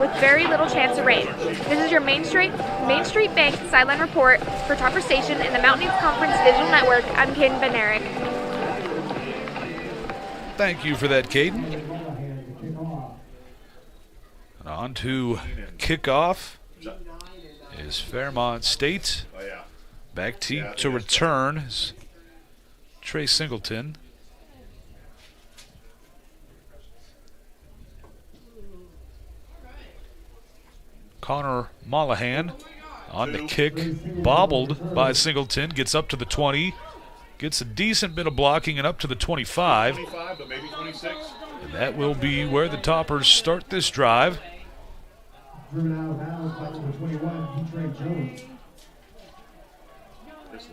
with very little chance of rain. This is your Main Street Bank sideline report for Topper Station in the Mountain East Conference Digital Network. I'm Caden Benerick. Thank you for that, Caden. And on to kickoff is Fairmont State. Back to return is Trey Singleton. Connor Mollahan on the kick, bobbled by Singleton, gets up to the 20, gets a decent bit of blocking and up to the 25. But maybe 26. And that will be where the Toppers start this drive. Just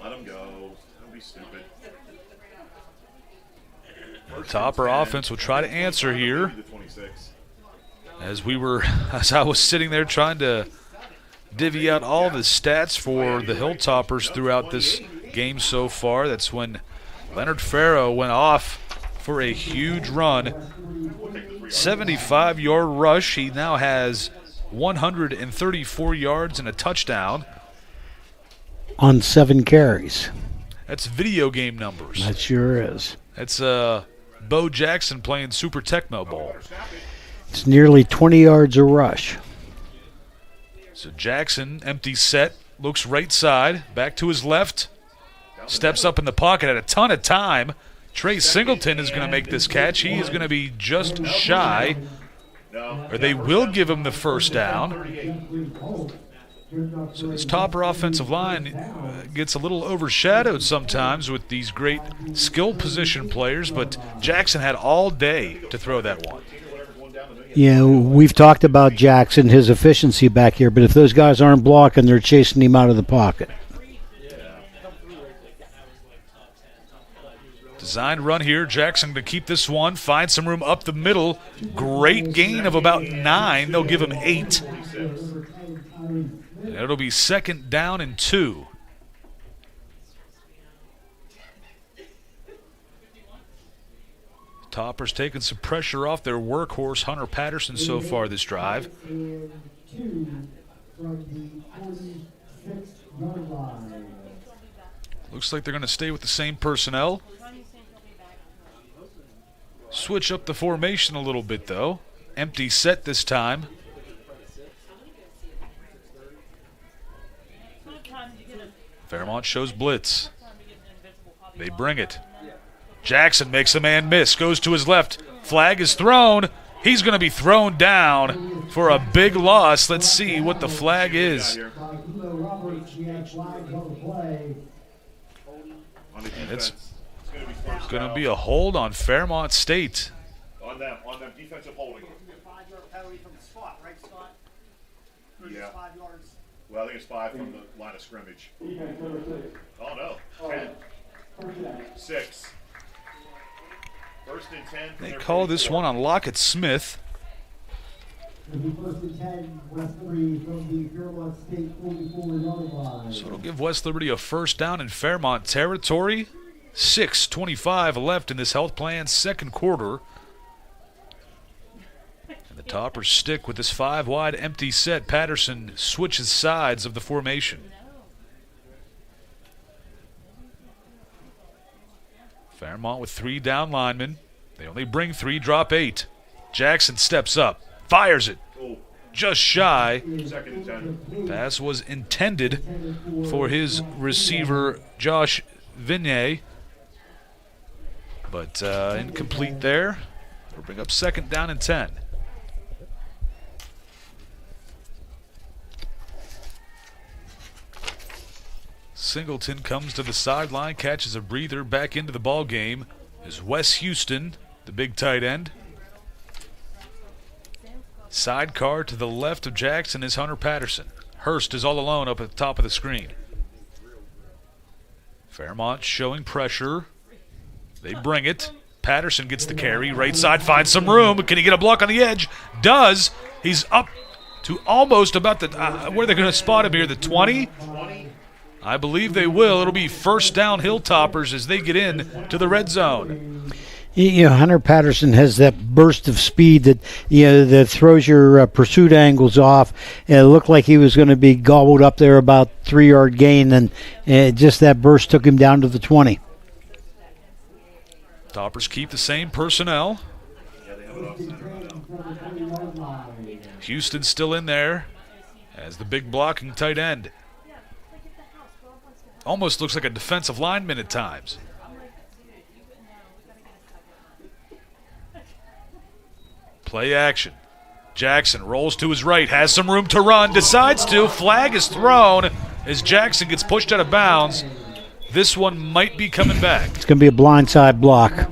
let him go. Don't be stupid. The Topper offense will try to answer here. As I was sitting there trying to divvy out all the stats for the Hilltoppers throughout this game so far, that's when Leonard Farrow went off for a huge run. 75-yard rush. He now has 134 yards and a touchdown. On 7 carries. That's video game numbers. That sure is. That's Bo Jackson playing Super Tecmo Bowl. It's nearly 20 yards a rush. So Jackson, empty set, looks right side, back to his left, steps up in the pocket at a ton of time. Trey Singleton is going to make this catch. He is going to be just shy, or they will give him the first down. So this Topper offensive line gets a little overshadowed sometimes with these great skill position players, but Jackson had all day to throw that one. Yeah, we've talked about Jackson, his efficiency back here, but if those guys aren't blocking, they're chasing him out of the pocket. Designed run here. Jackson to keep this one, find some room up the middle. Great gain of about 9. They'll give him 8. And it'll be 2nd down and 2. Toppers taking some pressure off their workhorse, Hunter Patterson, so far this drive. Looks like they're going to stay with the same personnel. Switch up the formation a little bit, though. Empty set this time. Fairmont shows blitz. They bring it. Jackson makes a man miss, goes to his left. Flag is thrown. He's going to be thrown down for a big loss. Let's see what the flag is. It's going to be a hold on Fairmont State. On them defensive holding. Yeah. Well, I think it's 5 from the line of scrimmage. Oh, no. 10. 6. 1st and 10. They call this one on Lockett Smith. So it'll give West Liberty a first down in Fairmont territory. 6:25 left in this health plan's second quarter. And the Toppers stick with this 5-wide empty set. Patterson switches sides of the formation. Fairmont with 3 down linemen. They only bring 3, drop 8. Jackson steps up, fires it. Just shy. Pass was intended for his receiver, Josh Vignay. But incomplete there. We'll bring up 2nd down and 10. Singleton comes to the sideline, catches a breather, back into the ball game is Wes Houston, the big tight end. Sidecar to the left of Jackson is Hunter Patterson. Hurst is all alone up at the top of the screen. Fairmont showing pressure. They bring it. Patterson gets the carry. Right side finds some room. Can he get a block on the edge? Does. He's up to almost about the where they're going to spot him here, the 20. I believe they will. It'll be first down Hilltoppers as they get in to the red zone. Hunter Patterson has that burst of speed that that throws your pursuit angles off. And it looked like he was going to be gobbled up there about 3-yard gain, and just that burst took him down to the 20. Toppers keep the same personnel. Houston still in there as the big blocking tight end. Almost looks like a defensive lineman at times. Play action. Jackson rolls to his right, has some room to run, decides to. Flag is thrown as Jackson gets pushed out of bounds. This one might be coming back. It's going to be a blindside block.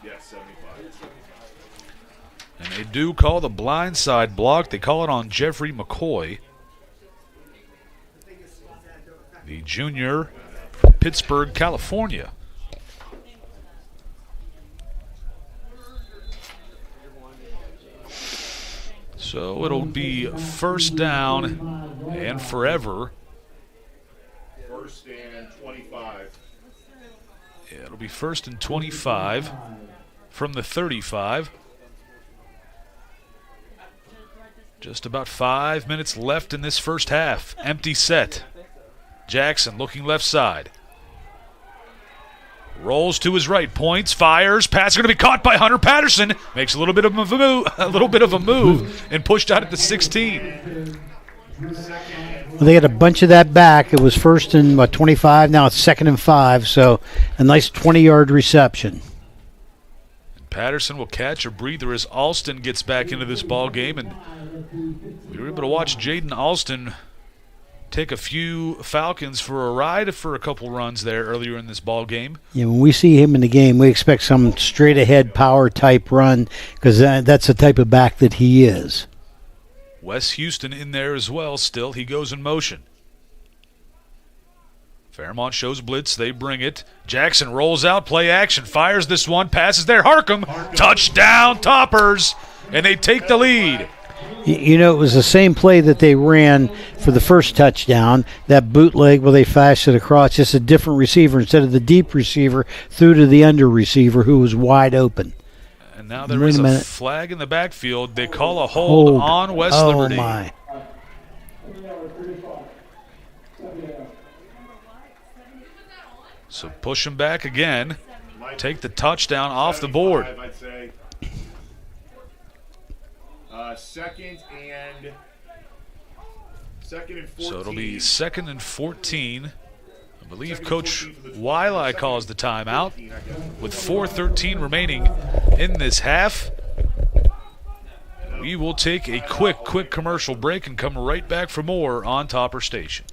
Yes, 75. And they do call the blindside block. They call it on Jeffrey McCoy, the junior from Pittsburgh, California. So it'll be first down and forever. First and 25. Yeah, it'll be first and 25 from the 35. Just about 5 minutes left in this first half. Empty set. Jackson looking left side. Rolls to his right, points, fires. Pass is going to be caught by Hunter Patterson. Makes a little bit of a move, and pushed out at the 16. Well, they got a bunch of that back. It was first and 25. Now it's second and 5. So a nice 20-yard reception. Patterson will catch a breather as Alston gets back into this ball game, and we were able to watch Jaden Alston take a few Falcons for a ride for a couple runs there earlier in this ball game. Yeah, when we see him in the game, we expect some straight-ahead power type run because that's the type of back that he is. Wes Houston in there as well still. He goes in motion. Fairmont shows blitz. They bring it. Jackson rolls out. Play action. Fires this one. Passes there. Harcum. Touchdown, Toppers. And they take the lead. It was the same play that they ran for the first touchdown, that bootleg where they flashed it across, just a different receiver. Instead of the deep receiver, through to the under receiver who was wide open. And now there is a flag in the backfield. They call a hold on West Liberty. Oh, my. So push him back again. Take the touchdown off the board. I'd say. Second and 14. So it'll be second and 14. I believe Coach Wiley calls the timeout with 4:13 remaining in this half. We will take a quick commercial break and come right back for more on Topper Station.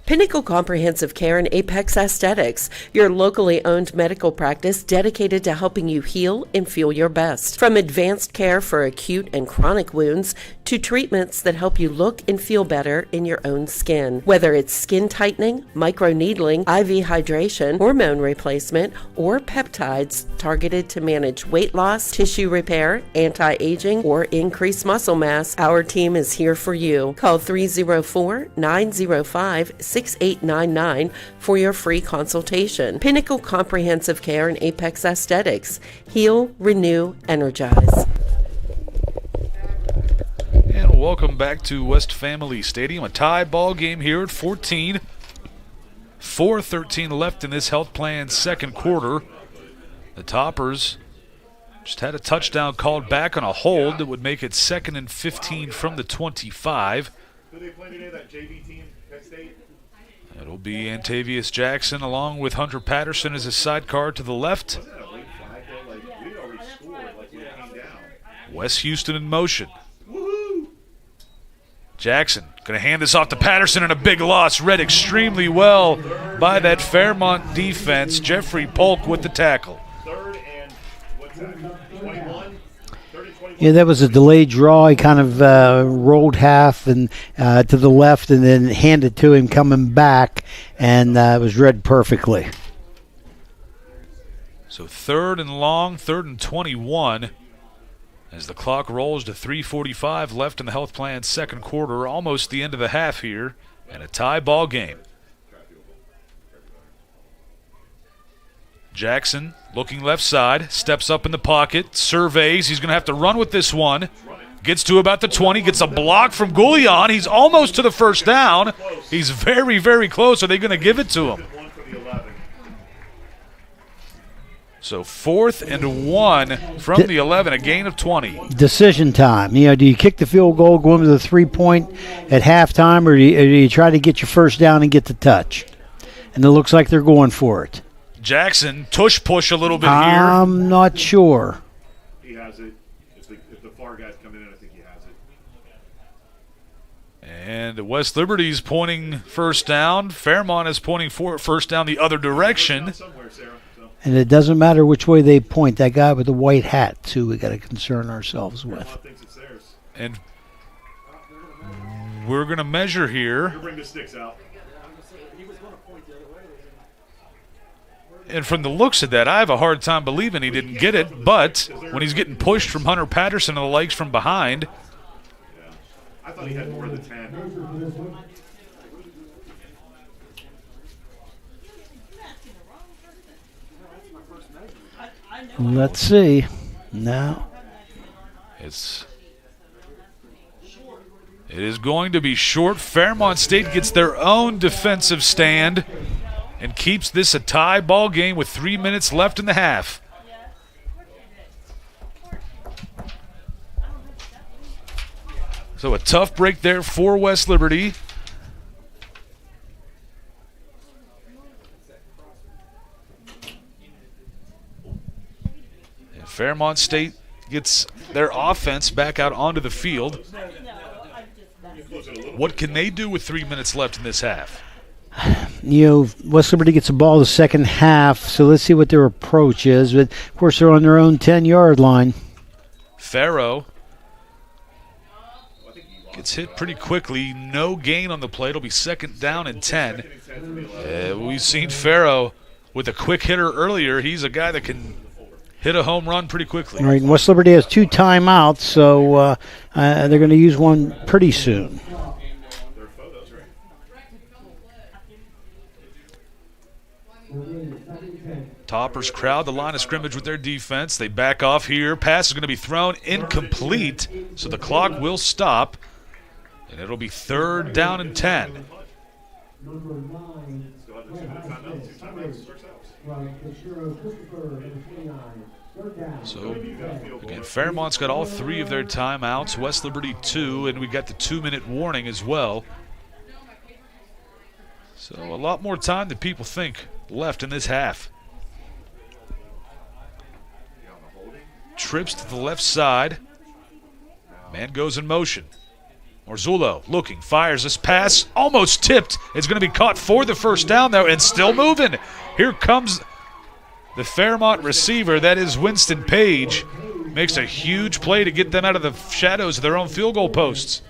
Pinnacle Comprehensive Care and Apex Aesthetics, your locally owned medical practice dedicated to helping you heal and feel your best. From advanced care for acute and chronic wounds to treatments that help you look and feel better in your own skin. Whether it's skin tightening, microneedling, IV hydration, hormone replacement, or peptides targeted to manage weight loss, tissue repair, anti-aging, or increase muscle mass, our team is here for you. Call 304-905-6899 for your free consultation. Pinnacle Comprehensive Care and Apex Aesthetics. Heal, renew, energize. And welcome back to West Family Stadium. A tie ball game here at 14. 4:13 left in this health plan second quarter. The Toppers just had a touchdown called back on a hold that would make it second and 15 from the 25. Who they play today, that JV team, Penn State? It'll be Antavius Jackson along with Hunter Patterson as his sidecar to the left. Wasn't that a late flag though? Like, we already scored, like we came down. Wes Houston in motion. Woohoo! Jackson going to hand this off to Patterson, and a big loss. Read extremely well by that Fairmont defense. Jeffrey Polk with the tackle. Third and, what's that, 21? Yeah, that was a delayed draw. He kind of rolled half and to the left and then handed to him coming back, and it was read perfectly. So 3rd and long, 3rd and 21. As the clock rolls to 3:45 left in the Health Plan's second quarter, almost the end of the half here, and a tie ball game. Jackson looking left side, steps up in the pocket, surveys. He's going to have to run with this one. Gets to about the 20, gets a block from Goulian. He's almost to the first down. He's very, very close. Are they going to give it to him? So 4th and 1 from the 11, a gain of 20. Decision time. You know, do you kick the field goal, go into the 3-point at halftime, or do you try to get your first down and get the touch? And it looks like they're going for it. Jackson, push a little bit here. I'm not sure. He has it. If the far guy's coming in, I think he has it. And West Liberty's pointing first down. Fairmont is pointing for first down the other direction. Somewhere, Sarah. And it doesn't matter which way they point. That guy with the white hat, too, we got to concern ourselves with. Thinks it's theirs. And we're going to measure here. He'll bring the sticks out. And from the looks of that, I have a hard time believing he didn't get it. But when he's getting pushed from Hunter Patterson and the likes from behind. Yeah. I thought he had more than 10. Let's see. No. It is going to be short. Fairmont State gets their own defensive stand and keeps this a tie ball game with 3 minutes left in the half. So a tough break there for West Liberty. And Fairmont State gets their offense back out onto the field. What can they do with 3 minutes left in this half? You know, West Liberty gets the ball the second half, so let's see what their approach is. But, of course, they're on their own 10-yard line. Farrow gets hit pretty quickly. No gain on the play. It'll be 2nd down and 10. We've seen Farrow with a quick hitter earlier. He's a guy that can hit a home run pretty quickly. All right, and West Liberty has 2 timeouts, so they're going to use one pretty soon. Toppers crowd the line of scrimmage with their defense. They back off here. Pass is going to be thrown incomplete, so the clock will stop, and it'll be 3rd down and 10. So, again, Fairmont's got all 3 of their timeouts. West Liberty 2, and we got the 2-minute warning as well. So a lot more time than people think left in this half. Trips to the left side. Man goes in motion. Marzullo looking, fires this pass, almost tipped. It's going to be caught for the first down though, and still moving. Here comes the Fairmont receiver. That is Winston Page. Makes a huge play to get them out of the shadows of their own field goal posts.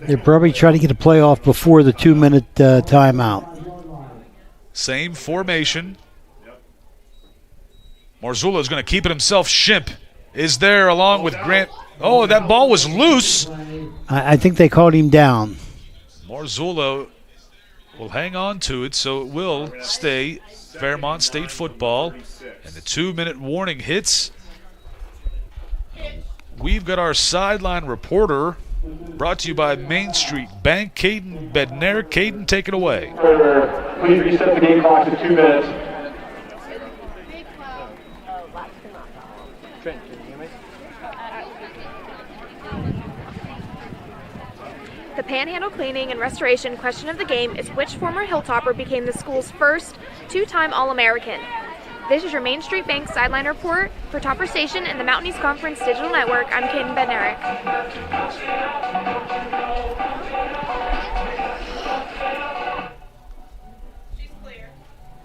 They're probably trying to get a play off before the 2-minute timeout. Same formation. Marzullo is going to keep it himself. Shimp is there along with Grant. Oh, that ball was loose. I think they called him down. Marzullo will hang on to it, so it will stay Fairmont State football. And the 2-minute warning hits. We've got our sideline reporter, brought to you by Main Street Bank, Caden Bednair. Caden, take it away. Please reset the game clock to 2 minutes. The Panhandle Cleaning and Restoration question of the game is which former Hilltopper became the school's first 2-time All-American? This is your Main Street Bank sideline report. For Topper Station and the Mountain East Conference Digital Network, I'm Caden Bednarik.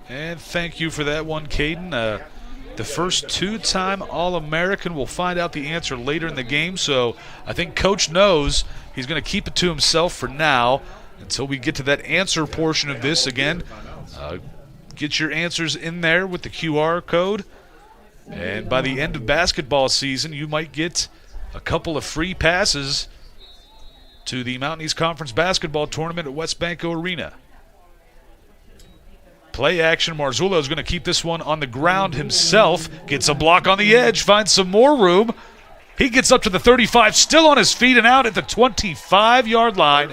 And thank you for that one, Caden. the first two-time All-American. We'll find out the answer later in the game, so I think Coach knows he's going to keep it to himself for now until we get to that answer portion of this. Again, get your answers in there with the QR code, and by the end of basketball season, you might get a couple of free passes to the Mountain East Conference basketball tournament at West Banco Arena. Play action. Marzullo is going to keep this one on the ground himself. Gets a block on the edge. Finds some more room. He gets up to the 35, still on his feet and out at the 25-yard line.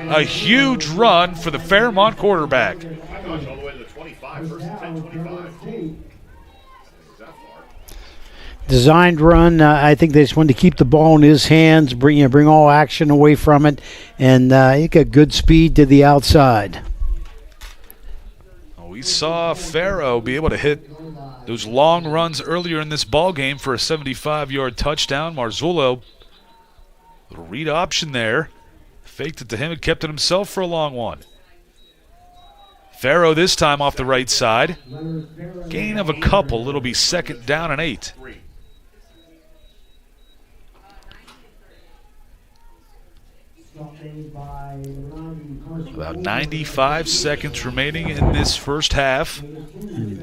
A huge run for the Fairmont quarterback. All the way to the 25, first and 10, 25. Designed run. I think they just wanted to keep the ball in his hands, bring all action away from it, and he got good speed to the outside. We saw Farrow be able to hit those long runs earlier in this ball game for a 75-yard touchdown. Marzullo, little read option there, faked it to him and kept it himself for a long one. Farrow this time off the right side. Gain of a couple. It'll be 2nd down and 8. About 95 seconds remaining in this first half.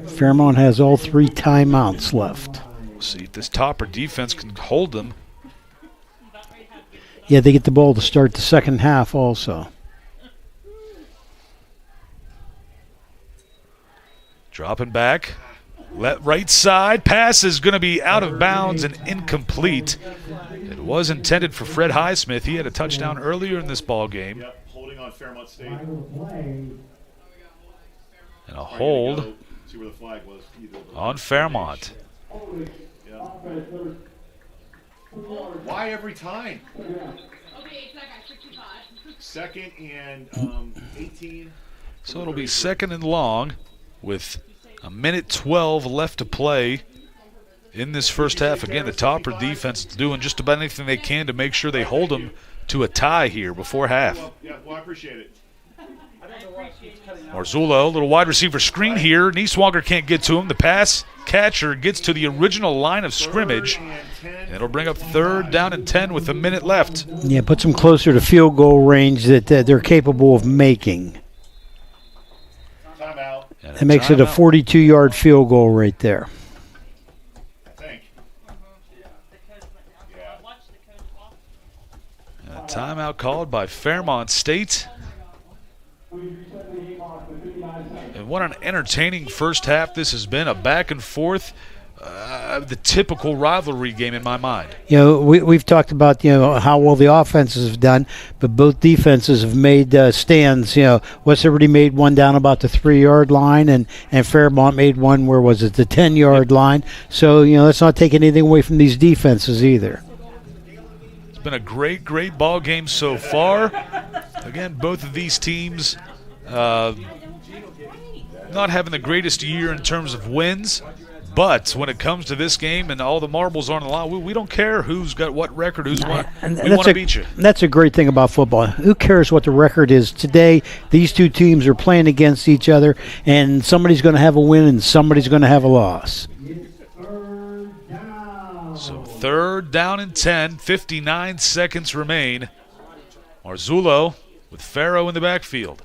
Fairmont has all 3 timeouts left. We'll see if this Topper defense can hold them. Yeah, they get the ball to start the second half also. Dropping back. Right side. Pass is going to be out of bounds and incomplete. It was intended for Fred Highsmith. He had a touchdown earlier in this ball game. Yep, holding on Fairmont State. And a hold See where the flag was. on Fairmont. Yeah. Why every time? 2nd and 18. So it'll be 2nd and long with a minute 12 left to play in this first half. Again, the Topper defense is doing just about anything they can to make sure they hold them to a tie here before half. Yeah, well, I appreciate it. Marzullo, little wide receiver screen here. Nieswanger can't get to him. The pass catcher gets to the original line of scrimmage. And it'll bring up 3rd down and 10 with a minute left. Yeah, puts them closer to field goal range that they're capable of making. Timeout. It makes it a 42-yard field goal right there. I think. And a timeout called by Fairmont State. And what an entertaining first half this has been. A back and forth, the typical rivalry game in my mind. You know, we've talked about, how well the offenses have done, but both defenses have made stands. West Liberty made one down about the 3-yard line, and Fairmont made one, where was it, the 10-yard line. So, let's not take anything away from these defenses either. It's been a great ball game so far. Again, both of these teams not having the greatest year in terms of wins, but when it comes to this game and all the marbles are on the line, we don't care who's got what record, who's won. We want to beat you. That's a great thing about football. Who cares what the record is? Today, these two teams are playing against each other, and somebody's going to have a win and somebody's going to have a loss. So 3rd down and 10, 59 seconds remain. Marzullo with Farrow in the backfield.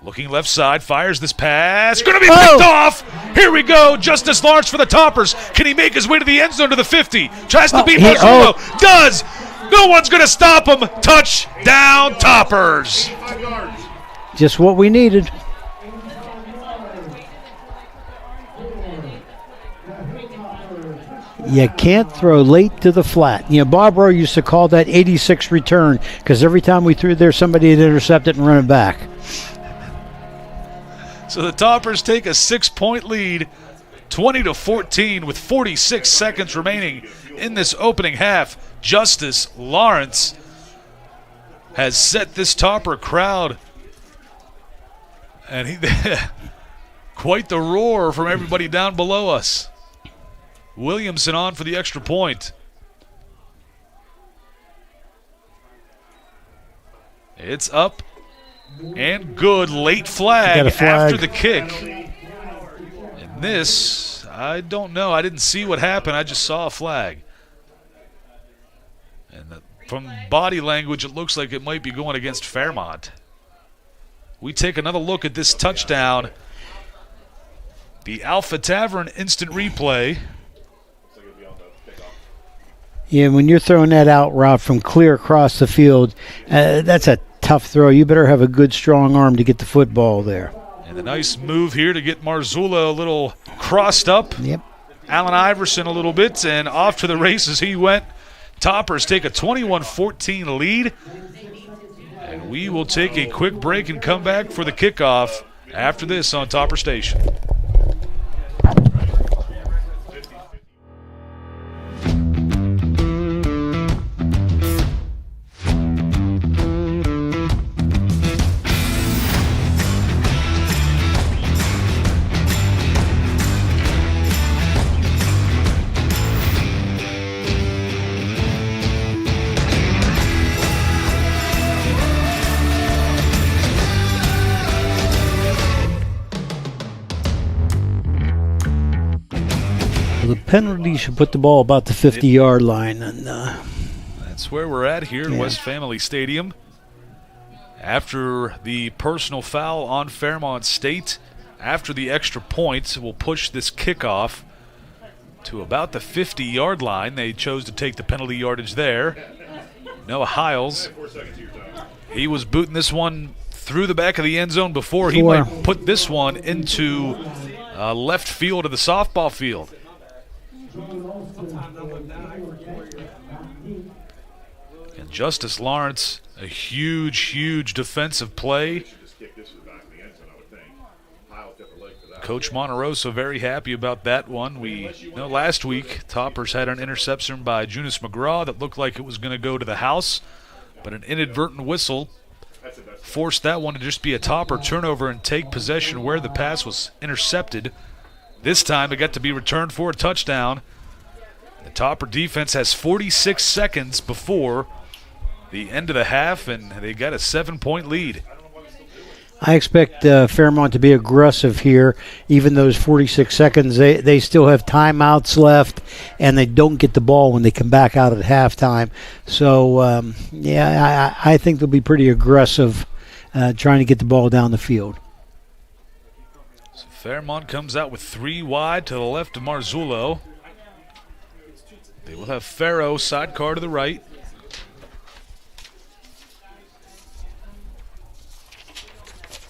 Looking left side, fires this pass. Going to be picked off. Here we go. Justice Lawrence for the Toppers. Can he make his way to the end zone to the 50? Tries to beat Marzullo. Does. No one's going to stop him. Touchdown, Toppers. 5 yards. Just what we needed. You can't throw late to the flat. Bob Rowe used to call that 86 return, because every time we threw there, somebody had intercepted and run it back. So the Toppers take a 6-point lead, 20-14, with 46 seconds remaining in this opening half. Justice Lawrence has set this Topper crowd, and quite the roar from everybody down below us. Williamson on for the extra point. It's up and good. Late flag after the kick. And this, I don't know. I didn't see what happened. I just saw a flag. And from body language, it looks like it might be going against Fairmont. We take another look at this touchdown. The Alpha Tavern instant replay. Yeah, when you're throwing that out route from clear across the field, that's a tough throw. You better have a good, strong arm to get the football there. And a nice move here to get Marzullo a little crossed up. Yep. Allen Iverson a little bit, and off to the races he went. Toppers take a 21-14 lead. And we will take a quick break and come back for the kickoff after this on Topper Station. The penalty should put the ball about the 50-yard line. And that's where we're at here at West Family Stadium. After the personal foul on Fairmont State, after the extra point, will push this kickoff to about the 50-yard line. They chose to take the penalty yardage there. Noah Hiles, he was booting this one through the back of the end zone before. He might put this one into left field of the softball field. And Justice Lawrence, a huge defensive play. Coach Monterosa very happy about that one. We know last week Toppers had an interception by Jonas McGraw that looked like it was going to go to the house, but an inadvertent whistle forced that one to just be a Topper turnover and take possession where the pass was intercepted. This time it got to be returned for a touchdown. The Topper defense has 46 seconds before the end of the half, and they got a 7-point lead. I expect Fairmont to be aggressive here. Even those 46 seconds, they still have timeouts left, and they don't get the ball when they come back out at halftime. So, I think they'll be pretty aggressive trying to get the ball down the field. So Fairmont comes out with 3 wide to the left of Marzullo. They will have Farrow sidecar to the right.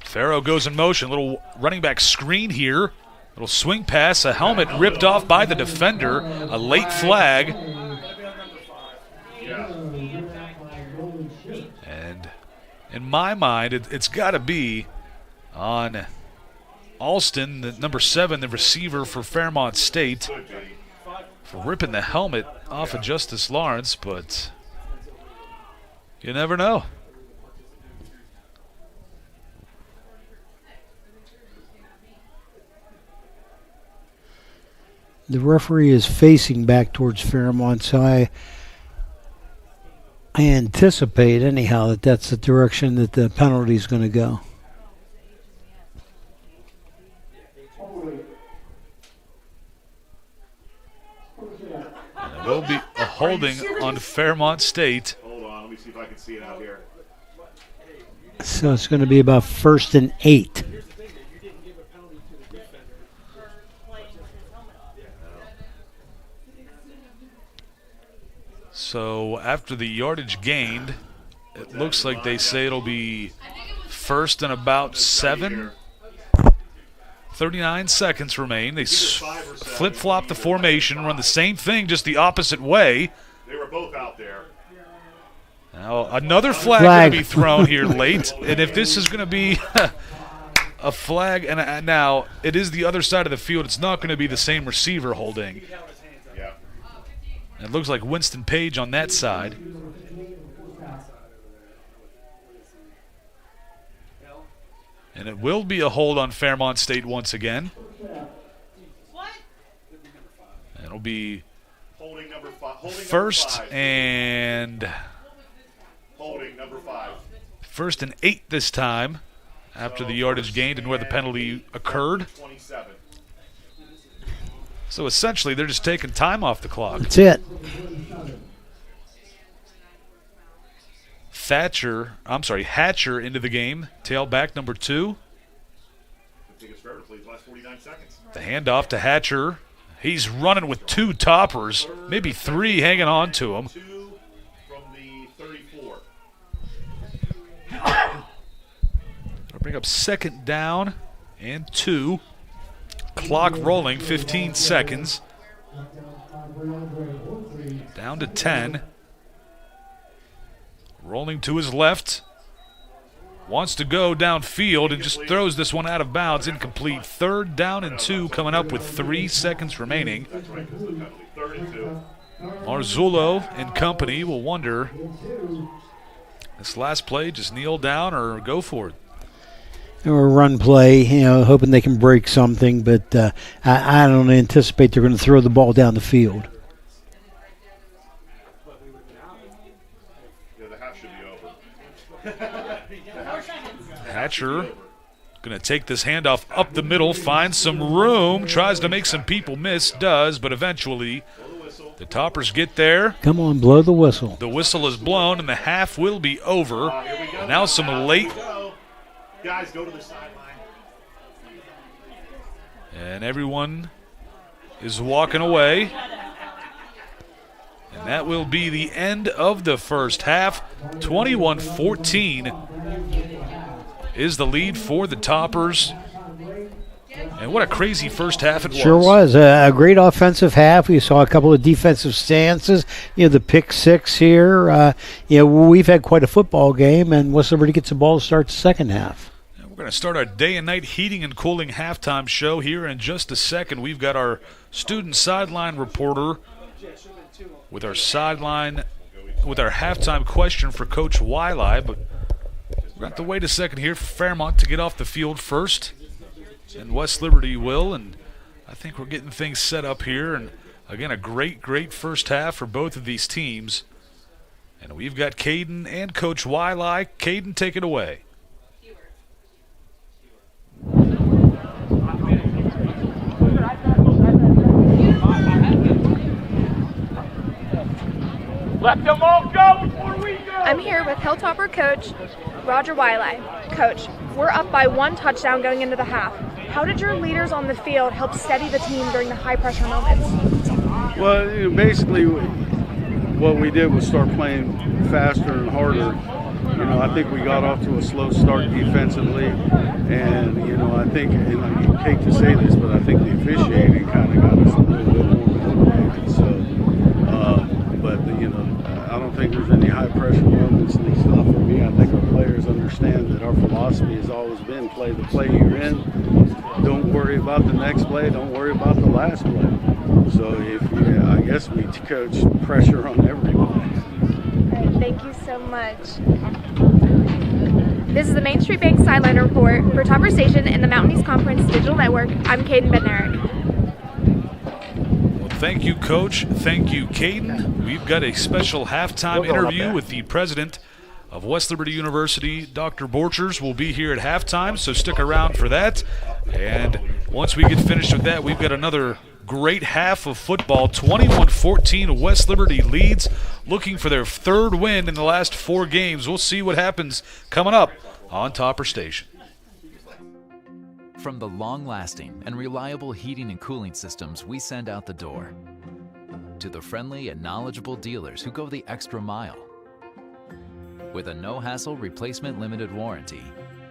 Farrow goes in motion. Little running back screen here. Little swing pass. A helmet ripped off by the defender. A late flag. And in my mind, it's got to be on Alston, the number 7, the receiver for Fairmont State, for ripping the helmet off of Justice Lawrence, but you never know. The referee is facing back towards Fairmont, so I anticipate anyhow that that's the direction that the penalty is going to go. And it will be a holding on Fairmont State. Hold on, let me see if I can see it out here. So it's going to be about 1st and 8. So after the yardage gained, it looks like they say it'll be 1st and about 7. 39 seconds remain. They flip-flop the formation, run the same thing, just the opposite way. They were both out there. Now another flag going to be thrown here late, and if this is going to be a flag, and now it is the other side of the field, it's not going to be the same receiver holding. Yeah. It looks like Winston Page on that side. And it will be a hold on Fairmont State once again. And it'll be Holding number 5. first and Holding number 5. 1st and 8 this time after the yardage gained and where the penalty occurred. 27. So essentially, they're just taking time off the clock. That's it. Hatcher into the game. Tailback number 2. Last 49 seconds. The handoff to Hatcher. He's running with 2 toppers, maybe 3 hanging on to him. 2 from the 34. That'll bring up 2nd down and 2. Clock rolling, 15 seconds. Down to 10. Rolling to his left. Wants to go downfield and just throws this one out of bounds. Incomplete. 3rd down and 2 coming up with 3 seconds remaining. Marzullo and company will wonder, this last play, just kneel down or go for it. Or run play, hoping they can break something, but I don't anticipate they're going to throw the ball down the field. Yeah, the half should be over. Hatcher going to take this handoff up the middle, finds some room, tries to make some people miss, does, but eventually the Toppers get there. Come on, blow the whistle. The whistle is blown, and the half will be over. And now some late. Guys, go to the sideline. And everyone is walking away. And that will be the end of the first half. 21-14 is the lead for the Toppers. And what a crazy first half it was. Sure was. A great offensive half. We saw a couple of defensive stances. The pick 6 here. We've had quite a football game, and West Liberty gets the ball to start the second half. We're going to start our day and night heating and cooling halftime show here in just a second. We've got our student sideline reporter with our halftime question for Coach Wiley, but we're going to have to wait a second here for Fairmont to get off the field first, and West Liberty will, and I think we're getting things set up here, and again, a great first half for both of these teams, and we've got Caden and Coach Wiley. Caden, take it away. Let them all go before we go. I'm here with Hilltopper coach Roger Wiley. Coach, we're up by 1 touchdown going into the half. How did your leaders on the field help steady the team during the high-pressure moments? Well, basically what we did was start playing faster and harder. I think we got off to a slow start defensively, and I think, and I hate to say this, but I think the officiating kind of got us a little bit more motivated. So, I don't think there's any high pressure moments, at least not for me. I think our players understand that our philosophy has always been play the play you're in. Don't worry about the next play. Don't worry about the last play. So I guess we coach pressure on everybody. All right, thank you so much. This is the Main Street Bank Sideline Report for Topper Station and the Mountain East Conference Digital Network. I'm Caden Bednarik. Well, thank you, Coach. Thank you, Caden. We've got a special halftime interview with the president of West Liberty University. Dr. Borchers will be here at halftime, so stick around for that. And once we get finished with that, we've got another great half of football. 21-14, West Liberty leads, looking for their 3rd win in the last 4 games. We'll see what happens coming up on Topper Station. From the long-lasting and reliable heating and cooling systems we send out the door, to the friendly and knowledgeable dealers who go the extra mile. With a no-hassle replacement limited warranty,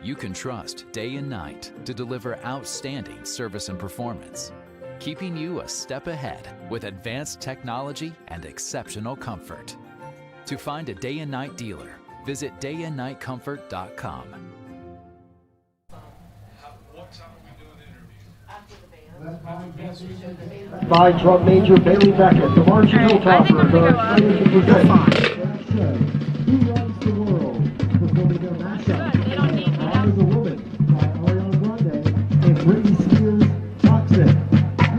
you can trust day and night to deliver outstanding service and performance, keeping you a step ahead with advanced technology and exceptional comfort. To find a day and night dealer, visit dayandnightcomfort.com. By drum major Bailey Beckett, the Marching Hilltoppers are excited to present Who Runs the World, performing their mashup Honor the Woman by Ariana Grande and Britney Spears Toxic,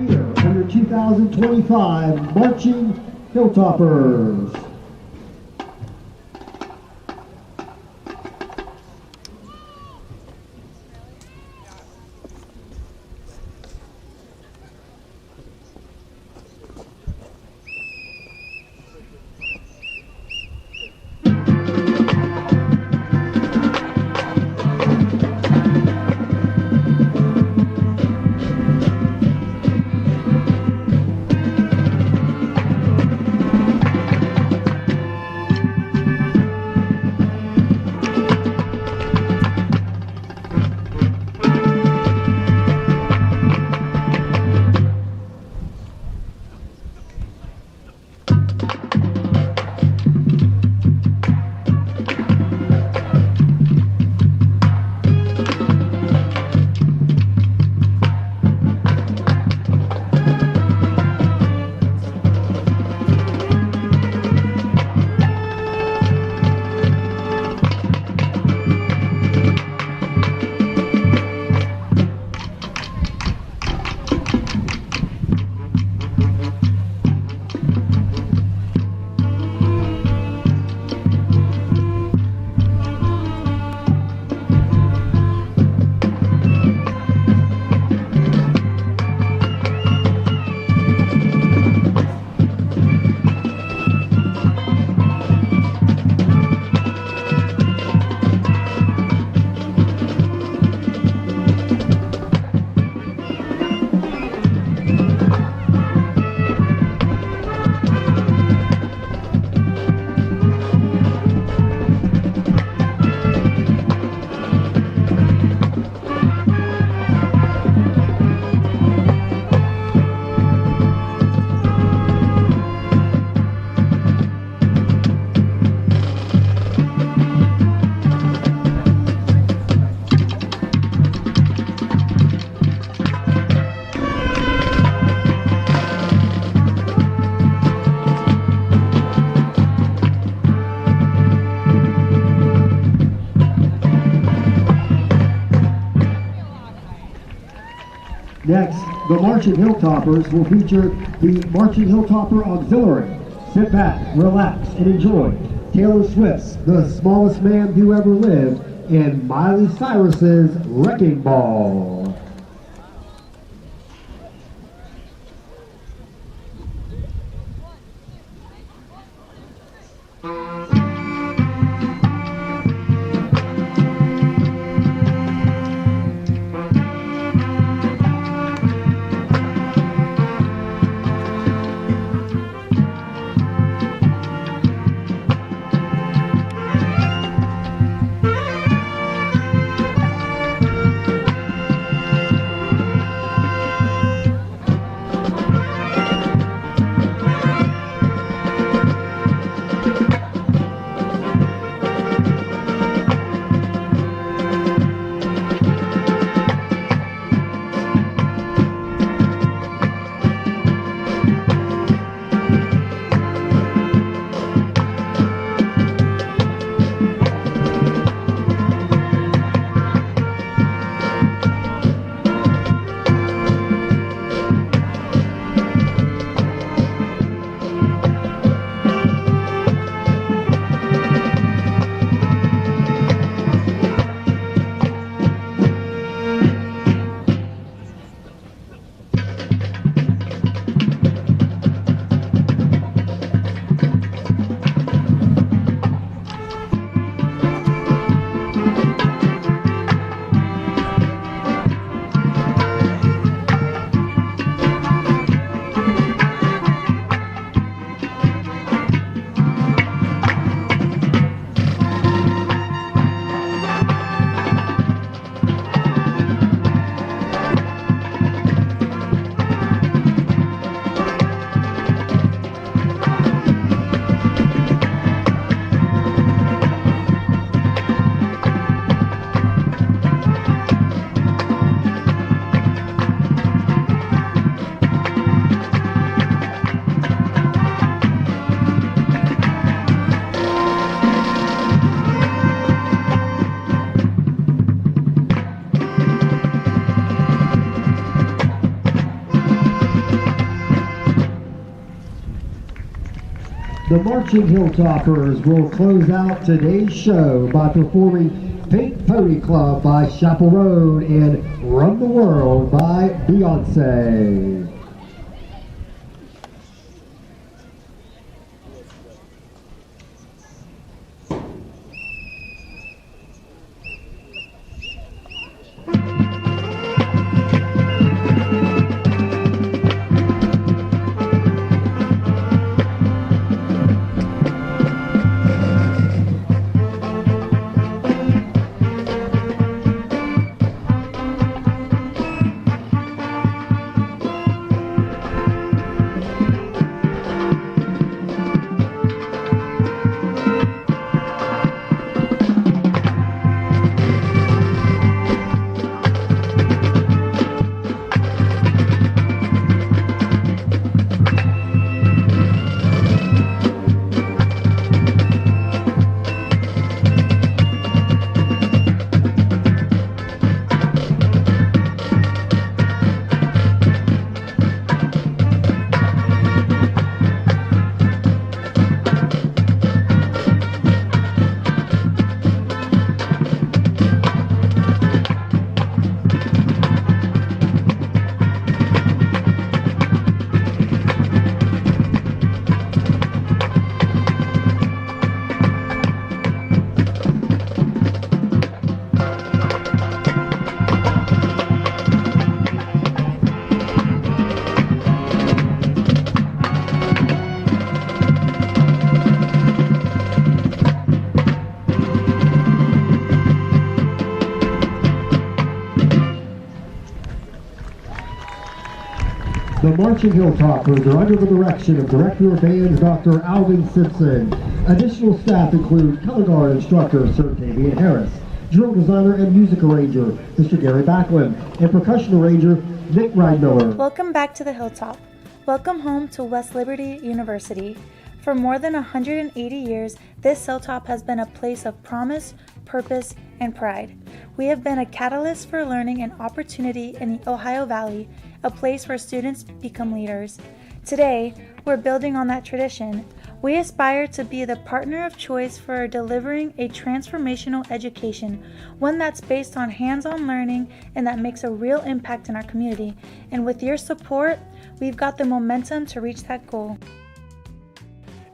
here for your 2025 Marching Hilltoppers. Next, the Marching Hilltoppers will feature the Marching Hilltopper Auxiliary. Sit back, relax, and enjoy Taylor Swift's The Smallest Man Who Ever Lived and Miley Cyrus's Wrecking Ball. The Marching Hilltoppers will close out today's show by performing Pink Pony Club by Chapel Road and Run the World by Beyonce. The Marching Hilltoppers are under the direction of Director of Bands Dr. Alvin Simpson. Additional staff include color guard instructor Sir Tavian Harris, drill designer and music arranger Mr. Gary Backlund, and percussion arranger Nick Rydmiller. Welcome back to the Hilltop. Welcome home to West Liberty University. For more than 180 years, this hilltop has been a place of promise, purpose, and pride. We have been a catalyst for learning and opportunity in the Ohio Valley, a place where students become leaders. Today, we're building on that tradition. We aspire to be the partner of choice for delivering a transformational education, one that's based on hands-on learning and that makes a real impact in our community. And with your support, we've got the momentum to reach that goal.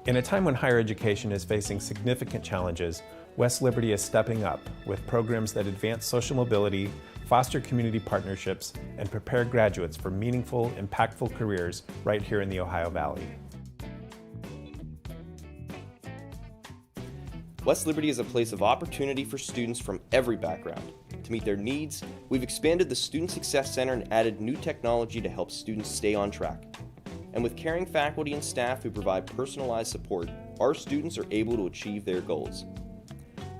In a time when higher education is facing significant challenges, West Liberty is stepping up with programs that advance social mobility, foster community partnerships, and prepare graduates for meaningful, impactful careers right here in the Ohio Valley. West Liberty is a place of opportunity for students from every background. To meet their needs, we've expanded the Student Success Center and added new technology to help students stay on track. And with caring faculty and staff who provide personalized support, our students are able to achieve their goals.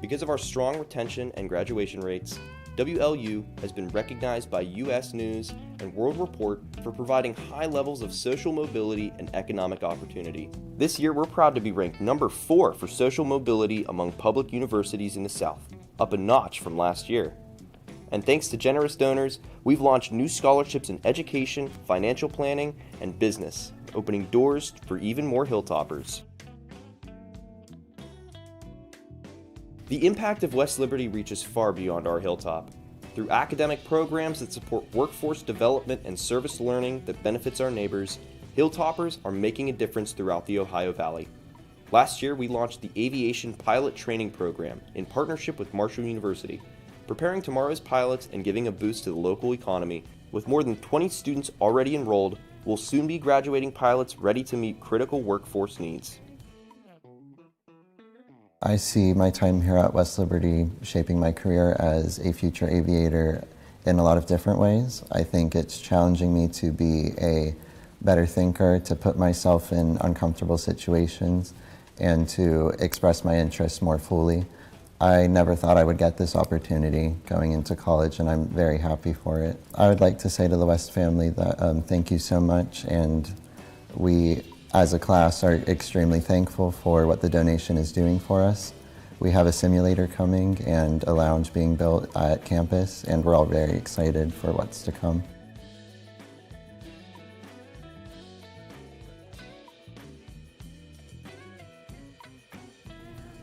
Because of our strong retention and graduation rates, WLU has been recognized by U.S. News and World Report for providing high levels of social mobility and economic opportunity. This year, we're proud to be ranked number 4 for social mobility among public universities in the South, up a notch from last year. And thanks to generous donors, we've launched new scholarships in education, financial planning, and business, opening doors for even more Hilltoppers. The impact of West Liberty reaches far beyond our hilltop. Through academic programs that support workforce development and service learning that benefits our neighbors, Hilltoppers are making a difference throughout the Ohio Valley. Last year, we launched the Aviation Pilot Training Program in partnership with Marshall University, preparing tomorrow's pilots and giving a boost to the local economy. With more than 20 students already enrolled, we'll soon be graduating pilots ready to meet critical workforce needs. I see my time here at West Liberty shaping my career as a future aviator in a lot of different ways. I think it's challenging me to be a better thinker, to put myself in uncomfortable situations, and to express my interests more fully. I never thought I would get this opportunity going into college, and I'm very happy for it. I would like to say to the West family that thank you so much, and we as a class are extremely thankful for what the donation is doing for us. We have a simulator coming and a lounge being built at campus, and we're all very excited for what's to come.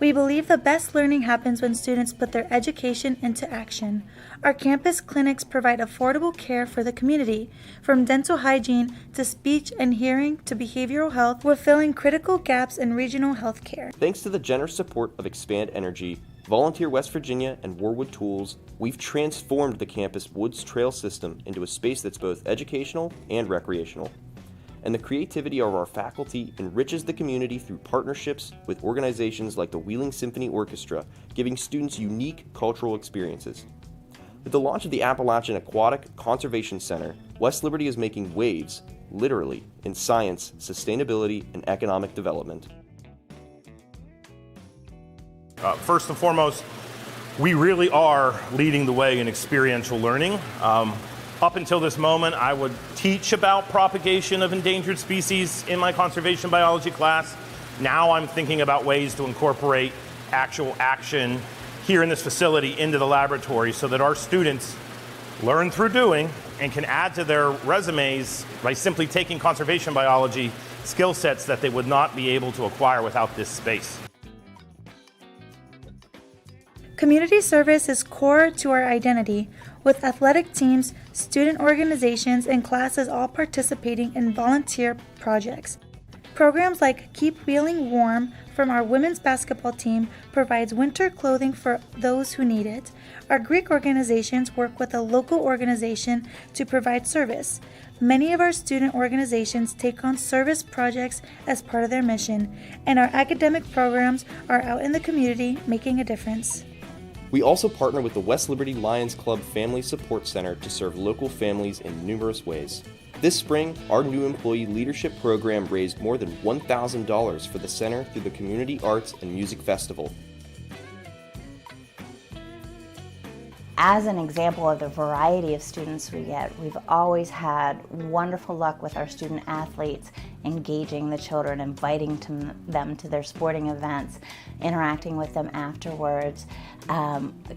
We believe the best learning happens when students put their education into action. Our campus clinics provide affordable care for the community, from dental hygiene to speech and hearing to behavioral health. We're filling critical gaps in regional health care. Thanks to the generous support of Expand Energy, Volunteer West Virginia, and Warwood Tools, we've transformed the campus Woods Trail system into a space that's both educational and recreational. And the creativity of our faculty enriches the community through partnerships with organizations like the Wheeling Symphony Orchestra, giving students unique cultural experiences. With the launch of the Appalachian Aquatic Conservation Center, West Liberty is making waves, literally, in science, sustainability, and economic development. First and foremost, we really are leading the way in experiential learning. Up until this moment, I would teach about propagation of endangered species in my conservation biology class. Now I'm thinking about ways to incorporate actual action here in this facility into the laboratory so that our students learn through doing and can add to their resumes by simply taking conservation biology skill sets that they would not be able to acquire without this space. Community service is core to our identity, with athletic teams, student organizations, and classes all participating in volunteer projects. Programs like Keep Wheeling Warm from our women's basketball team provides winter clothing for those who need it. Our Greek organizations work with a local organization to provide service. Many of our student organizations take on service projects as part of their mission, and our academic programs are out in the community making a difference. We also partner with the West Liberty Lions Club Family Support Center to serve local families in numerous ways. This spring, our new employee leadership program raised more than $1,000 for the center through the Community Arts and Music Festival. As an example of the variety of students we get, we've always had wonderful luck with our student athletes engaging the children, inviting them to their sporting events, interacting with them afterwards.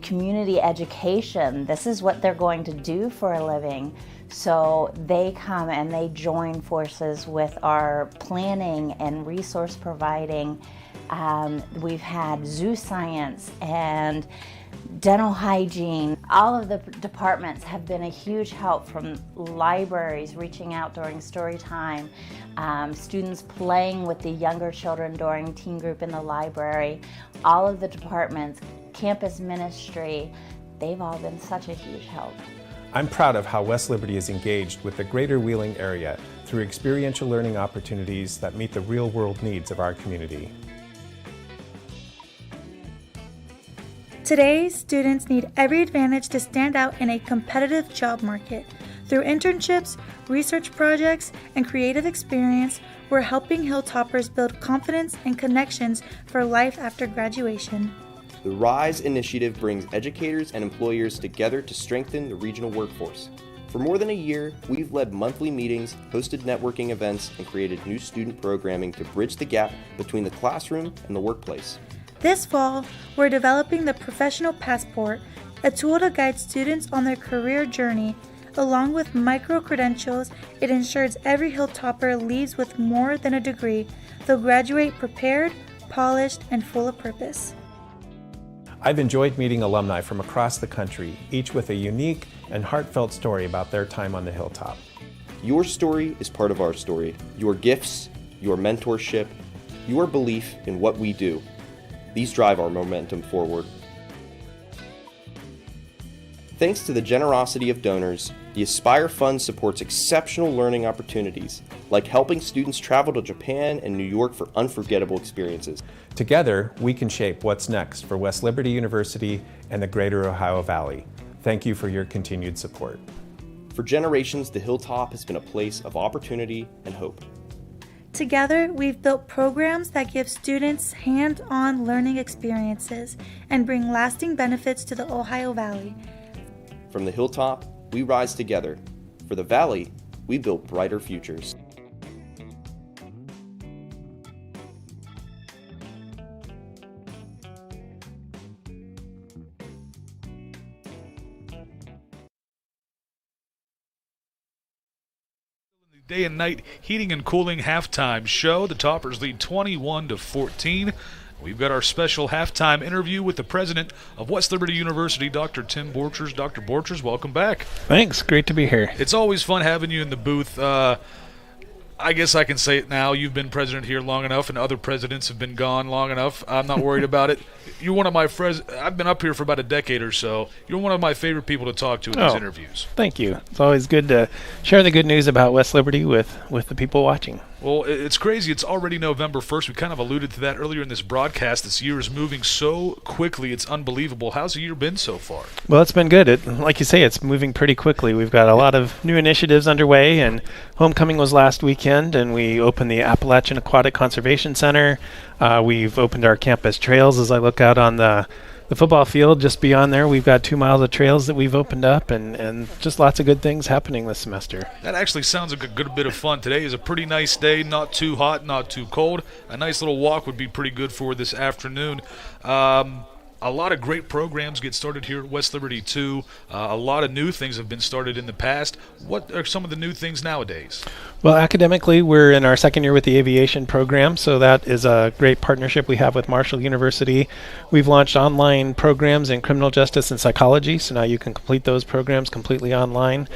Community education, this is what they're going to do for a living. So they come and they join forces with our planning and resource providing. We've had zoo science and dental hygiene. All of the departments have been a huge help, from libraries reaching out during story time, students playing with the younger children during teen group in the library. All of the departments, campus ministry, they've all been such a huge help. I'm proud of how West Liberty is engaged with the greater Wheeling area through experiential learning opportunities that meet the real-world needs of our community. Today, students need every advantage to stand out in a competitive job market. Through internships, research projects, and creative experience, we're helping Hilltoppers build confidence and connections for life after graduation. The RISE initiative brings educators and employers together to strengthen the regional workforce. For more than a year, we've led monthly meetings, hosted networking events, and created new student programming to bridge the gap between the classroom and the workplace. This fall, we're developing the Professional Passport, a tool to guide students on their career journey. Along with micro-credentials, it ensures every Hilltopper leaves with more than a degree. They'll graduate prepared, polished, and full of purpose. I've enjoyed meeting alumni from across the country, each with a unique and heartfelt story about their time on the Hilltop. Your story is part of our story. Your gifts, your mentorship, your belief in what we do. These drive our momentum forward. Thanks to the generosity of donors, the Aspire Fund supports exceptional learning opportunities, like helping students travel to Japan and New York for unforgettable experiences. Together, we can shape what's next for West Liberty University and the Greater Ohio Valley. Thank you for your continued support. For generations, the Hilltop has been a place of opportunity and hope. Together, we've built programs that give students hands-on learning experiences and bring lasting benefits to the Ohio Valley. From the Hilltop, we rise together. For the Valley, we build brighter futures. Day and night heating and cooling halftime show. The Toppers lead 21-14. We've got our special halftime interview with the president of West Liberty University, Dr. Tim Borchers. Dr. Borchers, welcome back. Thanks. Great to be here. It's always fun having you in the booth. I guess I can say it now. You've been president here long enough, and other presidents have been gone long enough. I'm not worried about it. You're one of my friends. I've been up here for about a decade or so. You're one of my favorite people to talk to in these interviews. Thank you. It's always good to share the good news about West Liberty with the people watching. Well, it's crazy. It's already November 1st. We kind of alluded to that earlier in this broadcast. This year is moving so quickly. It's unbelievable. How's the year been so far? Well, it's been good. Like you say, it's moving pretty quickly. We've got a lot of new initiatives underway, and homecoming was last weekend, and we opened the Appalachian Aquatic Conservation Center. We've opened our campus trails. As I look out on the football field just beyond there, we've got 2 miles of trails that we've opened up, and just lots of good things happening this semester. That actually sounds like a good bit of fun. Today is a pretty nice day, not too hot, not too cold. A nice little walk would be pretty good for this afternoon. A lot of great programs get started here at West Liberty, too. A lot of new things have been started in the past. What are some of the new things nowadays? Well, academically, we're in our second year with the aviation program, so that is a great partnership we have with Marshall University. We've launched online programs in criminal justice and psychology, so now you can complete those programs completely online.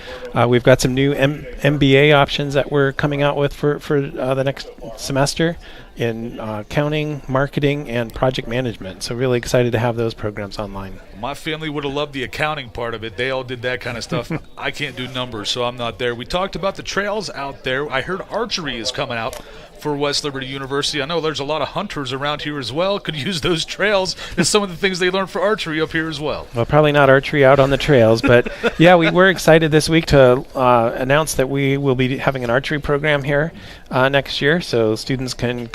We've got some new MBA options that we're coming out with for the next semester in accounting, marketing, and project management. So really excited to have those programs online. My family would have loved the accounting part of it. They all did that kind of stuff. I can't do numbers, so I'm not there. We talked about the trails out there. I heard archery is coming out for West Liberty University. I know there's a lot of hunters around here as well. Could use those trails as some of the things they learned for archery up here as well. Well, probably not archery out on the trails, but yeah, we were excited this week to announce that we will be having an archery program here next year, so students can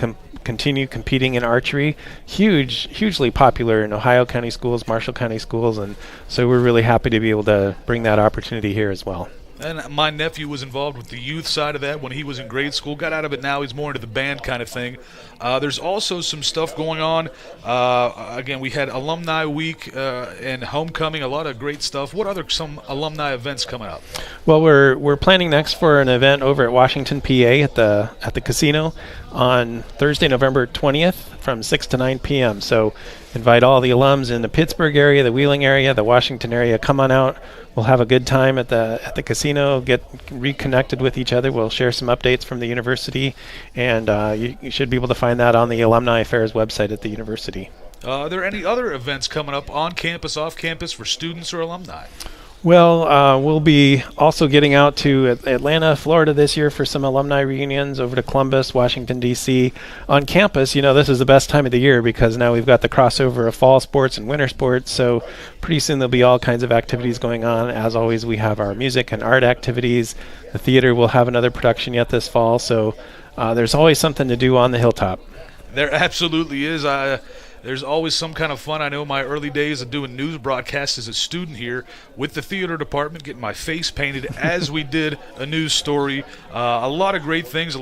continue competing in archery. Hugely popular in Ohio County schools, Marshall County schools, and so we're really happy to be able to bring that opportunity here as well. And my nephew was involved with the youth side of that when he was in grade school. Got out of it now. He's more into the band kind of thing. There's also some stuff going on. Again, we had Alumni Week and Homecoming, a lot of great stuff. What other some alumni events coming up? Well, we're planning next for an event over at Washington, PA at the casino on Thursday, November 20th from 6 to 9 p.m. So invite all the alums in the Pittsburgh area, the Wheeling area, the Washington area. Come on out. We'll have a good time at the casino, get reconnected with each other. We'll share some updates from the university, and you should be able to find that on the Alumni Affairs website at the university. Are there any other events coming up on campus, off campus for students or alumni? Well, we'll be also getting out to Atlanta, Florida this year for some alumni reunions, over to Columbus, Washington, D.C. On campus, this is the best time of the year because now we've got the crossover of fall sports and winter sports, so pretty soon there'll be all kinds of activities going on. As always, we have our music and art activities. The theater will have another production yet this fall, so there's always something to do on the hilltop. There absolutely is. There's always some kind of fun. I know my early days of doing news broadcasts as a student here with the theater department, getting my face painted as we did a news story. A lot of great things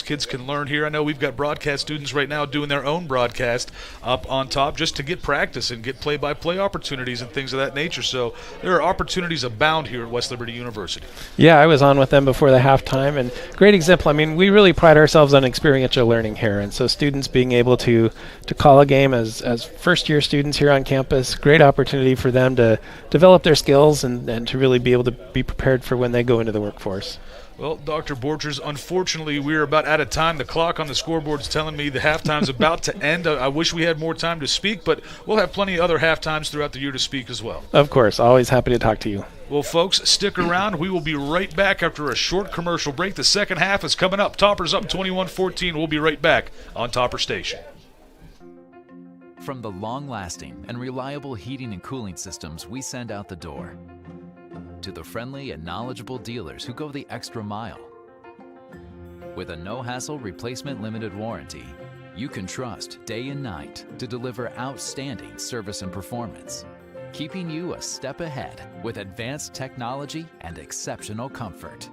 kids can learn here. I know we've got broadcast students right now doing their own broadcast up on top just to get practice and get play-by-play opportunities and things of that nature. So there are opportunities abound here at West Liberty University. Yeah, I was on with them before the halftime, and great example. I mean, we really pride ourselves on experiential learning here, and so students being able to call a game as first-year students here on campus, great opportunity for them to develop their skills and to really be able to be prepared for when they go into the workforce. Well, Dr. Borchers, unfortunately, we're about out of time. The clock on the scoreboard's telling me the halftime's about to end. I wish we had more time to speak, but we'll have plenty of other halftimes throughout the year to speak as well. Of course. Always happy to talk to you. Well, folks, stick around. We will be right back after a short commercial break. The second half is coming up. Toppers up 21-14. We'll be right back on Topper Station. From the long-lasting and reliable heating and cooling systems we send out the door, to the friendly and knowledgeable dealers who go the extra mile. With a no-hassle replacement limited warranty, you can trust day and night to deliver outstanding service and performance, keeping you a step ahead with advanced technology and exceptional comfort.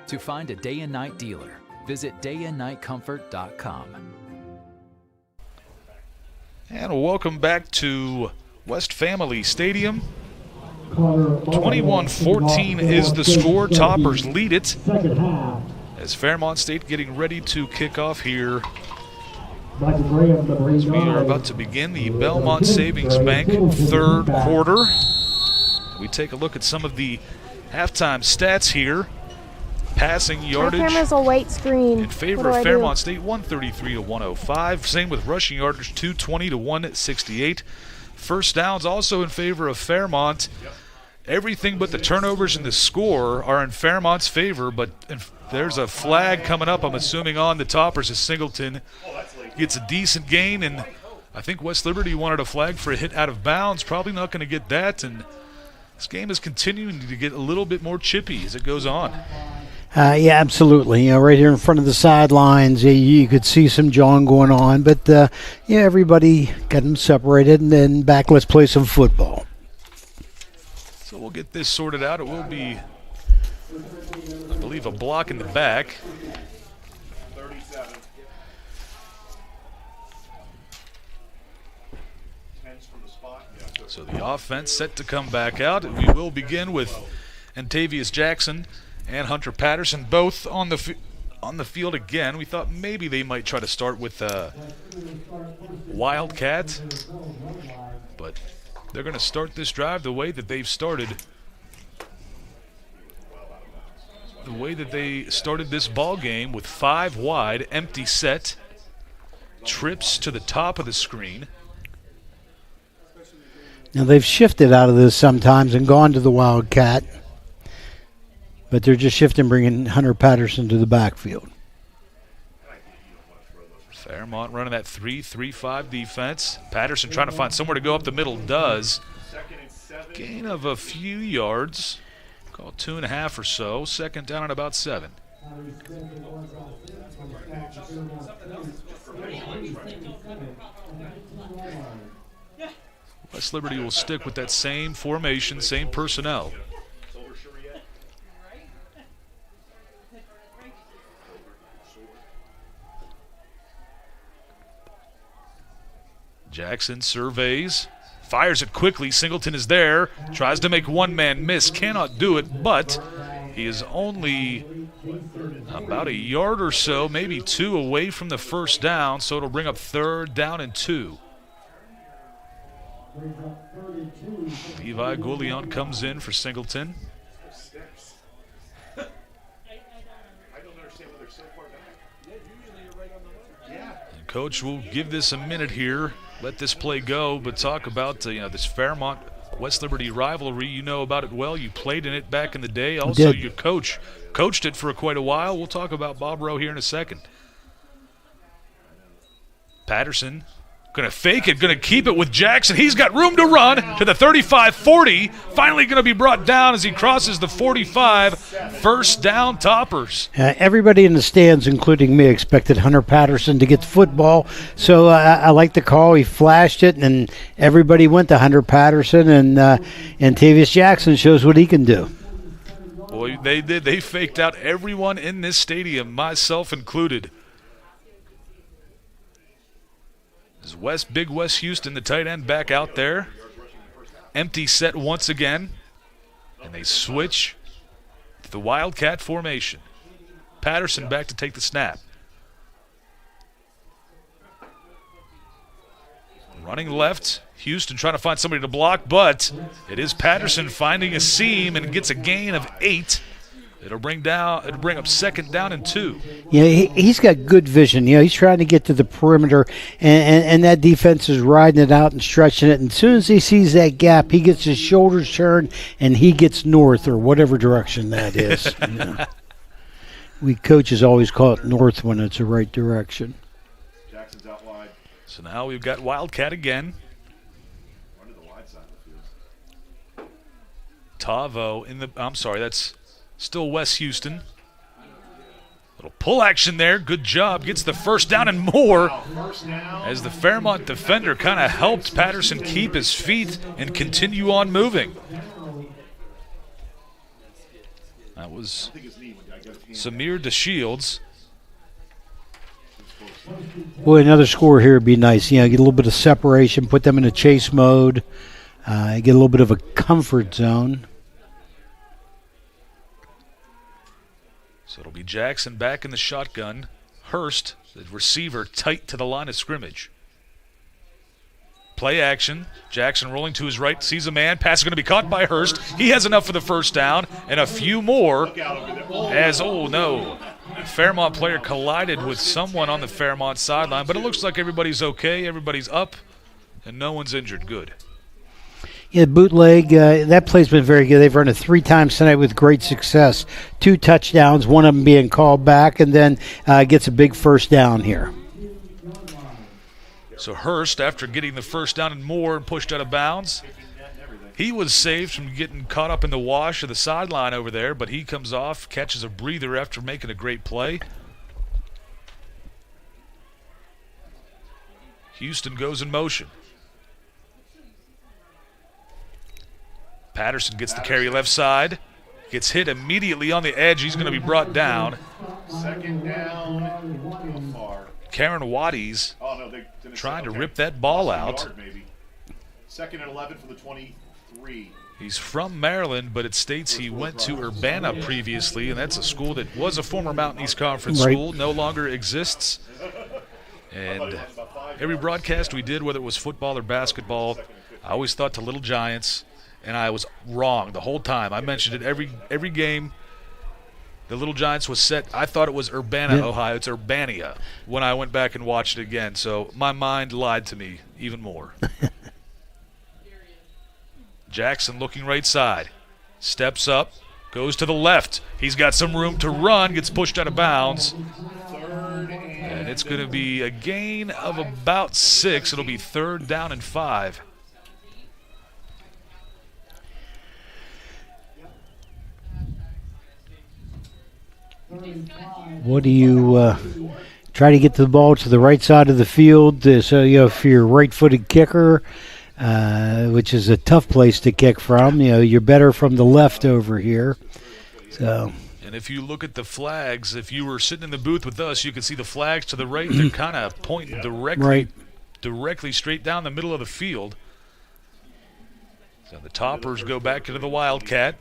To find a day and night dealer, visit dayandnightcomfort.com. And welcome back to West Family Stadium. 21-14 is the score. Toppers lead it as Fairmont State getting ready to kick off here. As we are about to begin the Belmont Savings Bank third quarter. We take a look at some of the halftime stats here. Passing yardage in favor of Fairmont State, 133 to 105. Same with rushing yardage, 220 to 168. First downs also in favor of Fairmont. Everything but the turnovers and the score are in Fairmont's favor, but there's a flag coming up, I'm assuming, on the Toppers as Singleton gets a decent gain, and I think West Liberty wanted a flag for a hit out of bounds. Probably not going to get that, and this game is continuing to get a little bit more chippy as it goes on. Yeah, absolutely. Right here in front of the sidelines, you could see some jawing going on. But, everybody got them separated, and then back, let's play some football. So we'll get this sorted out. It will be, I believe, a block in the back. 37. So the offense set to come back out. We will begin with Antavius Jackson and Hunter Patterson, both on the field again. We thought maybe they might try to start with Wildcat, but they're going to start this drive the way that they've started. The way that they started this ball game with 5 wide, empty set, trips to the top of the screen. Now they've shifted out of this sometimes and gone to the Wildcat. But they're just shifting, bringing Hunter Patterson to the backfield. Fairmont running that 3-3-5 defense. Patterson trying to find somewhere to go up the middle. Does. Gain of a few yards. Call 2.5 or so. Second down at about 7. West Liberty will stick with that same formation, same personnel. Jackson surveys, fires it quickly. Singleton is there, tries to make one man miss, cannot do it, but he is only about a yard or so, maybe 2 away from the first down, so it'll bring up 3rd down and 2. Levi Goulion comes in for Singleton. And Coach will give this a minute here, let this play go, but talk about this Fairmont West Liberty rivalry. You know about it well. You played in it back in the day. Also, your coach coached it for quite a while. We'll talk about Bob Rowe here in a second. Patterson going to fake it, going to keep it with Jackson. He's got room to run to the 35-40. Finally going to be brought down as he crosses the 45. First down, Toppers. Everybody in the stands, including me, expected Hunter Patterson to get the football. So I like the call. He flashed it, and everybody went to Hunter Patterson, and Tavius Jackson shows what he can do. Boy, they did. They faked out everyone in this stadium, myself included. Big West Houston, the tight end, back out there. Empty set once again. And they switch to the Wildcat formation. Patterson back to take the snap. Running left. Houston trying to find somebody to block, but it is Patterson finding a seam and gets a gain of 8. It'll bring up 2nd down and 2. Yeah, he's got good vision. He's trying to get to the perimeter, and that defense is riding it out and stretching it. And as soon as he sees that gap, he gets his shoulders turned, and he gets north or whatever direction that is. We coaches always call it north when it's the right direction. Jackson's out wide. So now we've got Wildcat again. Run to the wide side of the field. Tavo that's still West Houston. Little pull action there. Good job. Gets the first down and more. As the Fairmont defender kind of helped Patterson keep his feet and continue on moving. That was Samir DeShields. Boy, another score here would be nice. Get a little bit of separation, put them in a chase mode, get a little bit of a comfort zone. So it'll be Jackson back in the shotgun. Hurst, the receiver, tight to the line of scrimmage. Play action. Jackson rolling to his right, sees a man. Pass is going to be caught by Hurst. He has enough for the first down and a few more Fairmont player collided with someone on the Fairmont sideline, but it looks like everybody's okay. Everybody's up, and no one's injured. Good. Yeah, bootleg, that play's been very good. They've run it 3 times tonight with great success. 2 touchdowns, one of them being called back, and then gets a big first down here. So Hurst, after getting the first down and more and pushed out of bounds, he was saved from getting caught up in the wash of the sideline over there, but he comes off, catches a breather after making a great play. Houston goes in motion. Patterson gets the carry left side. Gets hit immediately on the edge. He's going to be brought down. 2nd down. Far. Karen Waddies trying to rip that ball out. 2nd and 11 for the 23. He's from Maryland, but it states he went to Urbana previously, and that's a school that was a former Mountain East Conference school, no longer exists. And every broadcast we did, whether it was football or basketball, I always thought to Little Giants. And I was wrong the whole time. I mentioned it every game. The Little Giants was set. I thought it was Urbana, Ohio. It's Urbania when I went back and watched it again. So my mind lied to me even more. Jackson looking right side. Steps up. Goes to the left. He's got some room to run. Gets pushed out of bounds. And it's going to be a gain of about 6. It'll be 3rd down and 5. What do you try to get the ball to the right side of the field? So if you're a right-footed kicker, which is a tough place to kick from, you're better from the left over here. So. And if you look at the flags, if you were sitting in the booth with us, you can see the flags to the right. They're kind of pointing directly directly straight down the middle of the field. So the Toppers go back into the Wildcat.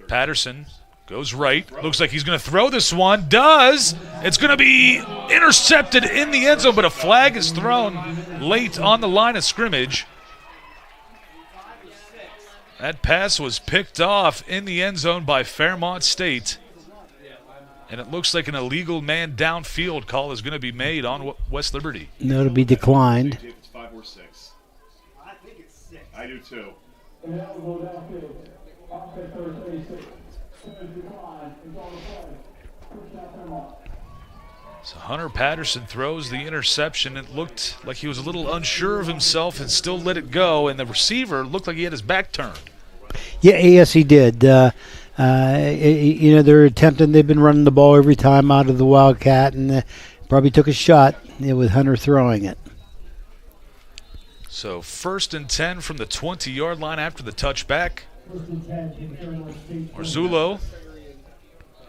Patterson goes right. Looks like he's going to throw this one. Does. It's going to be intercepted in the end zone, but a flag is thrown late on the line of scrimmage. That pass was picked off in the end zone by Fairmont State. And it looks like an illegal man downfield call is going to be made on West Liberty. No, it'll be declined. It's 5 or 6. I think it's 6. I do too. So Hunter Patterson throws the interception. It looked like he was a little unsure of himself and still let it go. And the receiver looked like he had his back turned. Yeah, yes, he did. They're attempting. They've been running the ball every time out of the Wildcat, and probably took a shot with Hunter throwing it. So 1st and 10 from the 20-yard line after the touchback. Marzullo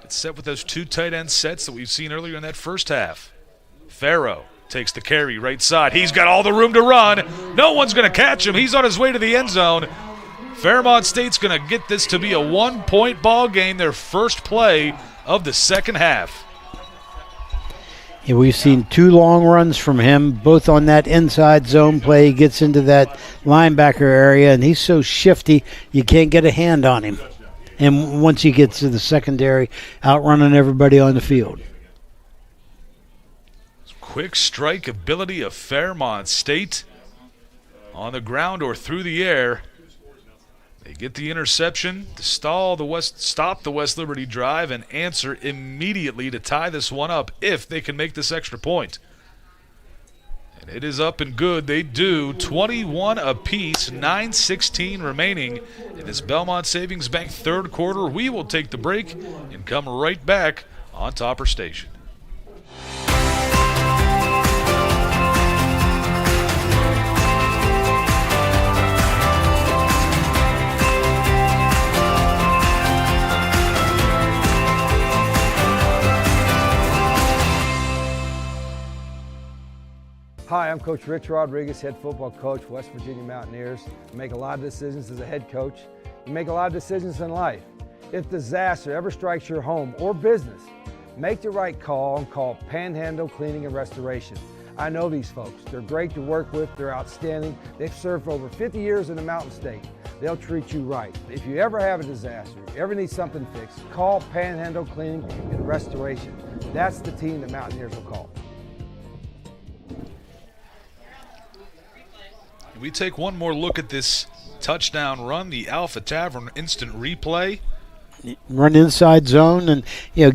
gets set with those 2 tight end sets that we've seen earlier in that first half. Farrow takes the carry right side. He's got all the room to run. No one's going to catch him. He's on his way to the end zone. Fairmont State's going to get this to be a 1-point ball game, their first play of the second half. Yeah, we've seen 2 long runs from him, both on that inside zone play. He gets into that linebacker area, and he's so shifty, you can't get a hand on him. And once he gets to the secondary, outrunning everybody on the field. Quick strike ability of Fairmont State on the ground or through the air. They get the interception to stop the West Liberty drive and answer immediately to tie this one up if they can make this extra point. And it is up and good. They do. 21 apiece, 9:16 remaining in this Belmont Savings Bank third quarter. We will take the break and come right back on Topper Station. Hi, I'm Coach Rich Rodriguez, head football coach, West Virginia Mountaineers. I make a lot of decisions as a head coach. You make a lot of decisions in life. If disaster ever strikes your home or business, make the right call and call Panhandle Cleaning and Restoration. I know these folks. They're great to work with. They're outstanding. They've served for over 50 years in the Mountain State. They'll treat you right. If you ever have a disaster, if you ever need something fixed, call Panhandle Cleaning and Restoration. That's the team the Mountaineers will call. We take one more look at this touchdown run, the Alpha Tavern instant replay. Run inside zone and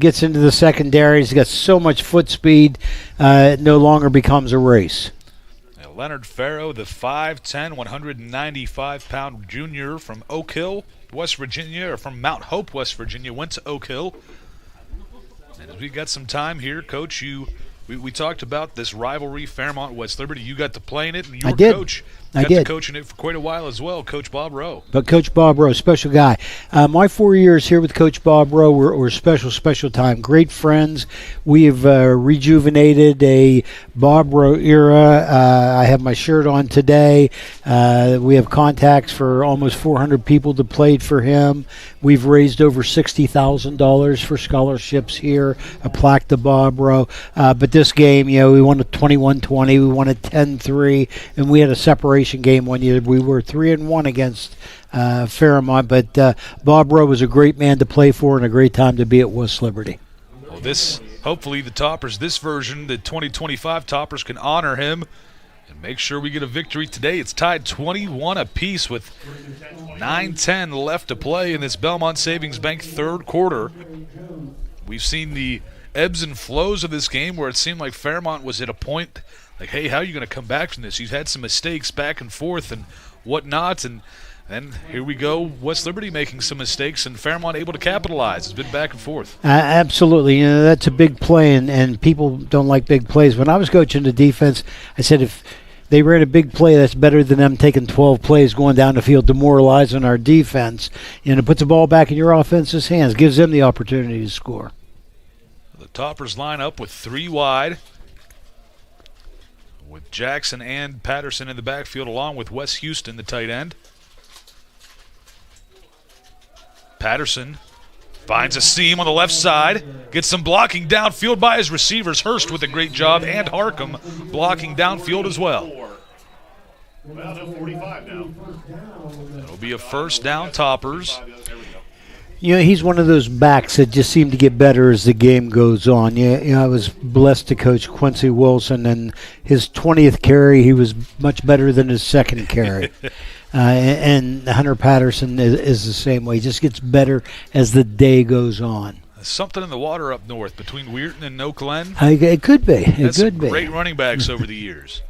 gets into the secondary. He's got so much foot speed, it no longer becomes a race. Now, Leonard Farrow, the 5'10", 195-pound junior from Oak Hill, West Virginia, or from Mount Hope, West Virginia, went to Oak Hill. And as we got some time here, Coach, we talked about this rivalry, Fairmont-West Liberty. You got to play in it, and you were coach. I got did. to coach in it for quite a while as well, Coach Bob Rowe. But Coach Bob Rowe, special guy. My 4 years here with Coach Bob Rowe were special time. Great friends. We have rejuvenated a Bob Rowe era. I have my shirt on today. We have contacts for almost 400 people that played for him. We've raised over $60,000 for scholarships here, a plaque to Bob Rowe. But this game, we won it 21-20. We won it 10-3, and we had a separation game one year. We were 3-1 against Fairmont, but Bob Rowe was a great man to play for and a great time to be at West Liberty. Well, hopefully the Toppers, this version, the 2025 Toppers, can honor him and make sure we get a victory today. It's tied 21 apiece with 9:10 left to play in this Belmont Savings Bank third quarter. We've seen the ebbs and flows of this game where it seemed like Fairmont was at a point like, hey, how are you going to come back from this? You've had some mistakes back and forth and whatnot, and then here we go, West Liberty making some mistakes and Fairmont able to capitalize. It's been back and forth. Absolutely. That's a big play, and people don't like big plays. When I was coaching the defense, I said if they ran a big play, that's better than them taking 12 plays going down the field, demoralizing our defense. It puts the ball back in your offense's hands, gives them the opportunity to score. The Toppers line up with 3 wide. Jackson and Patterson in the backfield, along with Wes Houston, the tight end. Patterson finds a seam on the left side, gets some blocking downfield by his receivers. Hurst with a great job, and Harcum blocking downfield as well. Well, no 45 now. It'll be a first down, Toppers. You know, he's one of those backs that just seem to get better as the game goes on. I was blessed to coach Quincy Wilson, and his 20th carry, he was much better than his second carry. And Hunter Patterson is the same way. He just gets better as the day goes on. Something in the water up north between Weirton and No Glen. It could be. It Some could be. Great running backs over the years.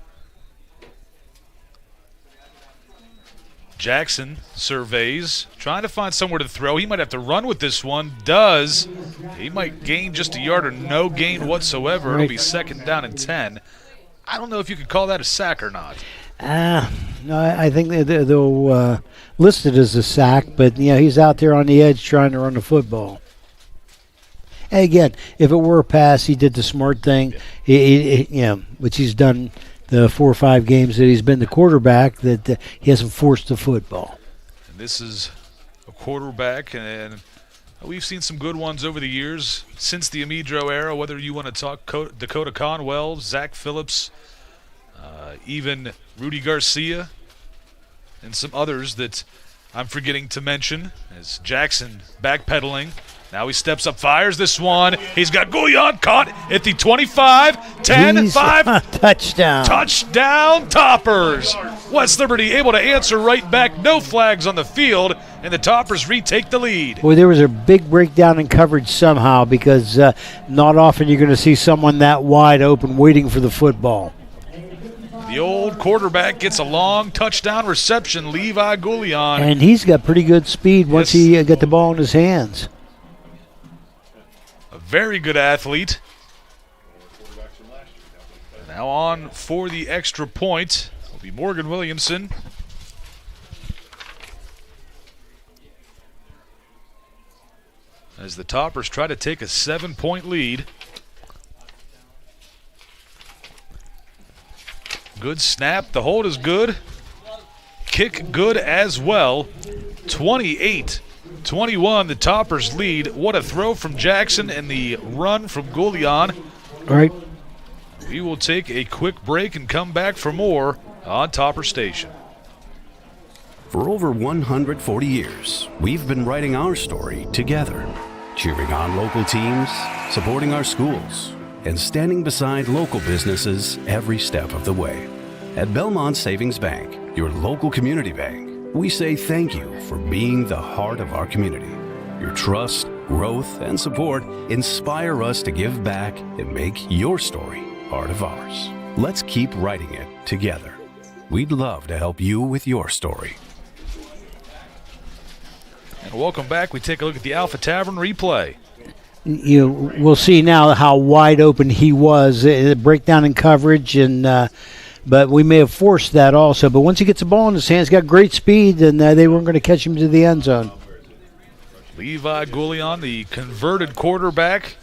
Jackson surveys, trying to find somewhere to throw. He might have to run with this one. Does. He might gain just a yard or no gain whatsoever. It'll be second down and 10. I don't know if you could call that a sack or not. No, I think they'll list it as a sack, but he's out there on the edge trying to run the football. And again, if it were a pass, he did the smart thing, which he's done the 4 or 5 games that he's been the quarterback, that he hasn't forced the football. And this is a quarterback, and we've seen some good ones over the years since the Amidro era, whether you want to talk Dakota Conwell, Zach Phillips, even Rudy Garcia, and some others that I'm forgetting to mention, as Jackson backpedaling. Now he steps up, fires this one. He's got Gouillon caught at the 25, 10, 5. Touchdown. Touchdown, Toppers. West Liberty able to answer right back. No flags on the field, and the Toppers retake the lead. Boy, there was a big breakdown in coverage somehow, because not often you're going to see someone that wide open waiting for the football. The old quarterback gets a long touchdown reception, Levi Gouillon. And he's got pretty good speed once he got the ball in his hands. A very good athlete. Now on for the extra point will be Morgan Williamson. As the Toppers try to take a 7-point lead. Good snap. The hold is good. Kick good as well. 28-21, the Toppers lead. What a throw from Jackson and the run from Gouillon. All right. We will take a quick break and come back for more on Topper Station. For over 140 years, we've been writing our story together, cheering on local teams, supporting our schools, and standing beside local businesses every step of the way. At Belmont Savings Bank, your local community bank, we say thank you for being the heart of our community. Your trust, growth, and support inspire us to give back and make your story part of ours. Let's keep writing it together. We'd love to help you with your story. And welcome back. We take a look at the Alpha Tavern replay. We'll see now how wide open he was. Breakdown in coverage, and but we may have forced that also. But once he gets the ball in his hands, got great speed, and they weren't going to catch him to the end zone. Levi Gouillon, the converted quarterback.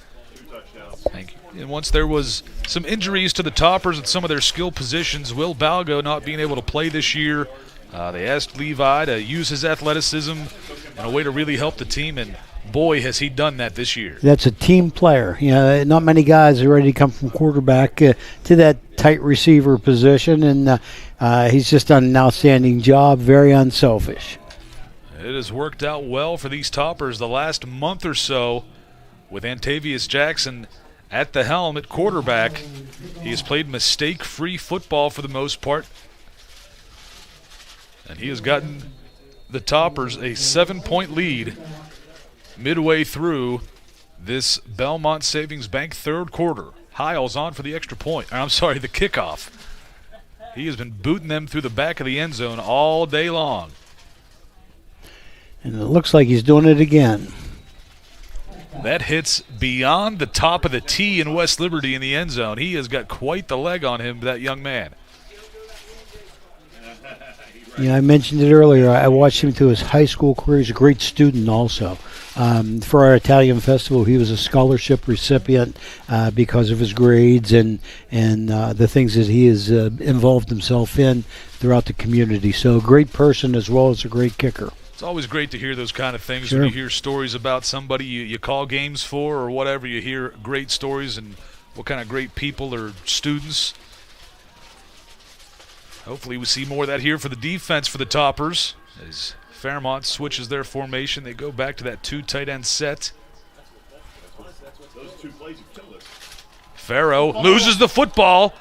Thank you. And once there was some injuries to the Toppers at some of their skill positions, Will Balgo not being able to play this year, they asked Levi to use his athleticism in a way to really help the team, and boy, has he done that this year. That's a team player. Not many guys are ready to come from quarterback to that tight receiver position, and he's just done an outstanding job, very unselfish. It has worked out well for these Toppers the last month or so with Antavius Jackson at the helm at quarterback. He has played mistake-free football for the most part, and he has gotten the Toppers a 7-point lead midway through this Belmont Savings Bank third quarter. Hiles on for the extra point. The kickoff. He has been booting them through the back of the end zone all day long. And it looks like he's doing it again. That hits beyond the top of the tee in West Liberty in the end zone. He has got quite the leg on him, that young man. I mentioned it earlier. I watched him through his high school career. He's a great student also. For our Italian festival, he was a scholarship recipient because of his grades and the things that he has involved himself in throughout the community. So a great person as well as a great kicker. It's always great to hear those kind of things Sure. when you hear stories about somebody you call games for or whatever. You hear great stories and what kind of great people or students. Hopefully we see more of that here for the defense for the Toppers. As Fairmont switches their formation, they go back to that 2 tight end set. Those 2 plays you killed us. Farrow loses the football.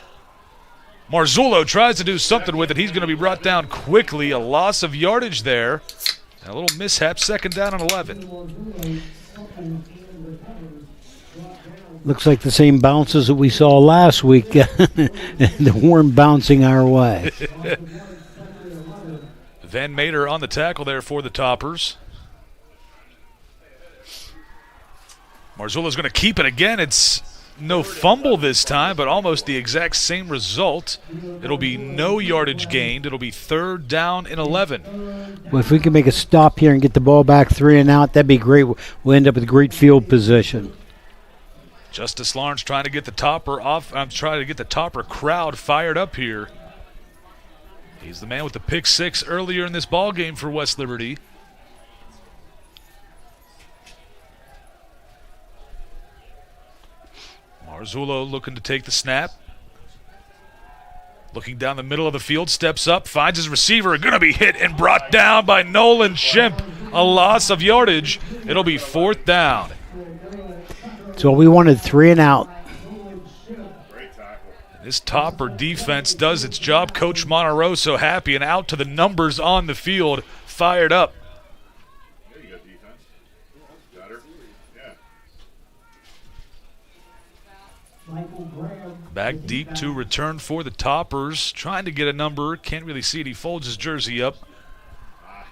Marzullo tries to do something with it. He's going to be brought down quickly. A loss of yardage there. And a little mishap, 2nd down and 11. Looks like the same bounces that we saw last week. The horn bouncing our way. Van Mater on the tackle there for the Toppers. Marzullo's going to keep it again. It's no fumble this time, but almost the exact same result. It'll be no yardage gained. It'll be 3rd down and 11. Well, if we can make a stop here and get the ball back 3 and out, that'd be great. We'll end up with great field position. Justice Lawrence trying to get the Topper off. I'm trying to get the Topper crowd fired up here. He's the man with the pick 6 earlier in this ball game for West Liberty. Marzullo looking to take the snap. Looking down the middle of the field, steps up, finds his receiver, going to be hit and brought down by Nolan Shimp. A loss of yardage. It'll be 4th down. So we wanted 3 and out. This Topper defense does its job. Coach Monteroso happy and out to the numbers on the field, fired up. There you go, defense. Got her. Yeah. Back deep to return for the Toppers. Trying to get a number. Can't really see it. He folds his jersey up.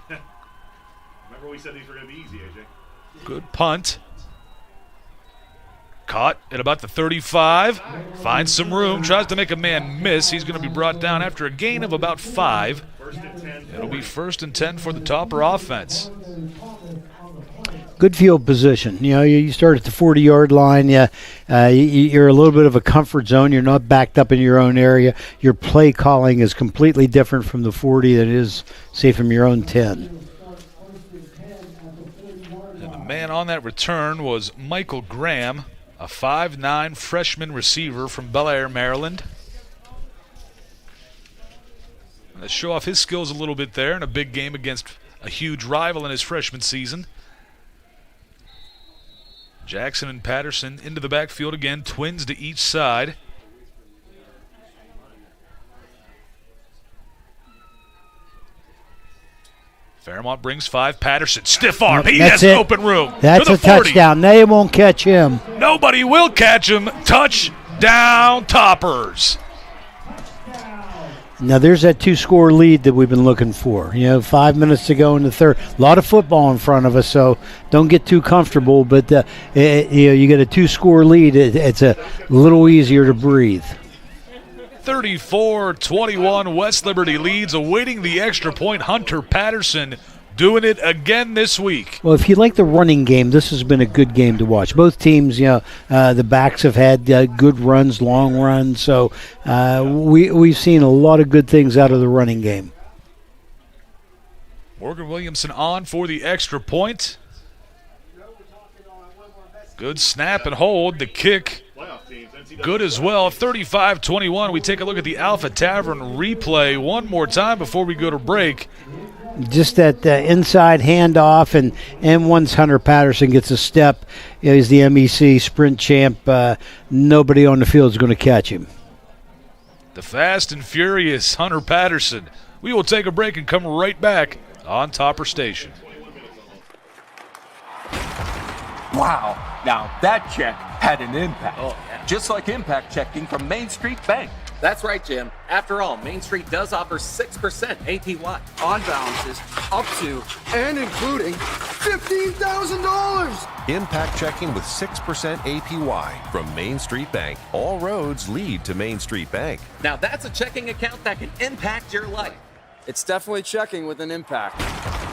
Remember we said these were going to be easy, AJ? Good punt. Caught at about the 35. Finds some room. Tries to make a man miss. He's going to be brought down after a gain of about 5. It'll be 1st and 10 for the Topper offense. Good field position. You know, you start at the 40-yard line. You're a little bit of a comfort zone. You're not backed up in your own area. Your play calling is completely different from the 40 than it is, say, from your own 10. And the man on that return was Michael Graham, a 5'9" freshman receiver from Bel Air, Maryland. Let's show off his skills a little bit there in a big game against a huge rival in his freshman season. Jackson and Patterson into the backfield again, twins to each side. Fairmont brings 5. Patterson, stiff arm. He has open room. That's to the a 40. touchdown. They won't catch him. Nobody will catch him. Touchdown, Toppers. Now there's that 2-score lead that we've been looking for. 5 minutes to go in the third. A lot of football in front of us, so don't get too comfortable. But you get a 2-score lead. It's a little easier to breathe. 34-21, West Liberty leads, awaiting the extra point. Hunter Patterson doing it again this week. Well, if you like the running game, this has been a good game to watch. Both teams, the backs have had good runs, long runs. So we've seen a lot of good things out of the running game. Morgan Williamson on for the extra point. Good snap and hold. The kick good as well. 35-21. We take a look at the Alpha Tavern replay one more time before we go to break. Just that inside handoff, and once Hunter Patterson gets a step, he's the MEC sprint champ. Nobody on the field is going to catch him. The fast and furious Hunter Patterson. We will take a break and come right back on Topper Station. Wow, now that check had an impact. Oh, yeah. Just like impact checking from Main Street Bank. That's right, Jim. After all, Main Street does offer 6% APY on balances up to and including $15,000. Impact checking with 6% APY from Main Street Bank. All roads lead to Main Street Bank. Now that's a checking account that can impact your life. It's definitely checking with an impact,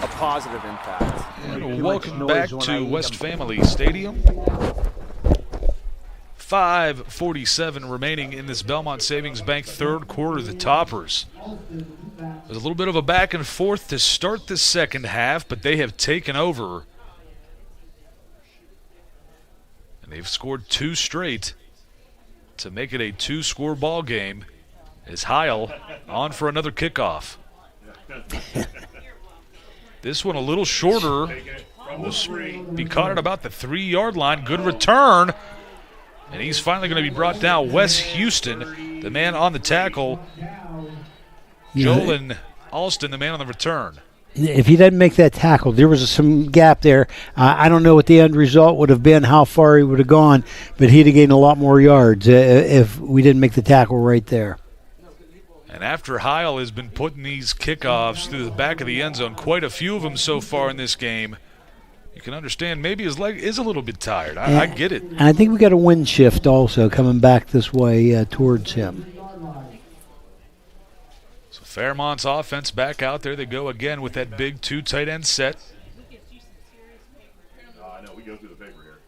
a positive impact. And welcome back to West Family Stadium. 5:47 remaining in this Belmont Savings Bank third quarter. The Toppers. There's a little bit of a back and forth to start the second half, but they have taken over. And they've scored 2 straight to make it a 2-score ball game. As Heil on for another kickoff. This one a little shorter. Will be caught at about the 3-yard line. Good return. And he's finally going to be brought down. Wes Houston, the man on the tackle. Jolin Alston, the man on the return. If he didn't make that tackle, there was some gap there. I don't know what the end result would have been, how far he would have gone, but he'd have gained a lot more yards if we didn't make the tackle right there. And after Heil has been putting these kickoffs through the back of the end zone, quite a few of them so far in this game, you can understand maybe his leg is a little bit tired. I get it. And I think we got a wind shift also coming back this way towards him. So Fairmont's offense back out there. They go again with that big 2 tight end set. I know, we go through the paper here.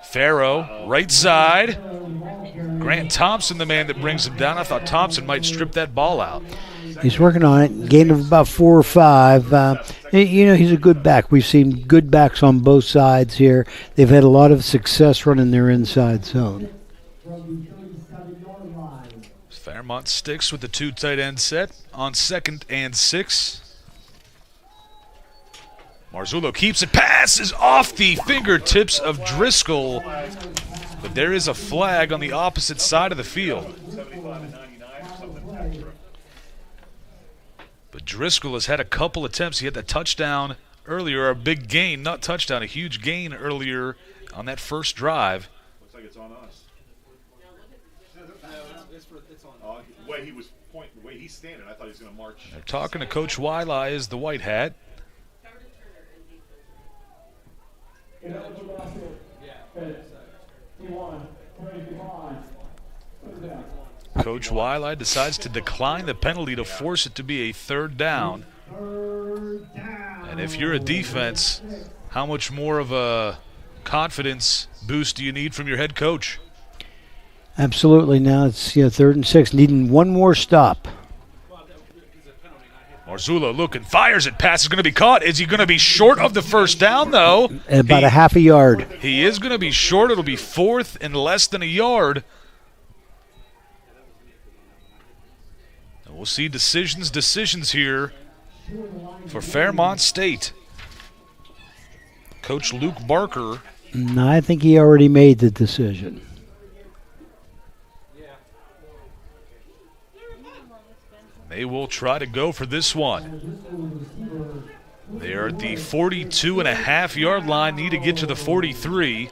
Farrow, right side. Grant Thompson, the man that brings him down. I thought Thompson might strip that ball out. He's working on it. Gain of about 4 or 5. He's a good back. We've seen good backs on both sides here. They've had a lot of success running their inside zone. Fairmont sticks with the 2 tight end set on 2nd and 6. Marzullo keeps it. Pass is off the fingertips of Driscoll. But there is a flag on the opposite side of the field. But Driscoll has had a couple attempts. He had that touchdown earlier, a big gain, not touchdown, a huge gain earlier on that first drive. Looks like it's on us. The way he was pointing, the way he's standing, I thought he was going to march. They're talking to Coach Wiley as the white hat. Coach Wiley decides to decline the penalty to force it to be a 3rd down. And if you're a defense, how much more of a confidence boost do you need from your head coach? Absolutely. Now it's 3rd and 6, needing one more stop. Marzullo looking, fires it. Pass is going to be caught. Is he going to be short of the 1st down, though? About a half a yard. He is going to be short. It'll be 4th and less than a yard. And we'll see decisions here for Fairmont State. Coach Luke Barker. No, I think he already made the decision. They will try to go for this one. They are at the 42.5-yard line, need to get to the 43.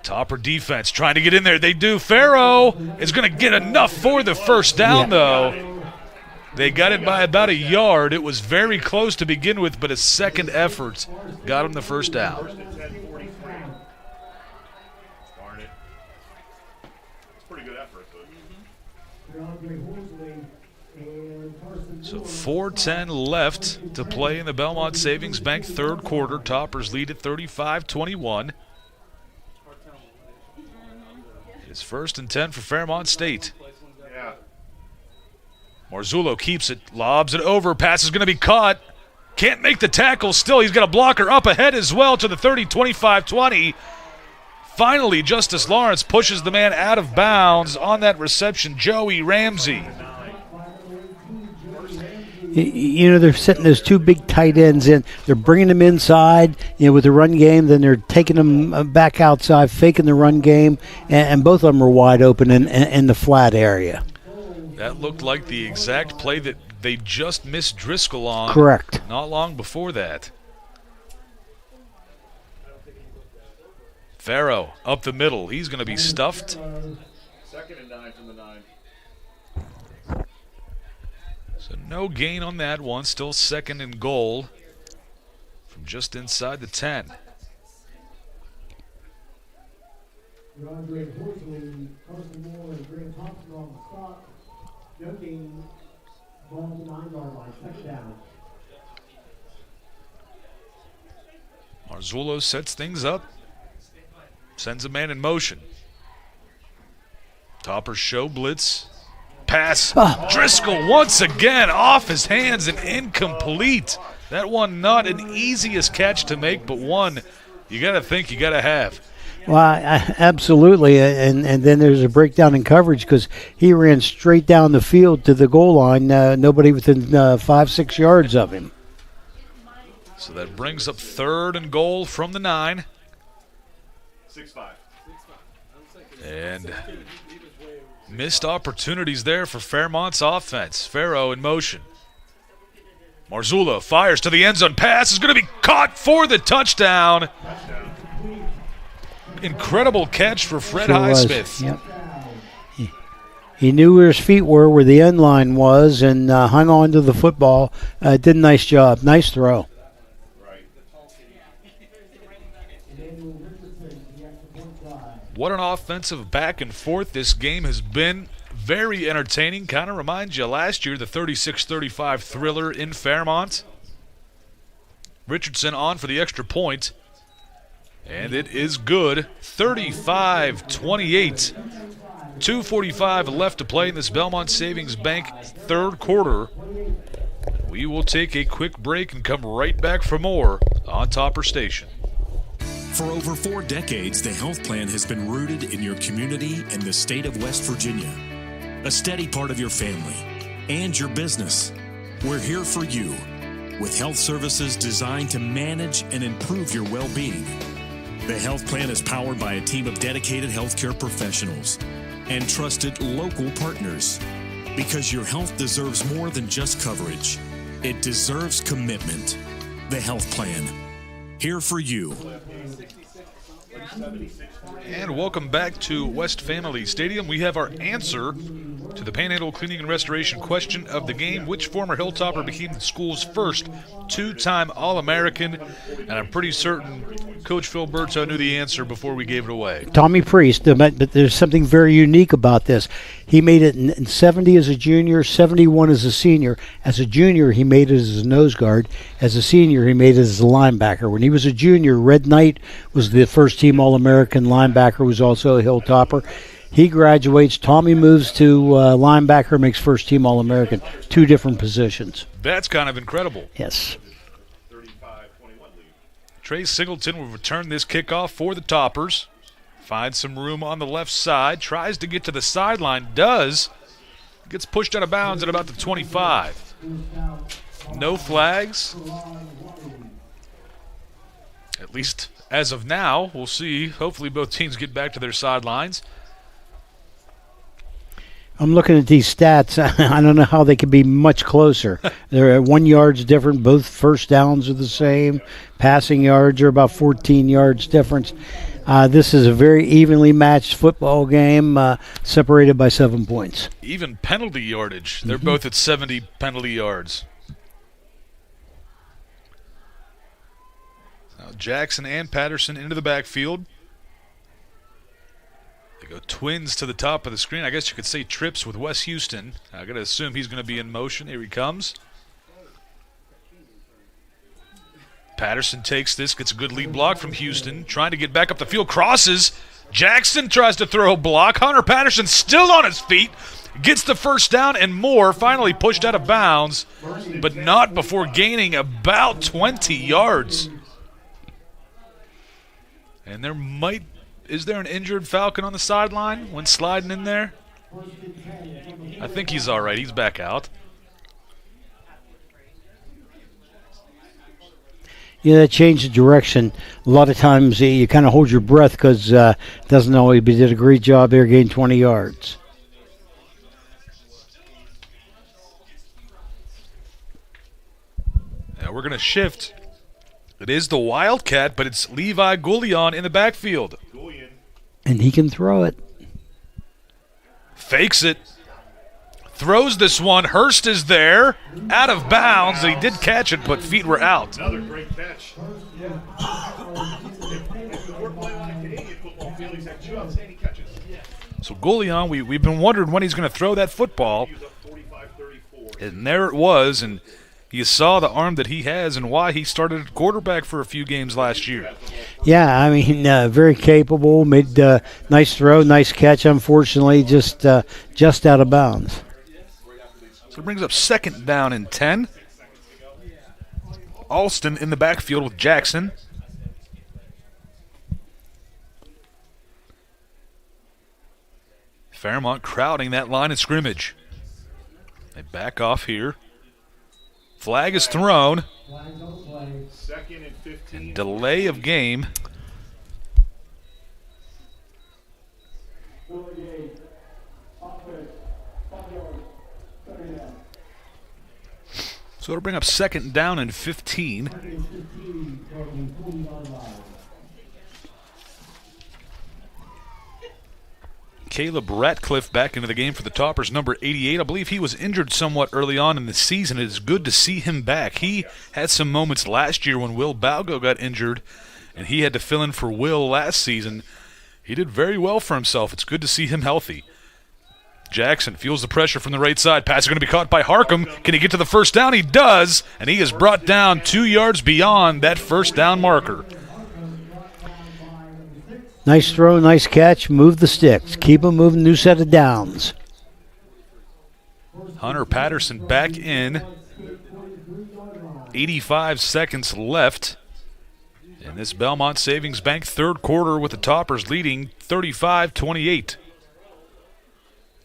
Topper defense trying to get in there. They do. Farrow is going to get enough for the 1st down, though. They got it by about a yard. It was very close to begin with, but a second effort got him the 1st down. Darn it. It's a pretty good effort, but. So 4:10 left to play in the Belmont Savings Bank third quarter. Toppers lead at 35-21. It's 1st and 10 for Fairmont State. Yeah. Marzullo keeps it, lobs it over. Pass is going to be caught. Can't make the tackle. Still, he's got a blocker up ahead as well to the 30, 25-20. Finally, Justice Lawrence pushes the man out of bounds on that reception. Joey Ramsey. They're setting those 2 big tight ends in. They're bringing them inside, with the run game. Then they're taking them back outside, faking the run game, and both of them are wide open in the flat area. That looked like the exact play that they just missed Driscoll on. Correct. Not long before that. Farrow up the middle. He's going to be stuffed. 2nd and 9 from the 9. So no gain on that one. Still 2nd and goal from just inside the 10. Marzullo sets things up. Sends a man in motion. Toppers show blitz. Pass. Driscoll once again off his hands and incomplete. That one not an easiest catch to make, but one you got to think you got to have. Well, absolutely, and then there's a breakdown in coverage because he ran straight down the field to the goal line, nobody within 5-6 yards of him. So that brings up 3rd and goal from the 9. 6-5. And missed opportunities there for Fairmont's offense. Farrow in motion. Marzullo fires to the end zone. Pass is going to be caught for the touchdown. Incredible catch for Fred Highsmith. Yep. He knew where his feet were, where the end line was, and hung on to the football. Did a nice job. Nice throw. What an offensive back and forth this game has been. Very entertaining. Kind of reminds you last year, the 36-35 thriller in Fairmont. Richardson on for the extra point. And it is good. 35-28. 2:45 left to play in this Belmont Savings Bank 3rd quarter. We will take a quick break and come right back for more on Topper Station. For over 4 decades, the health plan has been rooted in your community and the state of West Virginia. A steady part of your family and your business. We're here for you with health services designed to manage and improve your well-being. The health plan is powered by a team of dedicated healthcare professionals and trusted local partners. Because your health deserves more than just coverage. It deserves commitment. The health plan. Here for you. And welcome back to West Family Stadium. We have our answer to the Panhandle Cleaning and Restoration question of the game. Which former Hilltopper became the school's first 2-time All-American? And I'm pretty certain Coach Phil Berto knew the answer before we gave it away. Tommy Priest, but there's something very unique about this. He made it in 70 as a junior, 71 as a senior. As a junior, he made it as a nose guard. As a senior, he made it as a linebacker. When he was a junior, Red Knight was the first-team All-American linebacker, was also a Hilltopper. He graduates. Tommy moves to linebacker, makes first-team All-American. 2 different positions. That's kind of incredible. Yes. Trey Singleton will return this kickoff for the Toppers. Finds some room on the left side. Tries to get to the sideline. Does. Gets pushed out of bounds at about the 25. No flags. At least as of now. We'll see. Hopefully both teams get back to their sidelines. I'm looking at these stats. I don't know how they could be much closer. They're 1 yard's different. Both first downs are the same. Passing yards are about 14 yards difference. This is a very evenly matched football game, separated by 7 points. Even penalty yardage. They're both at 70 penalty yards. Now Jackson and Patterson into the backfield. They go twins to the top of the screen. I guess you could say trips with Wes Houston. I got to assume he's going to be in motion. Here he comes. Patterson takes this, gets a good lead block from Houston. Trying to get back up the field, crosses. Jackson tries to throw a block. Hunter Patterson still on his feet. Gets the first down and more. Finally pushed out of bounds, but not before gaining about 20 yards. And is there an injured Falcon on the sideline when sliding in there? I think he's all right. He's back out. Yeah, that changed the direction. A lot of times you kind of hold your breath because it doesn't always. He did a great job there, gained 20 yards. Now we're going to shift. It is the Wildcat, but it's Levi Goulion in the backfield. And he can throw it. Fakes it. Throws this one. Hurst is there. Out of bounds. He did catch it, but feet were out. Another great catch. We're playing on a Canadian football field. He's had 2 outstanding catches. So Goulion, we've been wondering when he's going to throw that football. And there it was. And, You saw the arm that he has and why he started at quarterback for a few games last year. Yeah, I mean, very capable. Made nice throw, nice catch. Unfortunately, just out of bounds. So it brings up 2nd down and 10. Alston in the backfield with Jackson. Fairmont crowding that line of scrimmage. They back off here. Flag is thrown. 2nd and 15. And delay of game. So it'll bring up 2nd down and 15. Caleb Ratcliffe back into the game for the Toppers, number 88. I believe he was injured somewhat early on in the season. It is good to see him back. He had some moments last year when Will Balgo got injured, and he had to fill in for Will last season. He did very well for himself. It's good to see him healthy. Jackson feels the pressure from the right side. Pass is going to be caught by Harcum. Can he get to the first down? He does, and he is brought down 2 yards beyond that first down marker. Nice throw, nice catch. Move the sticks. Keep them moving. New set of downs. Hunter Patterson back in. 85 seconds left in this Belmont Savings Bank third quarter with the Toppers leading 35-28.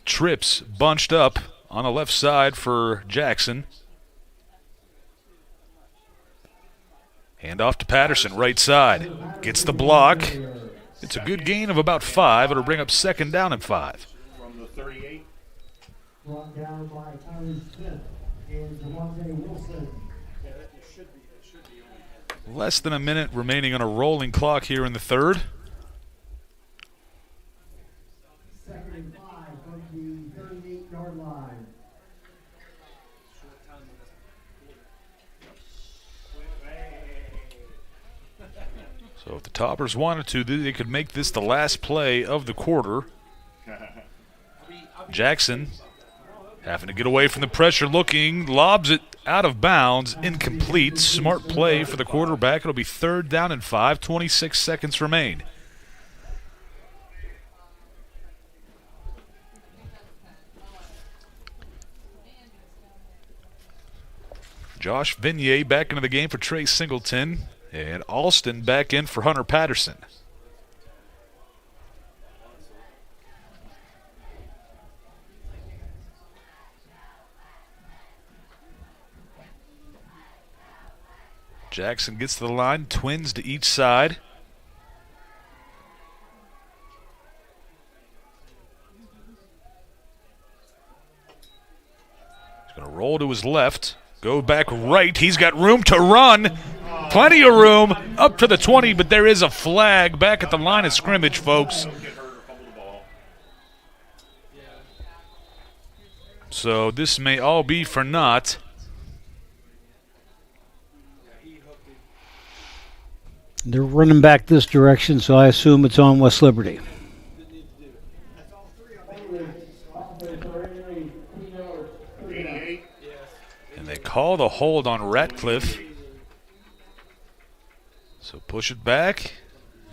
Trips bunched up on the left side for Jackson. Hand off to Patterson, right side. Gets the block. It's a good gain of about 5. It'll bring up 2nd down and 5. From the 38. Brought down by Tyler Smith and Devontae Wilson. Less than a minute remaining on a rolling clock here in the third. 2nd and 5 from the 38-yard line. So if the Toppers wanted to, they could make this the last play of the quarter. Jackson having to get away from the pressure, looking, lobs it out of bounds, incomplete. Smart play for the quarterback. It'll be 3rd down and 5, 26 seconds remain. Josh Vignier back into the game for Trey Singleton. And Alston back in for Hunter Patterson. Jackson gets to the line, twins to each side. He's going to roll to his left, go back right. He's got room to run. Plenty of room up to the 20, but there is a flag back at the line of scrimmage, folks. So this may all be for naught. They're running back this direction, so I assume it's on West Liberty. And they call the hold on Ratcliffe. So push it back,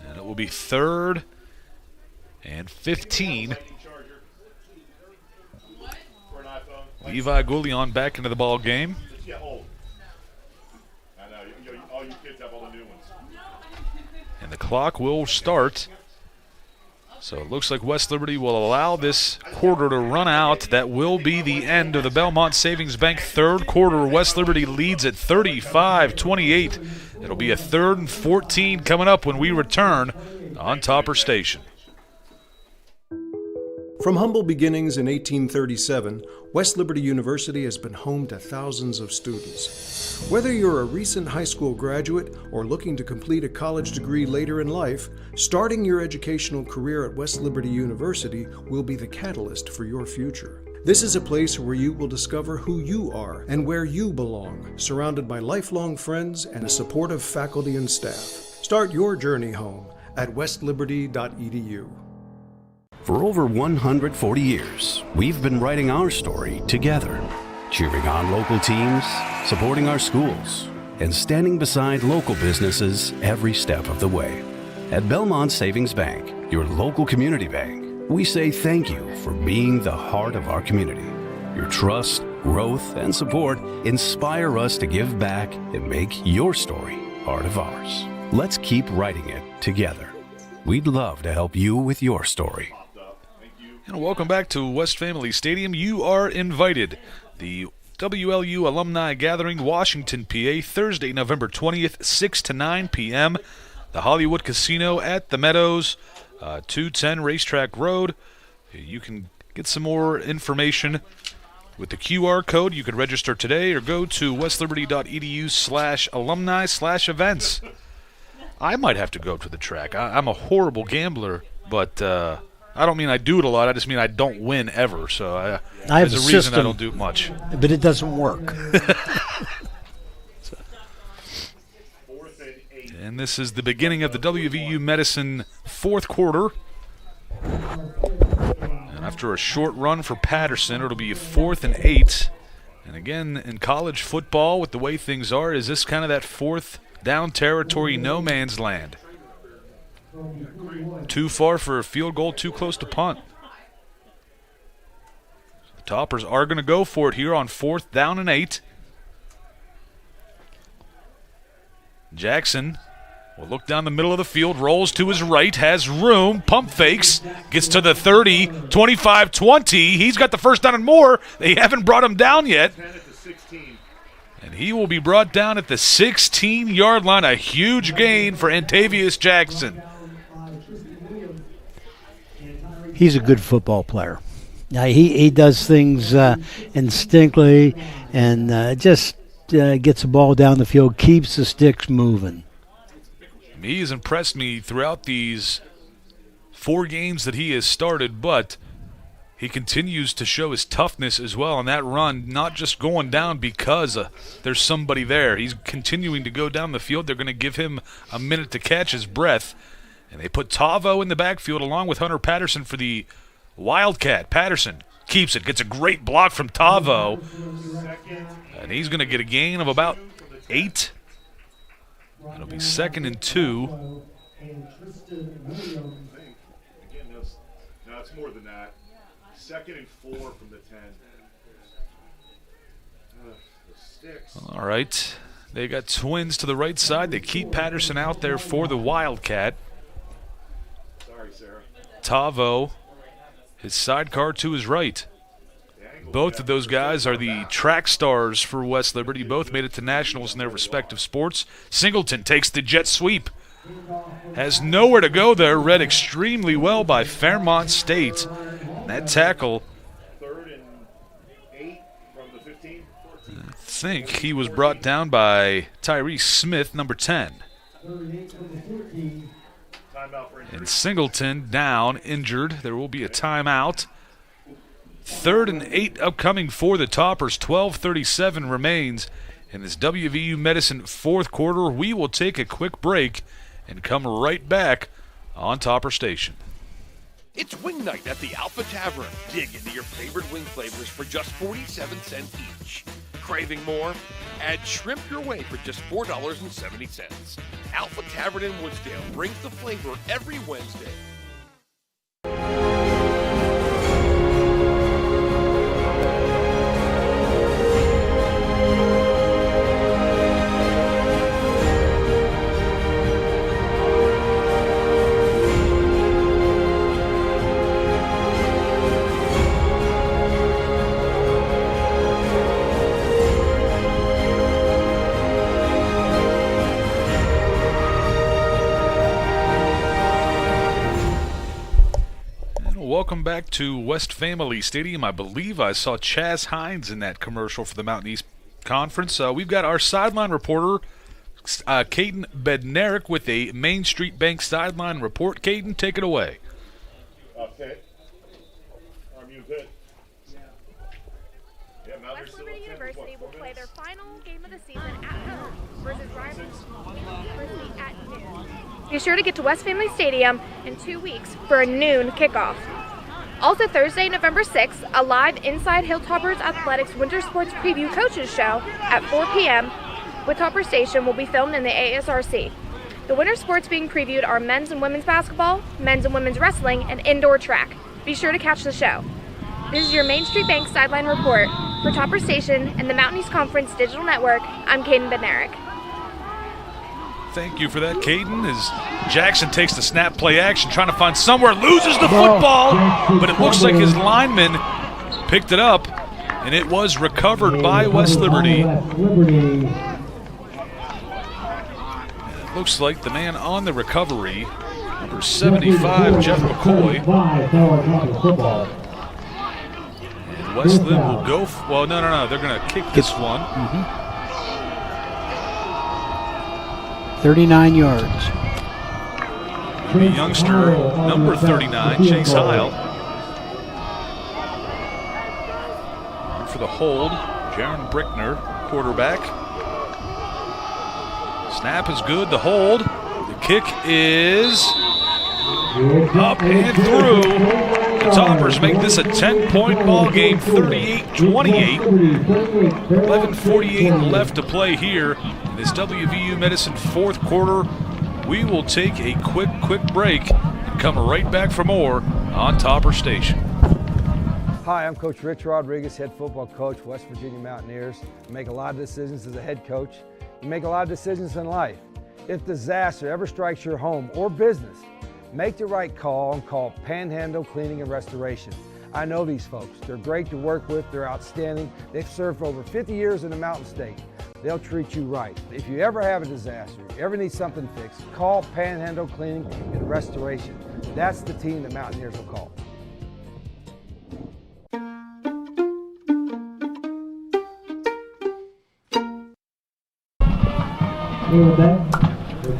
and it will be 3rd and 15. Levi Goulion back into the ball game. And the clock will start. So it looks like West Liberty will allow this quarter to run out. That will be the end of the Belmont Savings Bank third quarter. West Liberty leads at 35-28. It'll be a 3rd and 14 coming up when we return on Topper Station. From humble beginnings in 1837, West Liberty University has been home to thousands of students. Whether you're a recent high school graduate or looking to complete a college degree later in life, starting your educational career at West Liberty University will be the catalyst for your future. This is a place where you will discover who you are and where you belong, surrounded by lifelong friends and a supportive faculty and staff. Start your journey home at westliberty.edu. For over 140 years, we've been writing our story together. cheering on local teams, supporting our schools, and standing beside local businesses every step of the way. At Belmont Savings Bank, your local community bank, we say thank you for being the heart of our community. Your trust, growth, and support inspire us to give back and make your story part of ours. Let's keep writing it together. We'd love to help you with your story. And welcome back to West Family Stadium. You are invited. The WLU Alumni Gathering, Washington, PA, Thursday, November 20th, 6 to 9 p.m. The Hollywood Casino at the Meadows, 210 Racetrack Road. You can get some more information with the QR code. You can register today or go to westliberty.edu/alumni/events. I might have to go to the track. I'm a horrible gambler, but I don't mean I do it a lot. I just mean I don't win ever. So I have there's a a reason system, I don't do much. But it doesn't work. And this is the beginning of the WVU Medicine fourth quarter. And after a short run for Patterson, it'll be 4th and 8. And again, in college football, with the way things are, is this kind of that fourth down territory, no man's land? Too far for a field goal, too close to punt. The Toppers are going to go for it here on 4th down and 8. Jackson will look down the middle of the field, rolls to his right, has room, pump fakes, gets to the 30, 25, 20. He's got the first down and more. They haven't brought him down yet. And he will be brought down at the 16-yard line. A huge gain for Antavius Jackson. He's a good football player. He does things instinctively and just gets the ball down the field, keeps the sticks moving. He has impressed me throughout these 4 games that he has started, but he continues to show his toughness as well on that run, not just going down because there's somebody there. He's continuing to go down the field. They're going to give him a minute to catch his breath. And they put Tavo in the backfield along with Hunter Patterson for the Wildcat. Patterson keeps it, gets a great block from Tavo. And he's going to get a gain of about 8. It'll be 2nd and 2. No, it's more than that. 2nd and 4 from the 10. The sticks. All right. They got twins to the right side. They keep Patterson out there for the Wildcat. Sorry, Sarah. Tavo, his sidecar to his right. Both of those guys are the track stars for West Liberty. Both made it to nationals in their respective sports. Singleton takes the jet sweep. Has nowhere to go there. Read extremely well by Fairmont State. And that tackle, 3rd and 8 from the 15. I think he was brought down by Tyrese Smith, number 10. And Singleton down, injured. There will be a timeout. 3rd and 8 upcoming for the Toppers. 12:37 remains in this WVU Medicine fourth quarter. We will take a quick break and come right back on Topper Station. It's wing night at the Alpha Tavern. Dig into your favorite wing flavors for just 47 cents each. Craving more? Add shrimp your way for just $4.70. Alpha Tavern in Woodsdale brings the flavor every Wednesday. Welcome back to West Family Stadium. I believe I saw Chaz Hines in that commercial for the Mountain East Conference. We've got our sideline reporter, Caden Bednarik, with a Main Street Bank sideline report. Caden, take it away. Pitt. RMU Pitt. West Liberty University will play their final game of the season at home versus rival University at noon. Be sure to get to West Family Stadium in 2 weeks for a noon kickoff. Also Thursday, November 6th, a live Inside Hilltoppers Athletics Winter Sports Preview Coaches Show at 4 p.m. with Topper Station will be filmed in the ASRC. The winter sports being previewed are men's and women's basketball, men's and women's wrestling, and indoor track. Be sure to catch the show. This is your Main Street Bank Sideline Report. For Topper Station and the Mountain East Conference Digital Network, I'm Caden Bednarik. Thank you for that, Caden, as Jackson takes the snap play action, trying to find somewhere, loses the football, but it looks like his lineman picked it up, and it was recovered by West Liberty. It looks like the man on the recovery, number 75, Jeff McCoy. And West Lib will go, well, no, they're going to kick this one. 39 yards. The youngster, number 39, Chase Heil. For the hold, Jaron Brickner, quarterback. Snap is good, the hold. The kick is up and through. The Toppers make this a 10-point ball game, 38-28. 11:48 left to play here. This WVU Medicine fourth quarter. We will take a quick break and come right back for more on Topper Station. Hi, I'm Coach Rich Rodriguez, head football coach, West Virginia Mountaineers. I make a lot of decisions as a head coach. You make a lot of decisions in life. If disaster ever strikes your home or business, make the right call and call Panhandle Cleaning and Restoration. I know these folks. They're great to work with. They're outstanding. They've served for over 50 years in the Mountain State. They'll treat you right. If you ever have a disaster, if you ever need something fixed, call Panhandle Cleaning and Restoration. That's the team the Mountaineers will call.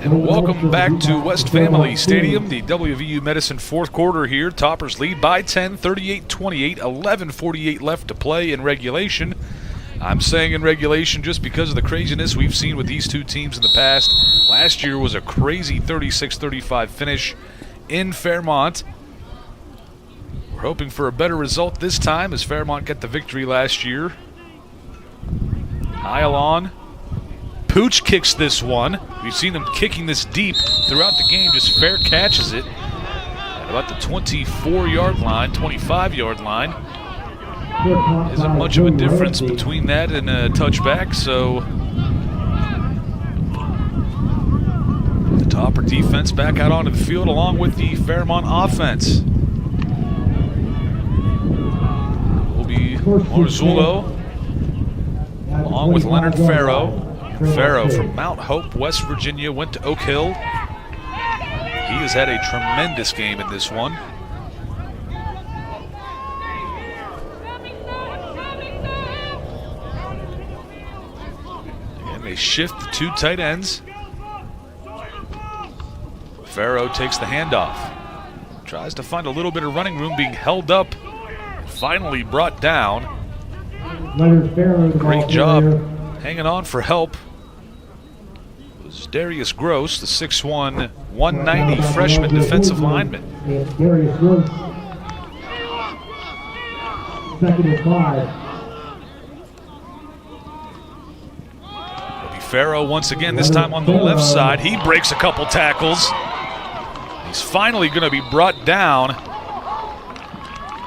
And welcome back to West Family Stadium, the WVU Medicine fourth quarter here. Toppers lead by 10, 38-28, 11:48 left to play in regulation. I'm saying in regulation just because of the craziness we've seen with these two teams in the past. Last year was a crazy 36-35 finish in Fairmont. We're hoping for a better result this time as Fairmont got the victory last year. Heil on. Pooch kicks this one. We've seen him kicking this deep throughout the game, just fair catches it at about the 24-yard line, 25-yard line. Isn't much of a difference between that and a touchback, so the Topper defense back out onto the field along with the Fairmont offense. Will be Marzullo along with Leonard Farrow. Farrow from Mount Hope, West Virginia, went to Oak Hill. He has had a tremendous game in this one. And they shift the two tight ends. Farrow takes the handoff. Tries to find a little bit of running room, being held up. Finally brought down. Great job hanging on for help. Darius Gross, the 6'1", 190 freshman defensive lineman. Darius Gross. Second and 5. It'll be Farrow once again, this time on the left side. He breaks a couple tackles. He's finally going to be brought down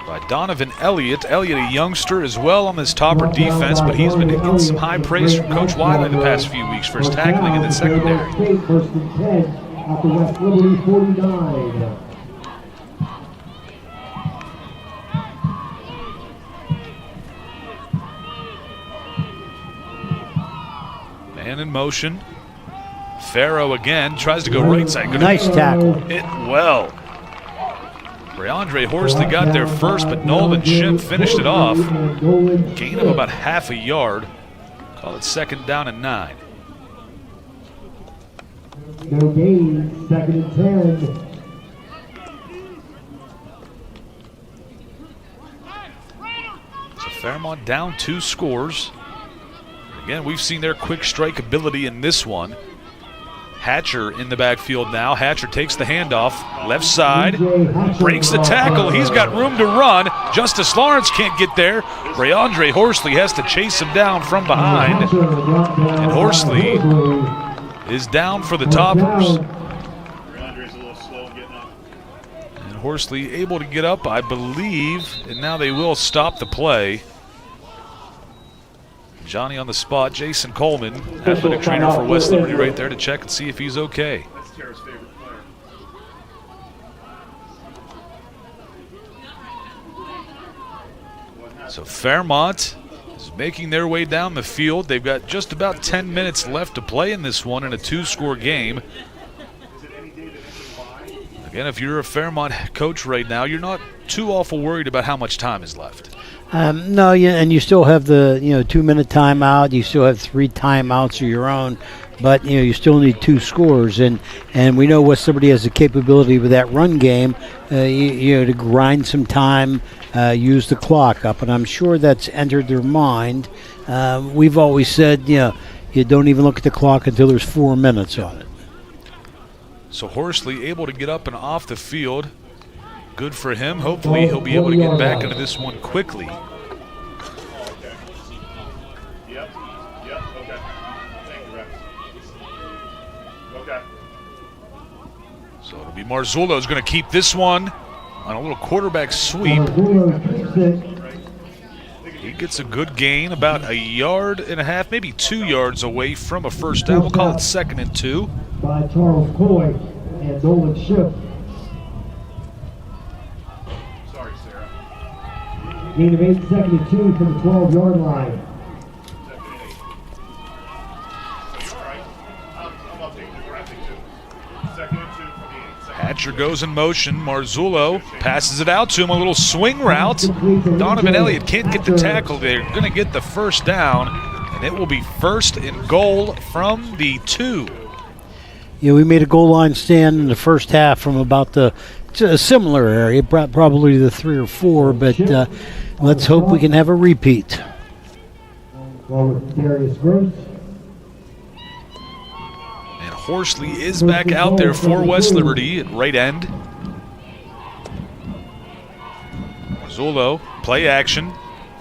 by Donovan Elliott. Elliott, a youngster as well on this Topper defense, but he's been getting some high praise from Coach Wiley the past few weeks for his tackling in the secondary. First and 10 at the West Liberty 49. Man in motion. Farrow again tries to go right side. Nice tackle. Hit well. Andre Horsley got there first, but Nolan Ship finished it off. Gain of about half a yard. Call it second down and 9. No gain, second and 10. So Fairmont down 2 scores. Again, we've seen their quick strike ability in this one. Hatcher in the backfield now. Hatcher takes the handoff, left side, breaks the tackle. He's got room to run. Justice Lawrence can't get there. Rayondre Horsley has to chase him down from behind. And Horsley is down for the Toppers. And Horsley able to get up, I believe, and now they will stop the play. Johnny on the spot, Jason Coleman, athletic trainer for West Liberty right there to check and see if he's okay. That's Tara's favorite player. So Fairmont is making their way down the field. They've got just about 10 minutes left to play in this one in a 2-score game. Again, if you're a Fairmont coach right now, you're not too awful worried about how much time is left. No, and you still have the 2-minute timeout. You still have 3 timeouts of your own, but you still need 2 scores. And we know West Liberty has the capability with that run game, to grind some time, use the clock up. And I'm sure that's entered their mind. We've always said, you don't even look at the clock until there's 4 minutes on it. So Horsley able to get up and off the field. Good for him. Hopefully he'll be able to get back into this one quickly. Yep, okay. Thank you, Rex. Okay. So it'll be Marzullo's going to keep this one on a little quarterback sweep. He gets a good gain, about 1.5 yards, maybe 2 yards away from a first down. We'll call it 2nd and 2. By Charles Coy and Nolan Schiff. Sorry, Sarah. Gain of 8, 2nd and 2 from the 12-yard line. Hatcher goes in motion. Marzullo passes it out to him, a little swing route. Donovan Elliott can't get the tackle. They're going to get the first down, and it will be 1st and goal from the 2. We made a goal line stand in the first half from about a similar area, probably the 3 or 4, but let's hope we can have a repeat. Darius Gross. And Horsley is back out there for West Liberty at right end. Marzullo, play action,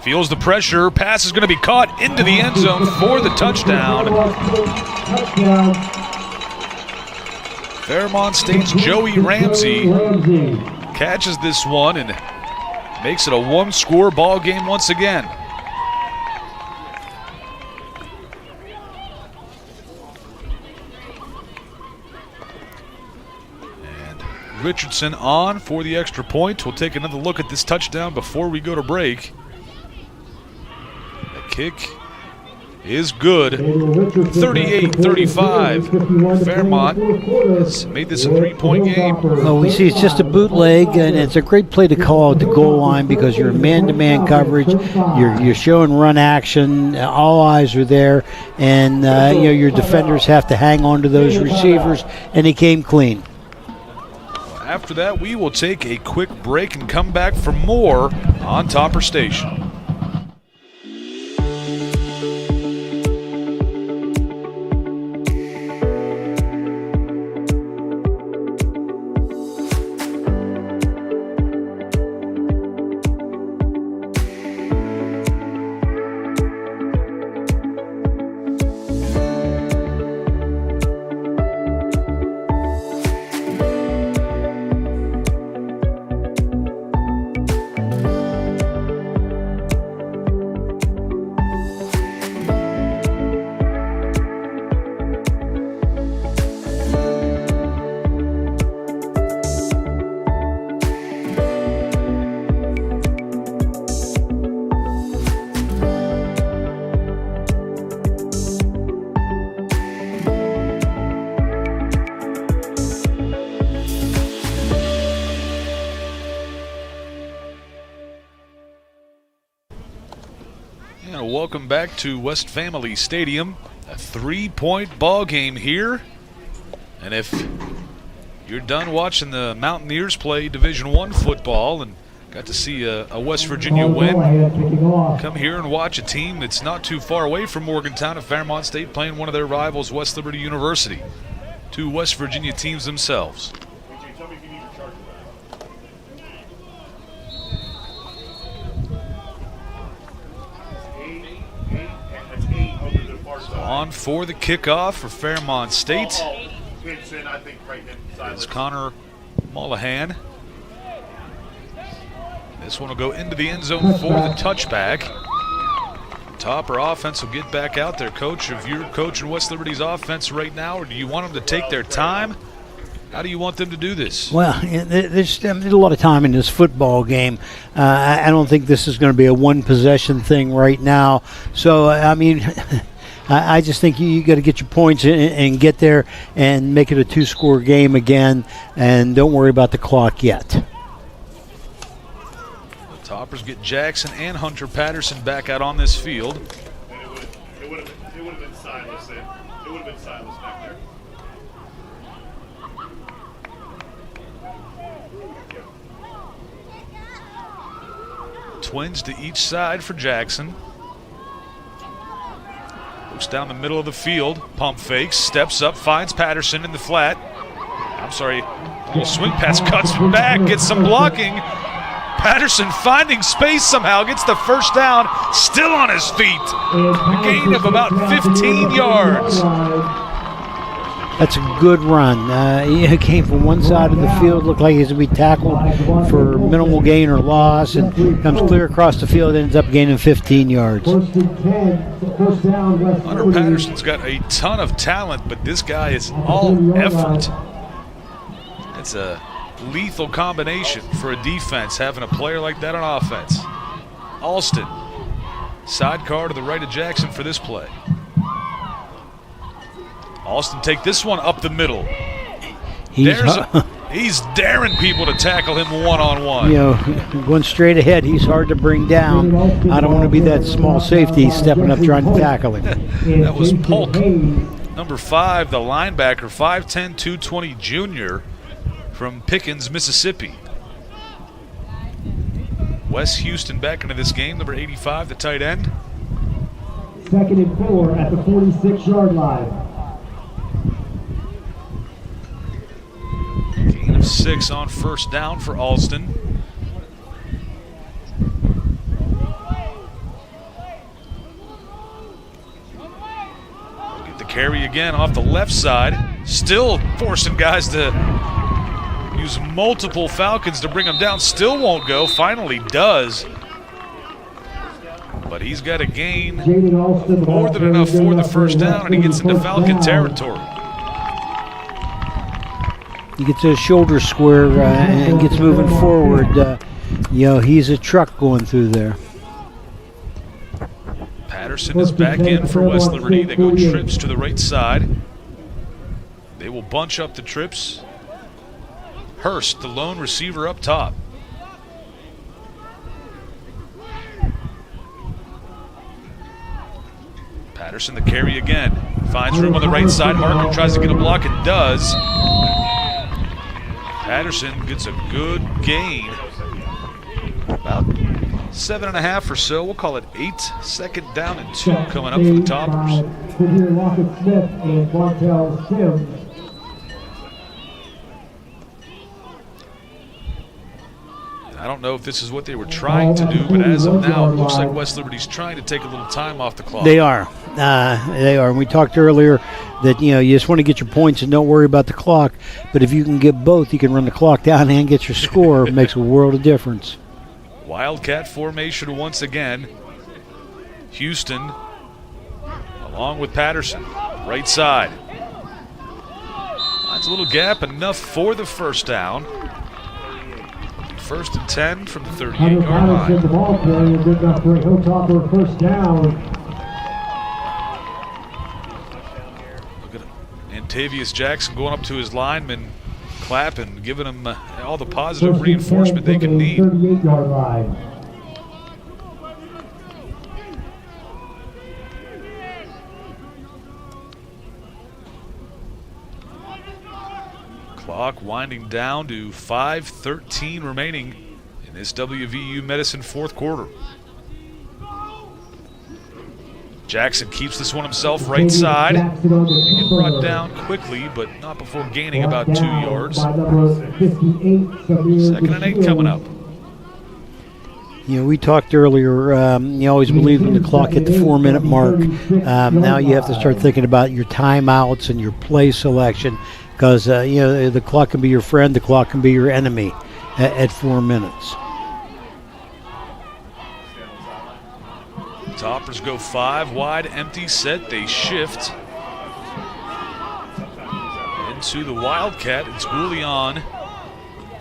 feels the pressure, pass is going to be caught into the end zone for the touchdown. Fairmont State's Joey Ramsey catches this one and makes it a 1-score ball game once again. And Richardson on for the extra point. We'll take another look at this touchdown before we go to break. The kick is good. 38-35. Fairmont has made this a 3-point game. We see it's just a bootleg, and it's a great play to call at the goal line because you're man-to-man coverage. You're showing run action. All eyes are there, and your defenders have to hang on to those receivers, and he came clean. After that, we will take a quick break and come back for more on Topper Station. Welcome back to West Family Stadium. A 3-point ball game here. And if you're done watching the Mountaineers play Division I football and got to see a West Virginia win, come here and watch a team that's not too far away from Morgantown at Fairmont State playing one of their rivals, West Liberty University. two West Virginia teams themselves. Tell me if you need your charger back. On for the kickoff for Fairmont State. It's Connor Mullahan. This one will go into the end zone for the touchback. Topper offense will get back out there. Coach, if you're coaching West Liberty's offense right now, or do you want them to take their time? How do you want them to do this? Well, there's a lot of time in this football game. I don't think this is going to be a one-possession thing right now. So, I mean, I just think you got to get your points and get there and make it a two-score game again, and don't worry about the clock yet. The Toppers get Jackson and Hunter Patterson back out on this field. It would have been Silas then. It would have been Silas back there. Twins to each side for Jackson. Looks down the middle of the field. Pump fakes, steps up, finds Patterson in the flat. I'm sorry, little swing pass, cuts back, gets some blocking. Patterson finding space somehow, gets the first down, still on his feet. A gain of about 15 yards. That's a good run. He came from one side of the field, looked like he's going to be tackled for minimal gain or loss, and comes clear across the field, ends up gaining 15 yards. Hunter Patterson's got a ton of talent, but this guy is all effort. It's a lethal combination for a defense, having a player like that on offense. Alston, sidecar to the right of Jackson for this play. Alston take this one up the middle. He's daring people to tackle him one-on-one. You know, going straight ahead, he's hard to bring down. I don't want to be that small safety stepping up trying to tackle him. That was Polk, number 5, the linebacker, 5'10", 220 junior from Pickens, Mississippi. Wes Houston back into this game, number 85, the tight end. 2nd and 4 at the 46-yard line. Gain of 6 on first down for Alston. Get the carry again off the left side. Still forcing guys to use multiple Falcons to bring him down. Still won't go. Finally does. But he's got a gain more than enough for the first down, and he gets into Falcon territory. He gets a shoulder square and gets moving forward. You know, he's a truck going through there. Patterson is back in for West Liberty. They go trips to the right side. They will bunch up the trips. Hurst, the lone receiver up top. Patterson the carry again. Finds room on the right side. Harker tries to get a block and does. Patterson gets a good gain. About 7.5 or so. We'll call it 8. 2nd down and 2 coming up for the Toppers. Lockett-Smith and Martell Sims. I don't know if this is what they were trying to do, but as of now, it looks like West Liberty's trying to take a little time off the clock. They are. And we talked earlier that, you know, you just want to get your points and don't worry about the clock. But if you can get both, you can run the clock down and get your score. It makes a world of difference. Wildcat formation once again. Houston along with Patterson. Right side. Finds a little gap, enough for the first down. 1st and 10 from the 38-yard line. The ball carrier, good enough for a Hilltopper first down. Look at Antavius Jackson going up to his lineman, clapping, giving him all the positive reinforcement they can need. 38-yard line. Clock winding down to 5:13 remaining in this WVU Medicine 4th quarter. Jackson keeps this one himself right side. He get brought down quickly, but not before gaining about 2 yards. 2nd and 8 coming up. We talked earlier, you always believe when the clock hit the 4-minute mark. Now you have to start thinking about your timeouts and your play selection because, the clock can be your friend, the clock can be your enemy at 4 minutes. Toppers go 5 wide, empty set. They shift into the Wildcat. It's Goulion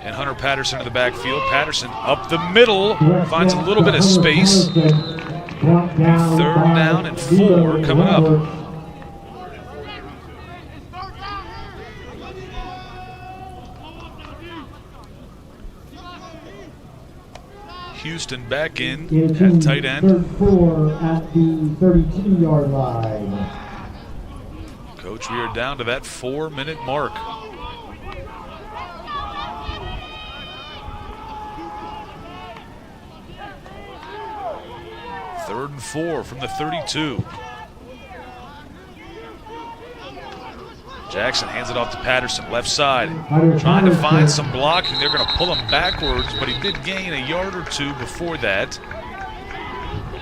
and Hunter Patterson in the backfield. Patterson up the middle, finds a little bit of space. 3rd down and 4 coming up. Houston back in at tight end. 4 at the 32-yard line. Coach, we are down to that 4-minute mark. Third and 4 from the 32. Jackson hands it off to Patterson, left side. Trying to find some blocking. They're going to pull him backwards, but he did gain a yard or 2 before that.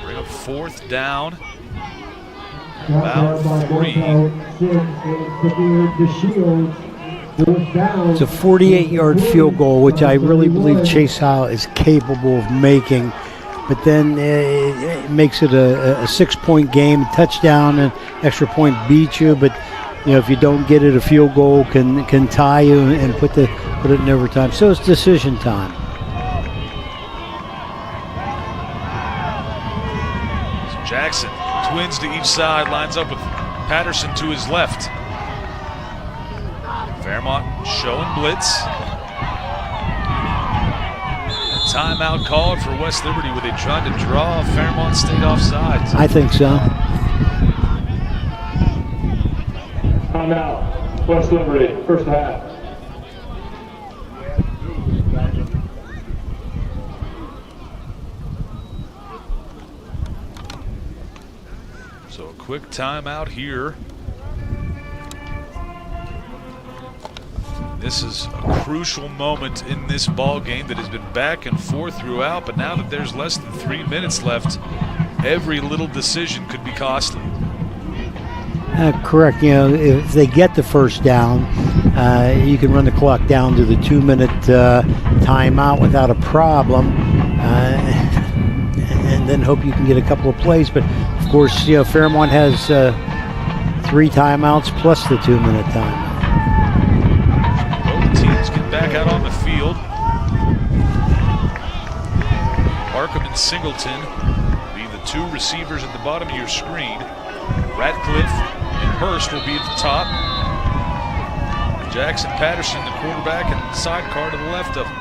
Bring up 4th down. About 3. It's a 48-yard field goal, which I really believe Chase Howe is capable of making. But then it makes it a 6-point game. Touchdown and extra point beats you, but if you don't get it, a field goal can tie you and put it in overtime. So it's decision time. So Jackson, twins to each side, lines up with Patterson to his left. Fairmont showing blitz. Timeout called for West Liberty. Were they trying to draw Fairmont State offsides? I think so. Timeout, West Liberty, first half. So a quick timeout here. This is a crucial moment in this ball game that has been back and forth throughout, but now that there's less than 3 minutes left, every little decision could be costly. Correct. If they get the first down, you can run the clock down to the 2-minute timeout without a problem, and then hope you can get a couple of plays. But of course, Fairmont has 3 timeouts plus the 2-minute timeout. Both teams get back out on the field. Markham and Singleton be the 2 receivers at the bottom of your screen. Ratcliffe and Hurst will be at the top. Jackson Patterson, the quarterback, and sidecar to the left of him.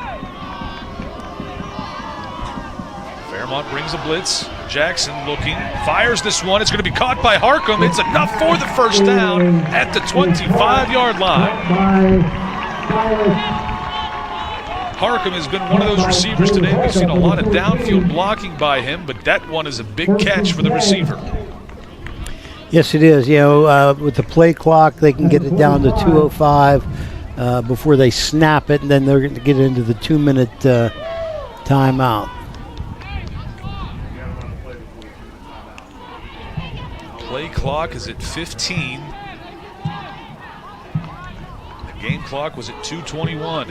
Fairmont brings a blitz. Jackson looking, fires this one. It's going to be caught by Harcum. It's enough for the first down at the 25-yard line. Harcum has been one of those receivers today. We've seen a lot of downfield blocking by him, but that one is a big catch for the receiver. Yes, it is. With the play clock, they can get it down to 2:05 before they snap it, and then they're going to get into the 2-minute timeout. Play clock is at 15. The game clock was at 2:21.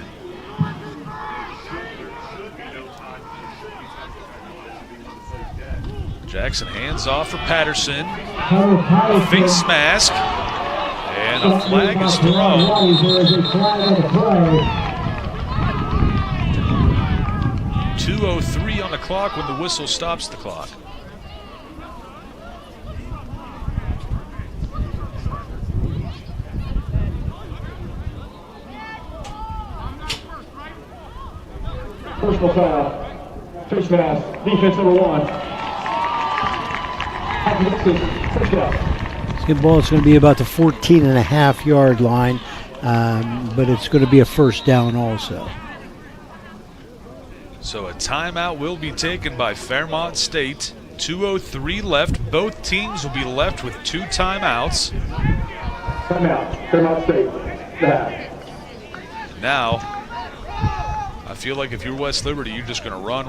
Jackson hands off for Patterson. A face mask. And a flag is thrown. 2:03 on the clock when the whistle stops the clock. Personal foul. Face mask. Defense number 1. It's good ball. It's going to be about the 14.5-yard line, but it's going to be a first down also. So a timeout will be taken by Fairmont State. 2:03 left. Both teams will be left with 2 timeouts. Timeout. Fairmont State. Now, I feel like if you're West Liberty, you're just going to run.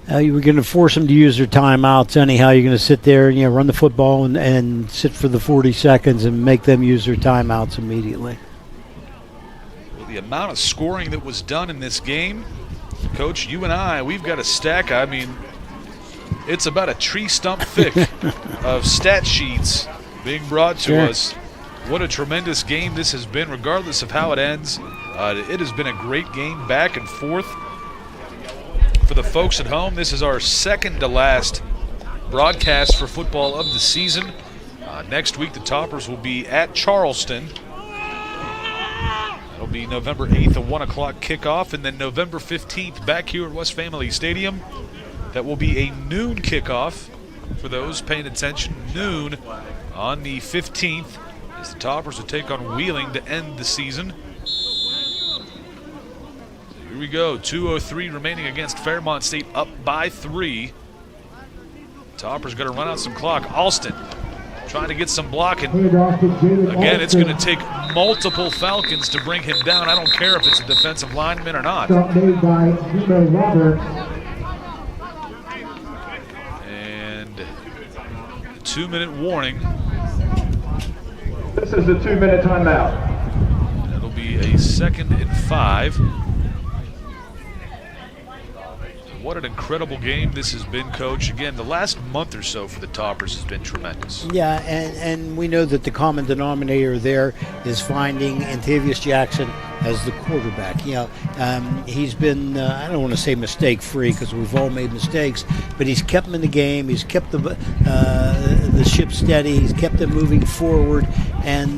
You were going to force them to use their timeouts anyhow. You're going to sit there, run the football and sit for the 40 seconds and make them use their timeouts immediately. Well, the amount of scoring that was done in this game, Coach, you and I, we've got a stack. I mean, it's about a tree stump thick of stat sheets being brought to us. What a tremendous game this has been, regardless of how it ends. It has been a great game, back and forth. For the folks at home, this is our second to last broadcast for football of the season. Next week, the Toppers will be at Charleston. That'll be November 8th, a 1 o'clock kickoff, and then November 15th back here at West Family Stadium. That will be a noon kickoff for those paying attention. Noon on the 15th as the Toppers will take on Wheeling to end the season. Here we go, 2:03 remaining against Fairmont State, up by 3. Toppers got to run out some clock. Alston trying to get some blocking. Again, it's going to take multiple Falcons to bring him down. I don't care if it's a defensive lineman or not. And a 2-minute warning. This is a 2-minute timeout. That'll be a 2nd and 5. What an incredible game this has been, Coach. Again, the last month or so for the Toppers has been tremendous. Yeah, and we know that the common denominator there is finding Antavius Jackson as the quarterback. He's been, I don't want to say mistake-free because we've all made mistakes, but he's kept them in the game. He's kept the ship steady. He's kept them moving forward, and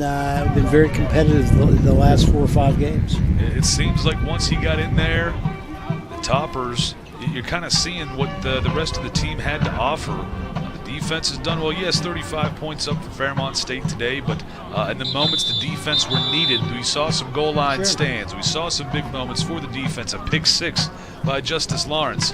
been very competitive the last 4 or 5 games. It seems like once he got in there, the Toppers, you're kind of seeing what the rest of the team had to offer. The defense has done well. Yes, 35 points up for Fairmont State today, but in the moments the defense were needed, we saw some goal line stands. We saw some big moments for the defense. A pick 6 by Justice Lawrence.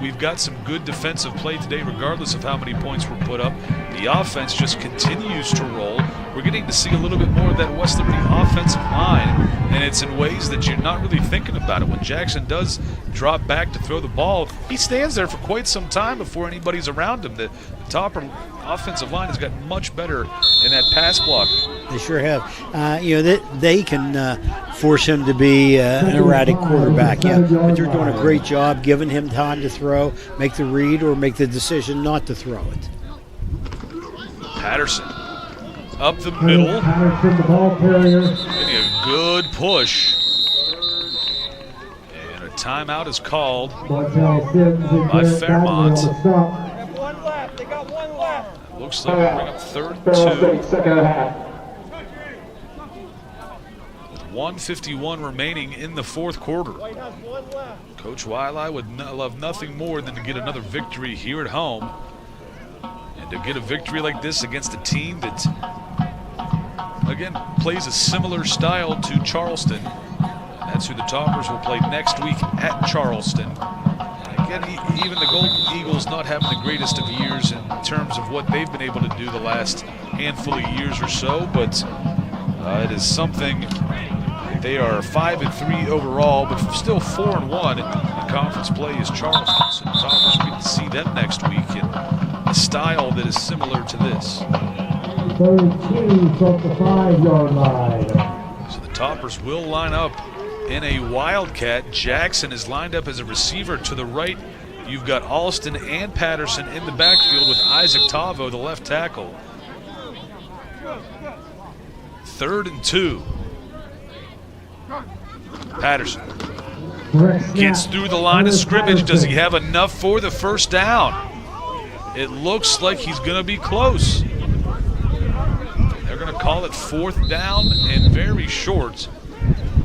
We've got some good defensive play today, regardless of how many points were put up. The offense just continues to roll. We're getting to see a little bit more of that West Liberty offensive line, and it's in ways that you're not really thinking about it. When Jackson does drop back to throw the ball, he stands there for quite some time before anybody's around him. The Topper offensive line has gotten much better in that pass block. They sure have. They can force him to be an erratic quarterback, but they're doing a great job giving him time to throw, make the read, or make the decision not to throw it. Patterson up the middle, Patterson, the ball carrier. getting a good push. And a timeout is called by Fairmont. They got 1 left. Looks like we'll bring up 3rd and 2. Second and a half. With 1:51 remaining in the 4th quarter. Coach Wiley would love nothing more than to get another victory here at home. And to get a victory like this against a team that, again, plays a similar style to Charleston. And that's who the Toppers will play next week at Charleston. Again, even the Golden Eagles not having the greatest of years in terms of what they've been able to do the last handful of years or so, but it is something. They are 5-3 overall, but still 4-1 in conference play is Charleston. So the Toppers will get to see them next week in a style that is similar to this. 13 from the 5-yard line. So the Toppers will line up in a Wildcat. Jackson is lined up as a receiver to the right. You've got Alston and Patterson in the backfield with Isaac Tavo, the left tackle. 3rd and 2. Patterson gets through the line of scrimmage. Does he have enough for the first down? It looks like he's going to be close. They're going to call it 4th down and very short.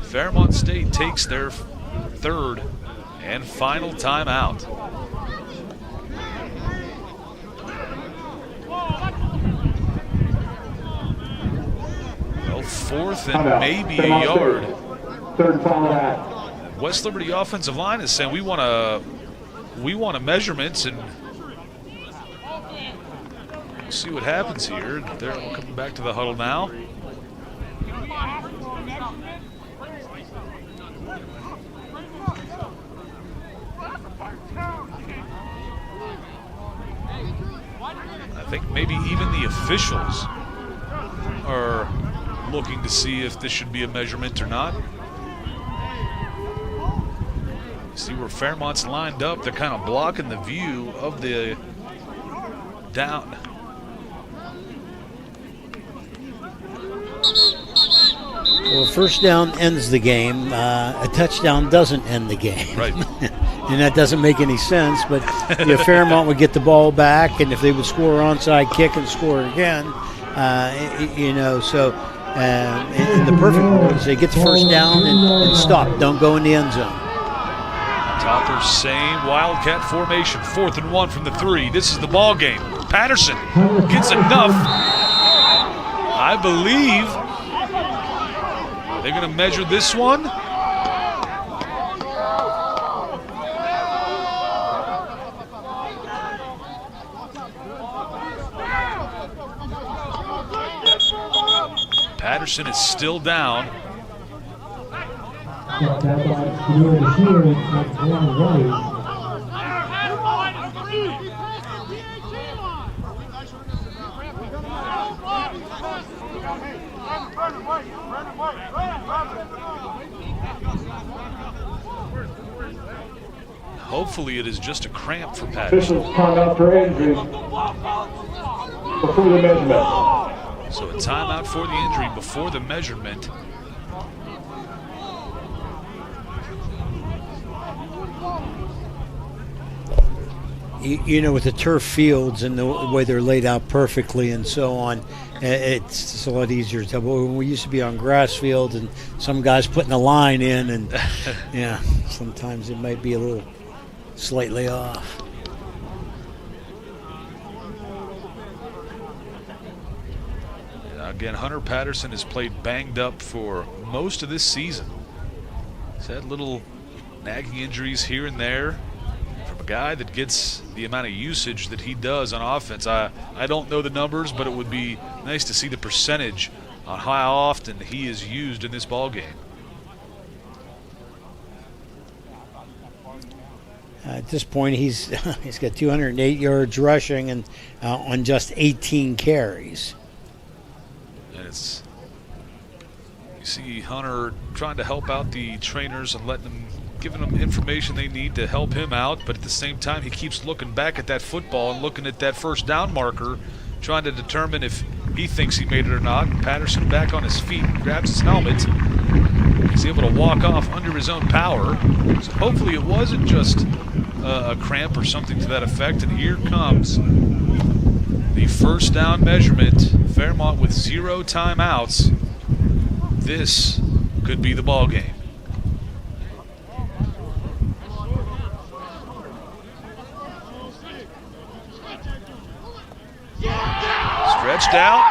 Fairmont State takes their 3rd and final timeout. Well, 4th and maybe a yard. 3rd and final West Liberty offensive line is saying we want a measurements, and We'll see what happens here. They're all coming back to the huddle now. I think maybe even the officials are looking to see if this should be a measurement or not. See where Fairmont's lined up. They're kind of blocking the view of the down. Well, first down ends the game. A touchdown doesn't end the game. Right. And that doesn't make any sense. But Fairmont would get the ball back, and if they would score an onside kick and score again, so in the perfect world is they get the first down and stop. Don't go in the end zone. Topper, same Wildcat formation. 4th and 1 from the 3. This is the ball game. Patterson gets enough. I believe they're going to measure this one. Patterson is still down. Hopefully it is just a cramp for Patterson. Officials time out for injury before the measurement. So a timeout for the injury before the measurement. With the turf fields and the way they're laid out perfectly and so on, it's a lot easier to tell. But we used to be on grass fields and some guys putting a line in, and sometimes it might be a little slightly off. Again, Hunter Patterson has played banged up for most of this season. He's had little nagging injuries here and there. From a guy that gets the amount of usage that he does on offense, I don't know the numbers, but it would be nice to see the percentage on how often he is used in this ball game. At this point, he's got 208 yards rushing and on just 18 carries. And you see Hunter trying to help out the trainers and giving them information they need to help him out, but at the same time he keeps looking back at that football and looking at that first down marker, trying to determine if he thinks he made it or not. Patterson back on his feet, grabs his helmet. He's able to walk off under his own power. So hopefully it wasn't just a cramp or something to that effect. And here comes the first down measurement. Fairmont with 0 timeouts. This could be the ball game. Stretched out.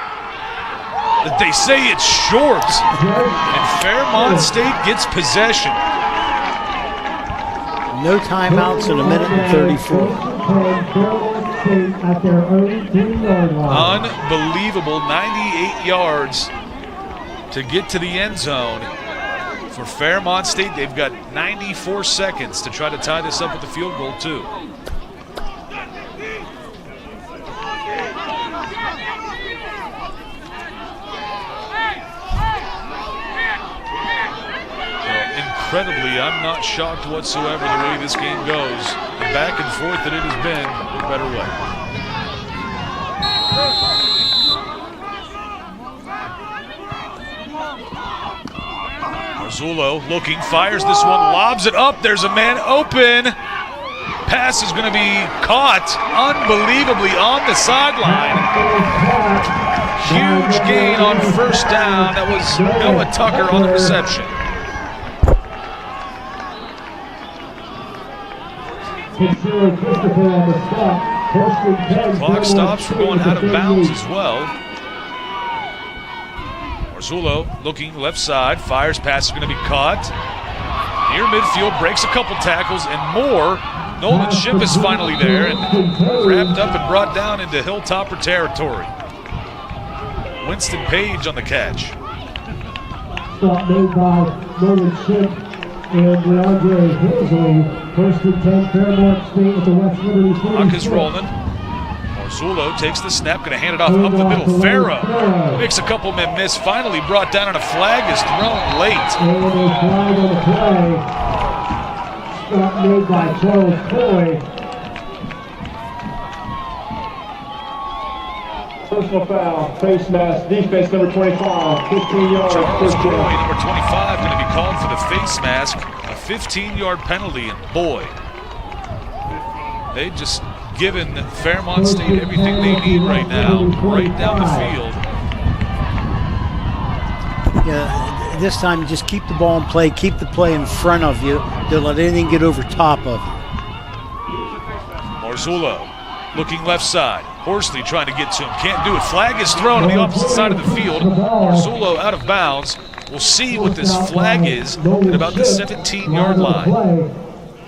They say it's short, and Fairmont State gets possession. No timeouts in 1 minute and 34. Unbelievable, 98 yards to get to the end zone for Fairmont State. They've got 94 seconds to try to tie this up with the field goal, too. Incredibly, I'm not shocked whatsoever the way this game goes. The back and forth that it has been, the better way. Marzullo looking, fires this one, lobs it up. There's a man open. Pass is going to be caught unbelievably on the sideline. Huge gain on first down. That was Noah Tucker on the reception. Clock stops for going out of bounds as well. Marzullo looking left side, fires, pass is going to be caught. Near midfield, breaks a couple tackles and more. Nolan Schiff is finally there and wrapped up and brought down into Hilltopper territory. Winston Page on the catch. Stop made by Nolan Schiff and DeAndre Hazley. First and 10, Fairmont State at the West Liberty 46. Puck is rolling. Marzullo takes the snap, going to hand it off up the middle. Farrow makes a couple men miss. Finally brought down, and a flag is thrown late. And a flag on the play. Stop made by Charles Coy. Personal foul, face mask, defense number 25, 15 yards. Charles Coy, number 25, going to be called for the face mask. A 15-yard penalty, and boy, they just given Fairmont State everything they need right now, right down the field. Yeah, this time just keep the ball in play, keep the play in front of you. Don't let anything get over top of you. Marzullo looking left side. Horsley trying to get to him. Can't do it. Flag is thrown on the opposite side of the field. Marzullo out of bounds. We'll see what this flag is at about the 17-yard line.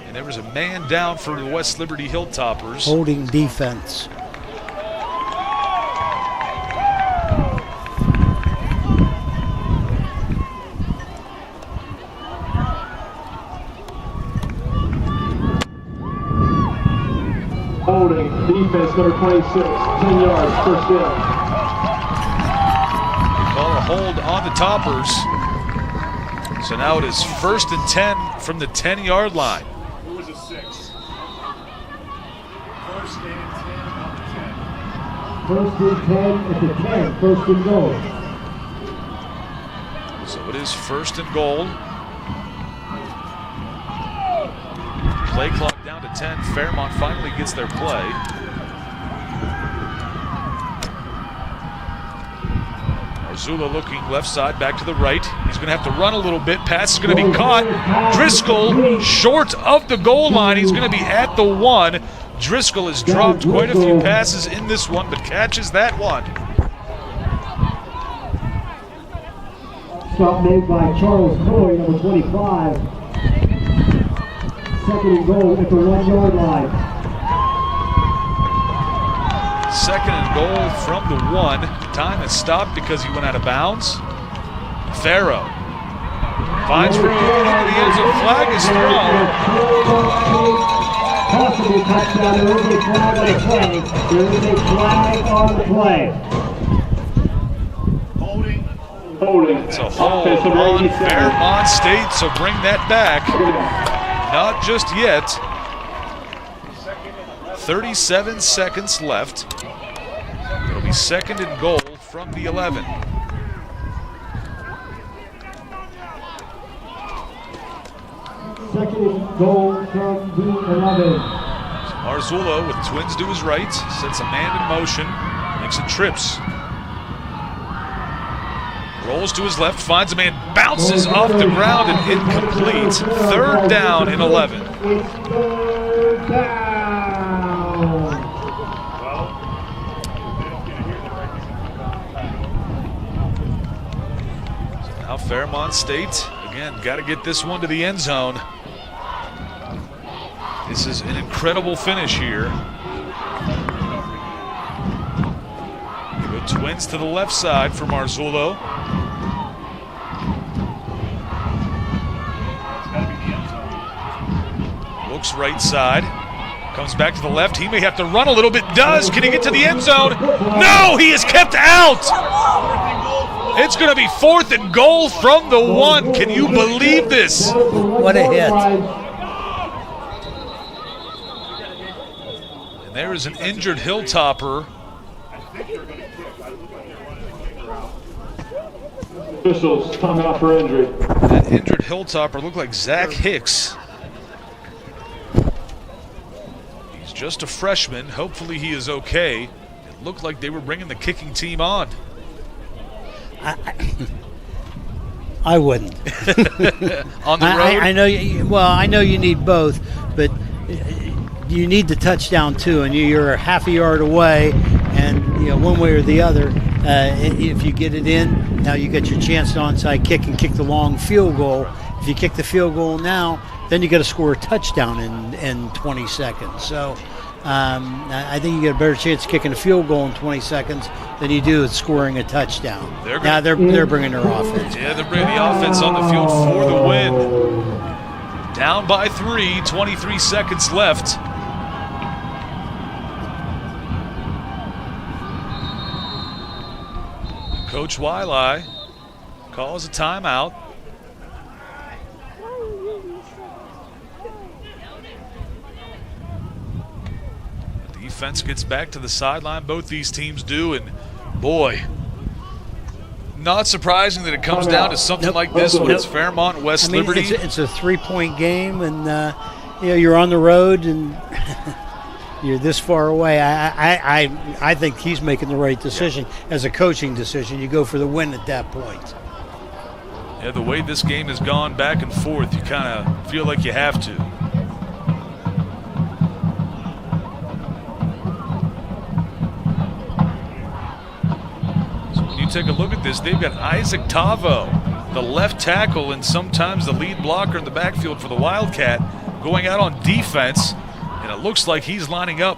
And there was a man down for the West Liberty Hilltoppers. Holding defense. Holding, defense number 26, 10 yards, first down. Call a hold on the Toppers. So now it is 1st and 10 from the 10-yard line. Who was a 6? First and 10 on the 10. First and 10 at the 10, first and goal. So it is 1st and goal. Play clock down to 10. Fairmont finally gets their play. Marzullo looking left side, back to the right. He's going to have to run a little bit. Pass is going to be caught. Driscoll short of the goal line. He's going to be at the 1. Driscoll has dropped quite a few passes in this one, but catches that one. Stop made by Charles Coy, number 25. Second and goal at the 1-yard line. Second and goal from the 1. Time is stopped because he went out of bounds. Farrow finds room into the end zone. Flag is thrown. Possible touchdown. There is a flag on the play. There is a flag on the play. Holding. It's a hold on Fairmont State, so bring that back. Not just yet. 37 seconds left. It'll be second and goal from the 11. Second and goal from the 11. Marzullo with twins to his right, sets a man in motion, makes it trips. Rolls to his left, finds a man, bounces off the ground and incomplete. Third down and 11. Third down. Now Fairmont State, again, got to get this one to the end zone. This is an incredible finish here. Good twins to the left side for Marzullo. Looks right side. Comes back to the left. He may have to run a little bit. Does. Can he get to the end zone? No, he is kept out. It's going to be 4th and goal from the 1. Can you believe this? What a hit. And there is an injured Hilltopper. Officials, timeout for injury. That injured Hilltopper looked like Zach Hicks. He's just a freshman. Hopefully he is okay. It looked like they were bringing the kicking team on. I wouldn't. On the road? I know. I know you need both, but you need the touchdown too, and you're half a yard away, and one way or the other. If you get it in, now you get your chance to onside kick and kick the long field goal. If you kick the field goal now, then you got to score a touchdown in 20 seconds. So I think you get a better chance of kicking a field goal in 20 seconds than you do at scoring a touchdown. They're bringing their offense. Yeah, they're bringing the offense on the field for the win. Down by 3, 23 seconds left. Coach Wiley calls a timeout. The defense gets back to the sideline. Both these teams do, and boy, not surprising that it comes down to something like this when it's Fairmont, West Liberty. It's a 3-point game, and you're on the road, and you're this far away. I think he's making the right decision as a coaching decision. You go for the win at that point. Yeah, the way this game has gone back and forth, you kind of feel like you have to. So when you take a look at this, they've got Isaac Tavo, the left tackle and sometimes the lead blocker in the backfield for the Wildcat, going out on defense. And it looks like he's lining up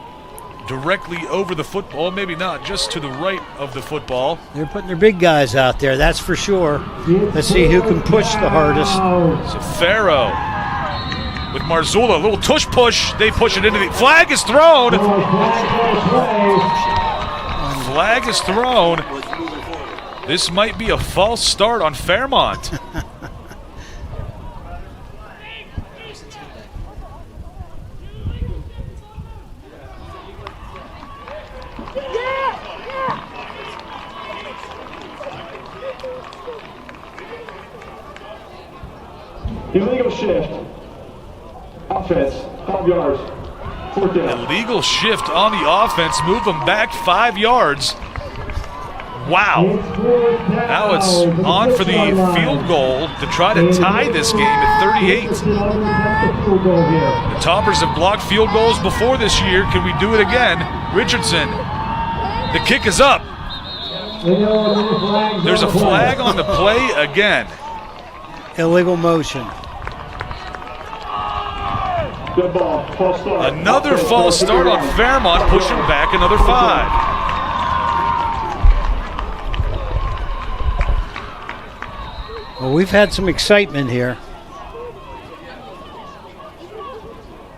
directly over the football, maybe not, just to the right of the football. They're putting their big guys out there, that's for sure. Let's see who can push the hardest. So Farrow with Marzullo, a little tush push. They push it into the flag is thrown. Flag is thrown. This might be a false start on Fairmont. Illegal shift. Offense, 5 yards. Fourth down. Illegal shift on the offense. Move them back 5 yards. Wow. Now it's on for the field goal to try to tie this game at 38. The Toppers have blocked field goals before this year. Can we do it again? Richardson. The kick is up. There's a flag on the play again. Illegal motion. Good ball. False start. Another false start on Fairmont, pushing back another 5. Well, we've had some excitement here.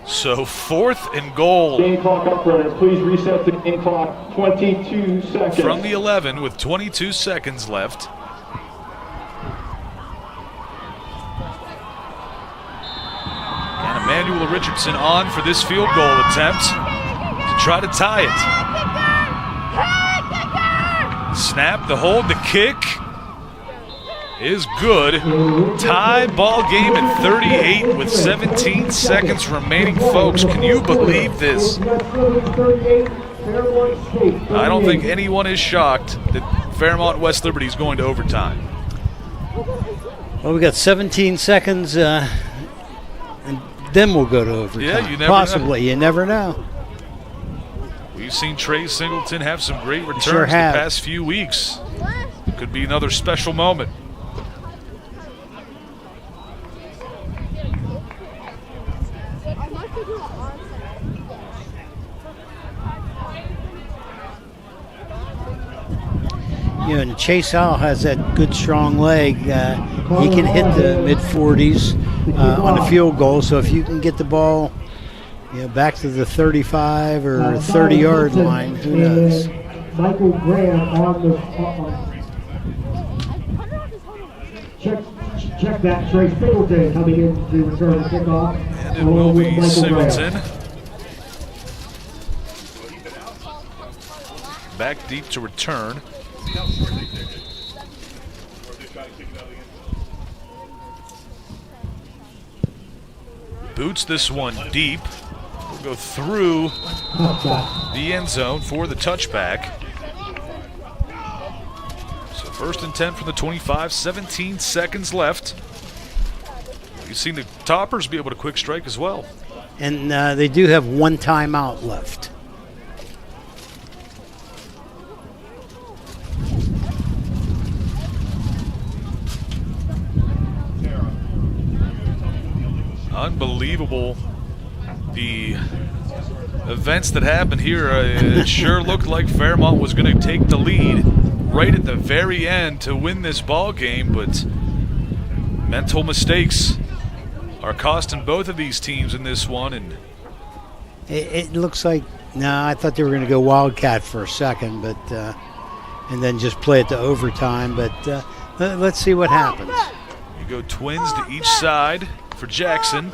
So 4th and goal. Game clock operator, please reset the game clock. 22 seconds. From the 11 with 22 seconds left. And Emmanuel Richardson on for this field goal attempt to try to tie it. Snap, the hold, the kick is good. Tie ball game at 38 with 17 seconds remaining. Folks, can you believe this? I don't think anyone is shocked that Fairmont West Liberty is going to overtime. Well, we got 17 seconds, and then we'll go to overtime. Yeah, you never Possibly, know. You never know. We've seen Trey Singleton have some great returns Sure the have. past few weeks. Could be another special moment. You know, and Chase Howell has that good, strong leg. He can hit the mid-40s on a field goal. So if you can get the ball, back to the 35 or 30-yard line, who knows? Michael Graham on the check that. Trey Singleton coming in to return the kickoff. And it will be Singleton. Back deep to return. Boots this one deep. We'll go through the end zone for the touchback. So 1st and 10 from the 25, 17 seconds left. You've seen the Toppers be able to quick strike as well. And they do have one timeout left. unbelievable. The events that happened here, it sure looked like Fairmont was going to take the lead right at the very end to win this ball game, but mental mistakes are costing both of these teams in this one. And it looks like, I thought they were going to go Wildcat for a second, but and then just play it to overtime, but let's see what happens. You go twins to each side for Jackson.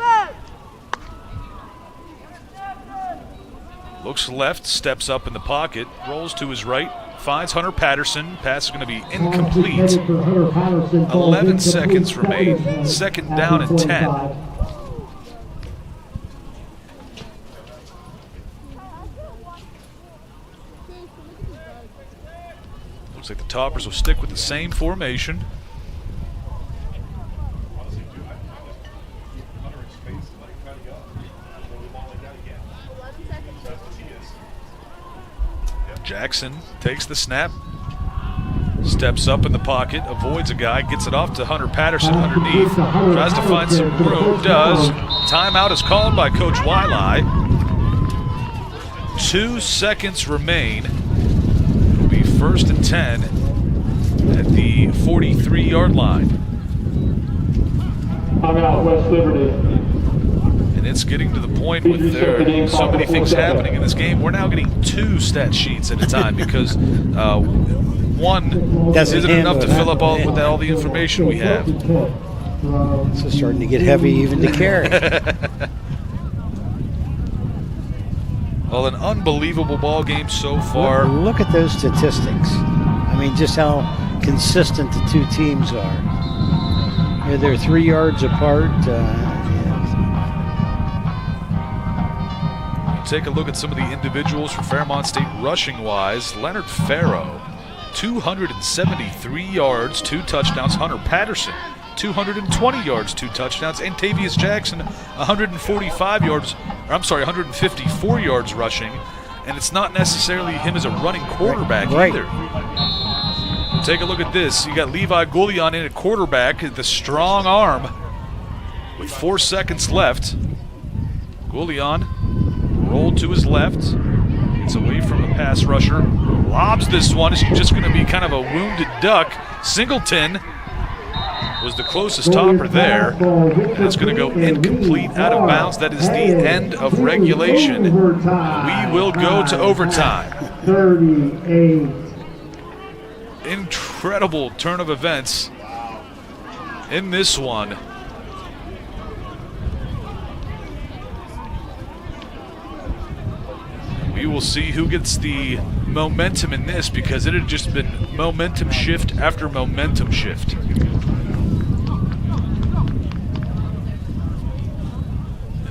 Looks left, steps up in the pocket, rolls to his right, finds Hunter Patterson. Pass is going to be incomplete. 11 seconds remain. Second down and 10. Looks like the Toppers will stick with the same formation. Jackson takes the snap, steps up in the pocket, avoids a guy, gets it off to Hunter Patterson underneath, tries to find some room, does. Timeout is called by Coach Wiley. 2 seconds remain. It'll be 1st and 10 at the 43-yard line. Timeout, West Liberty. And it's getting to the point with so many things happening in this game. We're now getting 2 stat sheets at a time because one isn't enough to fill up all the information we have. It's starting to get heavy even to carry. Well, an unbelievable ball game so far. Look at those statistics. I mean, just how consistent the two teams are. They're 3 yards apart. Take a look at some of the individuals for Fairmont State rushing-wise. Leonard Farrow, 273 yards, 2 touchdowns. Hunter Patterson, 220 yards, 2 touchdowns. And Tavius Jackson, 154 yards rushing. And it's not necessarily him as a running quarterback either. Take a look at this. You got Levi Goulian in at quarterback, the strong arm, with 4 seconds left. Goulian rolled to his left, gets away from a pass rusher, lobs this one. It's just going to be kind of a wounded duck. Singleton was the closest topper there, and it's going to go incomplete, out of bounds. That is the end of regulation. We will go to overtime. 38. Incredible turn of events in this one. We will see who gets the momentum in this, because it had just been momentum shift after momentum shift. And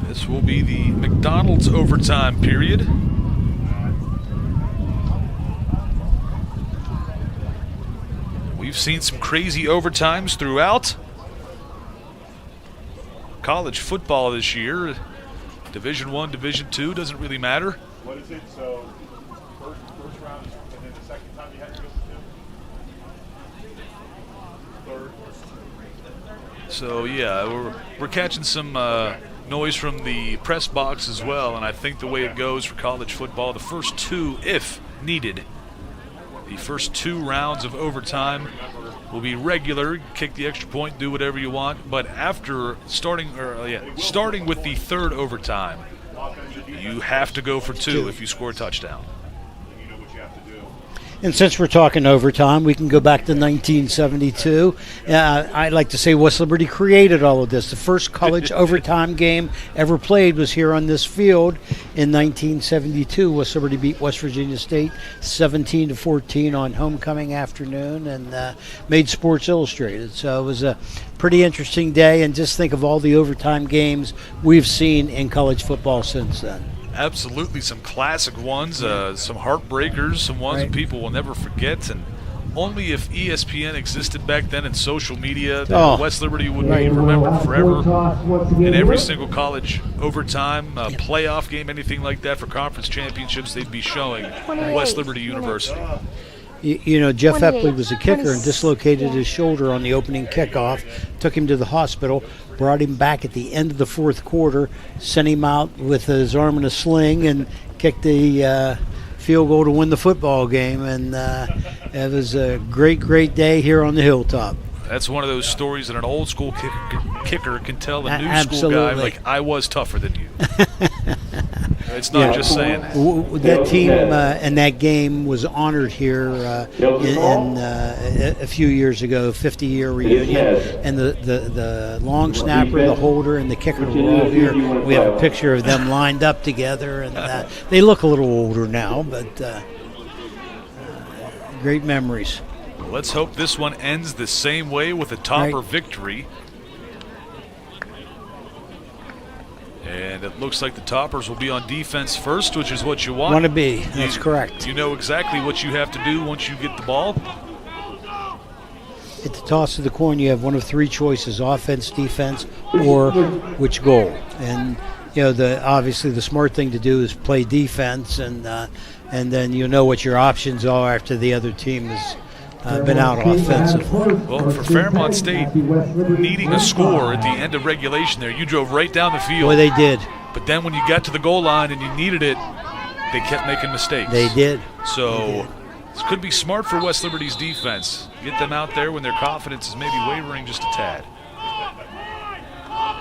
this will be the McDonald's overtime period. We've seen some crazy overtimes throughout college football this year. Division I, Division II, doesn't really matter. What is it? So first round, and then the second time you had to go to 3rd. So yeah, we're catching some noise from the press box as well, and I think the way it goes for college football, the first 2, if needed, the first 2 rounds of overtime will be regular. Kick the extra point, do whatever you want, but after starting with the 3rd overtime, you have to go for 2 if you score a touchdown. And since we're talking overtime, we can go back to 1972. I'd like to say West Liberty created all of this. The first college overtime game ever played was here on this field in 1972. West Liberty beat West Virginia State 17-14 on homecoming afternoon and made Sports Illustrated. So it was a pretty interesting day, and just think of all the overtime games we've seen in college football since then. Absolutely, some classic ones, some heartbreakers, some ones that people will never forget. And only if ESPN existed back then and social media, West Liberty would be remembered forever. In every single college overtime, playoff game, anything like that for conference championships, they'd be showing West Liberty University. Jeff Epley was a kicker and dislocated his shoulder on the opening kickoff, took him to the hospital, brought him back at the end of the fourth quarter, sent him out with his arm in a sling, and kicked the field goal to win the football game. And it was a great, great day here on the Hilltop. That's one of those stories that an old school kicker can tell a new Absolutely. school guy, like, I was tougher than you. It's not just saying that. That team and that game was honored here in a few years ago, 50-year reunion. And the long snapper, the holder, and the kicker were all here. We have a picture of them lined up together. And they look a little older now, but great memories. Well, let's hope this one ends the same way with a topper victory. And it looks like the Toppers will be on defense first, which is what you want. To be. That's correct. You know exactly what you have to do once you get the ball. At the toss of the coin, you have one of three choices: offense, defense, or which goal. And obviously the smart thing to do is play defense, and then you know what your options are after the other team has been out offensive. Well, for Fairmont State, needing a score at the end of regulation there, you drove right down the field. Boy, they did. But then when you got to the goal line and you needed it, they kept making mistakes. They did. So this could be smart for West Liberty's defense. Get them out there when their confidence is maybe wavering just a tad.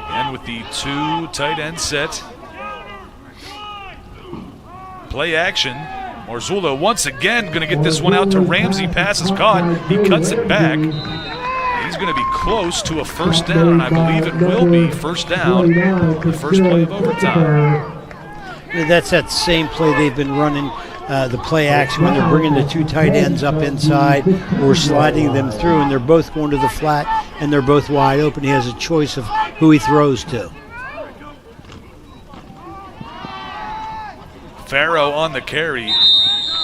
Again with the two tight end set. Play action. Marzullo once again going to get this one out to Ramsey. Pass is caught. He cuts it back. He's going to be close to a first down, and I believe it will be first down. The first play of overtime. That's that same play they've been running, the play action when they're bringing the two tight ends up inside or sliding them through, and they're both going to the flat, and they're both wide open. He has a choice of who he throws to. Farrow on the carry.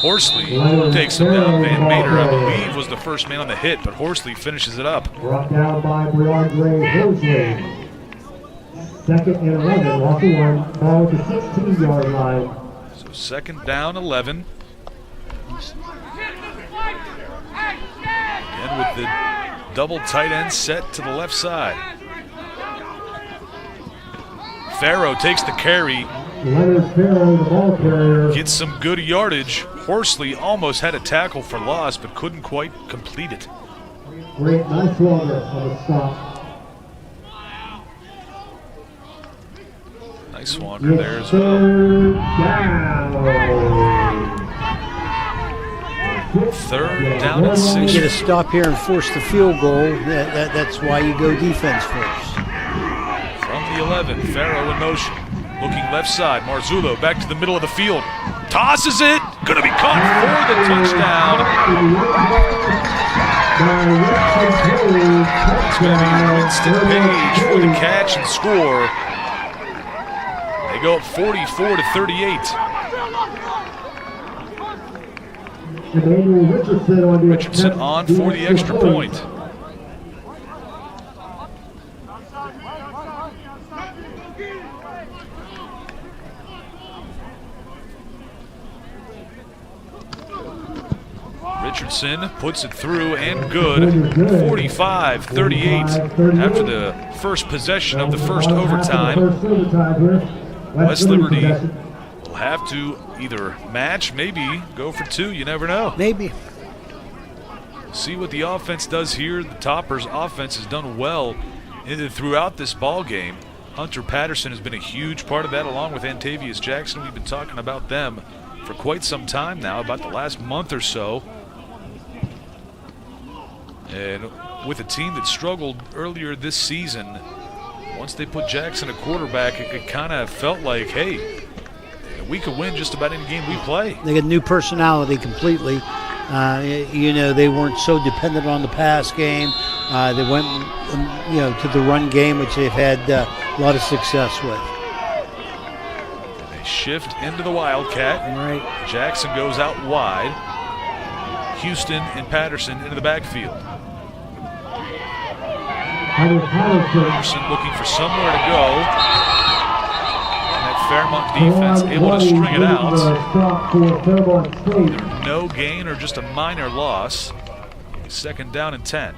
Horsley takes him down. Van Mater, I believe, was the first man on the hit, but Horsley finishes it up. Brought down by Broadway Horsley. Second and 11, off the one, ball to 16-yard line. So second down, 11. Again with the double tight end set to the left side. Farrow takes the carry. Leonard Farrow, the ball carrier. Gets some good yardage. Horsley almost had a tackle for loss, but couldn't quite complete it. Great, nice water on the stop. Nice wander there as well. Third down at 6. You get a stop here and force the field goal. That's why you go defense first. From the 11, Farrow in motion. Looking left side, Marzullo back to the middle of the field. Tosses it, gonna be caught for the touchdown. It's gonna be Winston Page for the catch and score. They go up 44-38. Richardson on for the extra point. Richardson puts it through and good. 45-38 after the first possession of the first overtime. West Liberty will have to either match, maybe go for two. You never know. Maybe. See what the offense does here. The Toppers' offense has done well throughout this ball game. Hunter Patterson has been a huge part of that, along with Antavius Jackson. We've been talking about them for quite some time now, about the last month or so. And with a team that struggled earlier this season, once they put Jackson at quarterback, it kind of felt like, hey, we could win just about any game we play. They got new personality completely. They weren't so dependent on the pass game. They went, to the run game, which they've had a lot of success with. They shift into the Wildcat. Right. Jackson goes out wide. Houston and Patterson into the backfield. Patterson looking for somewhere to go. And that Fairmont defense able to string it out. Stop for Fairmont State. No gain or just a minor loss. 2nd down and 10.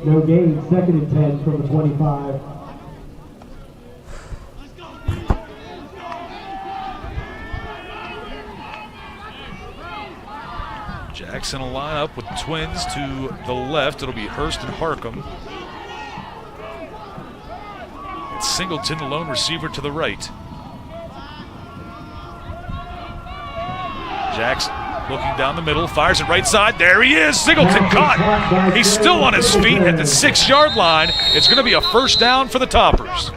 No gain, 2nd and 10 from the 25. Jackson will line up with twins to the left. It'll be Hurst and Harcum. It's Singleton, the lone receiver, to the right. Jackson looking down the middle, fires it right side. There he is. Singleton caught. He's still on his feet at the 6-yard line. It's going to be a 1st down for the Toppers.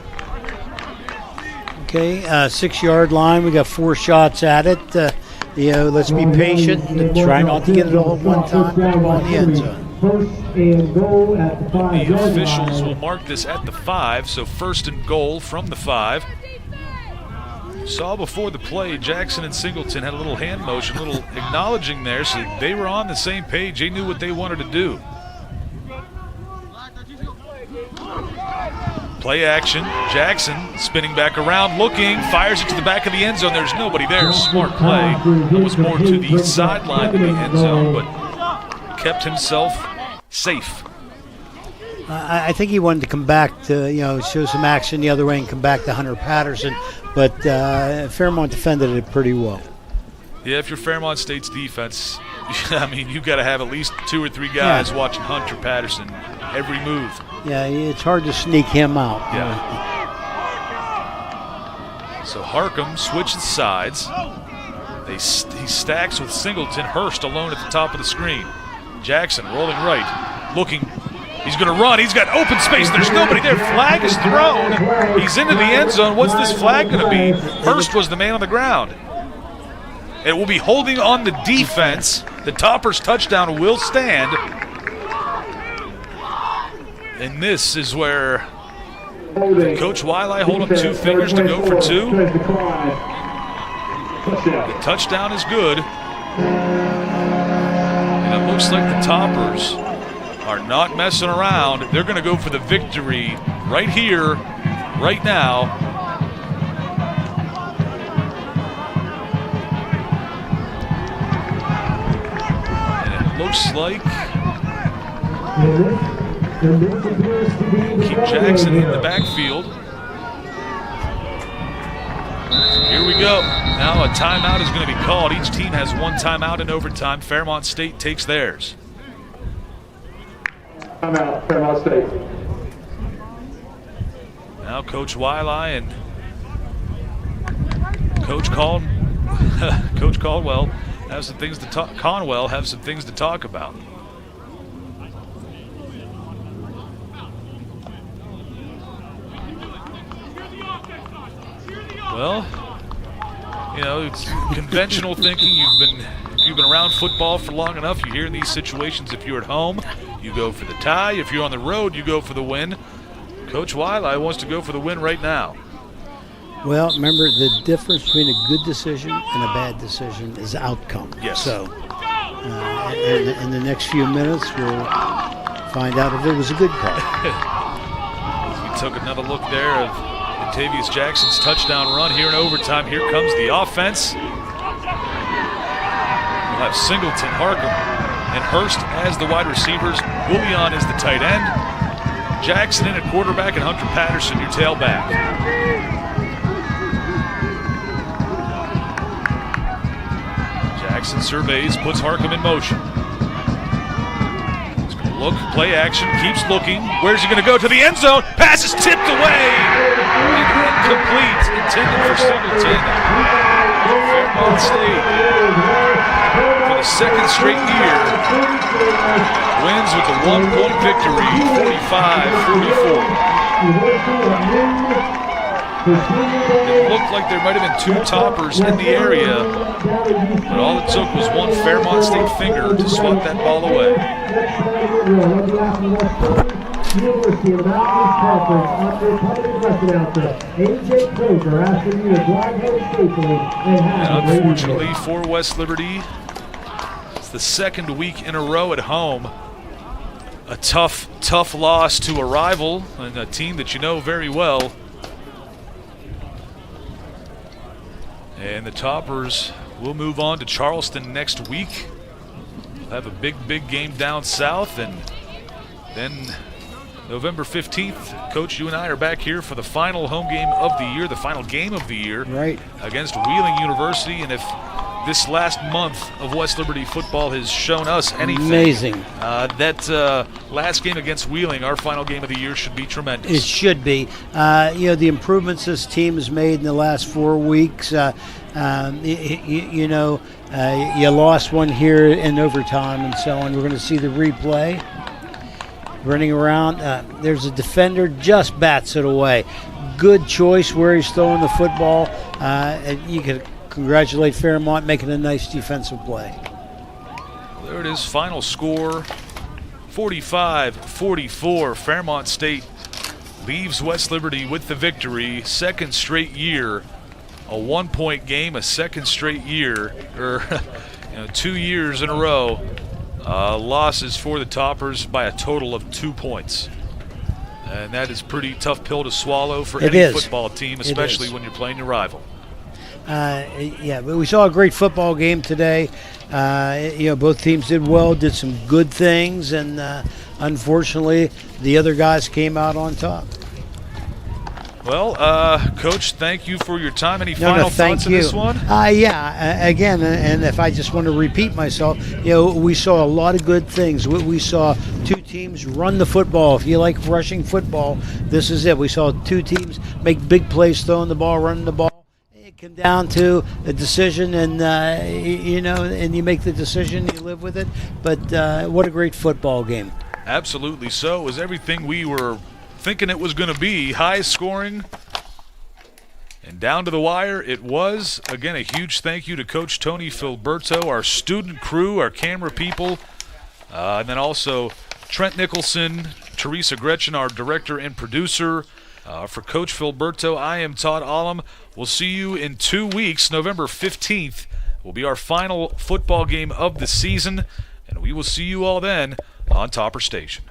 Okay, 6-yard line. We got 4 shots at it. Let's be patient and try not to get it all at one time. Put the ball in the end zone. 1st and goal at the 5-yard line. The officials will mark this at the 5, so 1st and goal from the 5. Saw before the play, Jackson and Singleton had a little hand motion, a little acknowledging there, so they were on the same page. They knew what they wanted to do. Play action. Jackson spinning back around, looking, fires it to the back of the end zone. There's nobody there. Smart play. It was more to the sideline than the end zone, but kept himself safe. I think he wanted to come back to, show some action the other way and come back to Hunter Patterson, but Fairmont defended it pretty well. Yeah, if you're Fairmont State's defense, I mean, you've got to have at least 2 or 3 guys watching Hunter Patterson every move. Yeah, it's hard to sneak him out. Yeah. So Harcum switches sides. He stacks with Singleton. Hurst alone at the top of the screen. Jackson rolling right, looking. He's going to run. He's got open space. There's nobody there. Flag is thrown. He's into the end zone. What's this flag going to be? Hurst was the man on the ground. It will be holding on the defense. The Toppers' touchdown will stand. And this is where Coach Wiley hold up 2 fingers to go for 2. The touchdown is good. And it looks like the Toppers are not messing around. They're going to go for the victory right here, right now. And it looks like keep Jackson in the backfield. Here we go. Now a timeout is going to be called. Each team has 1 timeout in overtime. Fairmont State takes theirs. Timeout, Fairmont State. Now Coach Wiley and Coach Caldwell have some things to talk. Conwell have some things to talk about. Well, it's conventional thinking. You've been around football for long enough. You hear in these situations, if you're at home, you go for the tie. If you're on the road, you go for the win. Coach Wiley wants to go for the win right now. Well, remember, the difference between a good decision and a bad decision is outcome. Yes. So, in the next few minutes, we'll find out if it was a good call. We took another look there of Montavious Jackson's touchdown run here in overtime. Here comes the offense. We'll have Singleton, Harcum, and Hurst as the wide receivers. Bouillon is the tight end. Jackson in at quarterback, and Hunter Patterson your tailback. Jackson surveys, puts Harcum in motion. He's going to look, play action, keeps looking. Where's he going to go? To the end zone. Pass is tipped away. Incomplete. Intended for Singleton. Fairmont State, for the 2nd straight year, wins with a 1-point victory, 45-44. It looked like there might have been 2 Toppers in the area, but all it took was one Fairmont State finger to swat that ball away. And unfortunately for West Liberty, it's the 2nd week in a row at home. A tough loss to a rival and a team that you know very well. And the Toppers will move on to Charleston next week. We'll have a big game down south, and then November 15th, Coach, you and I are back here for the final home game of the year, the final game of the year, right, against Wheeling University. And if this last month of West Liberty football has shown us anything, amazing, that last game against Wheeling, our final game of the year, should be tremendous. It should be. The improvements this team has made in the last 4 weeks. You lost one here in overtime and so on. We're going to see the replay. Running around, there's a defender, just bats it away. Good choice where he's throwing the football. You can congratulate Fairmont making a nice defensive play. There it is, final score, 45-44. Fairmont State leaves West Liberty with the victory. Second straight year, a 1-point game, a second straight year, or 2 years in a row. Losses for the Toppers by a total of 2 points. And that is pretty tough pill to swallow for any football team, especially when you're playing your rival. But we saw a great football game today. Both teams did well, did some good things, and unfortunately, the other guys came out on top. Well, Coach, thank you for your time. Any final thoughts on this one? Again, and if I just want to repeat myself, we saw a lot of good things. We saw two teams run the football. If you like rushing football, this is it. We saw two teams make big plays, throwing the ball, running the ball. It came down to a decision, and and you make the decision, you live with it. But what a great football game! Absolutely so. It was everything we were thinking it was going to be. High scoring and down to the wire it was. Again, a huge thank you to Coach Tony Filberto, our student crew, our camera people, and then also Trent Nicholson, Teresa Gretchen, our director and producer. For Coach Filberto, I am Todd Olam. We'll see you in 2 weeks. November 15th will be our final football game of the season, and we will see you all then on Topper Station.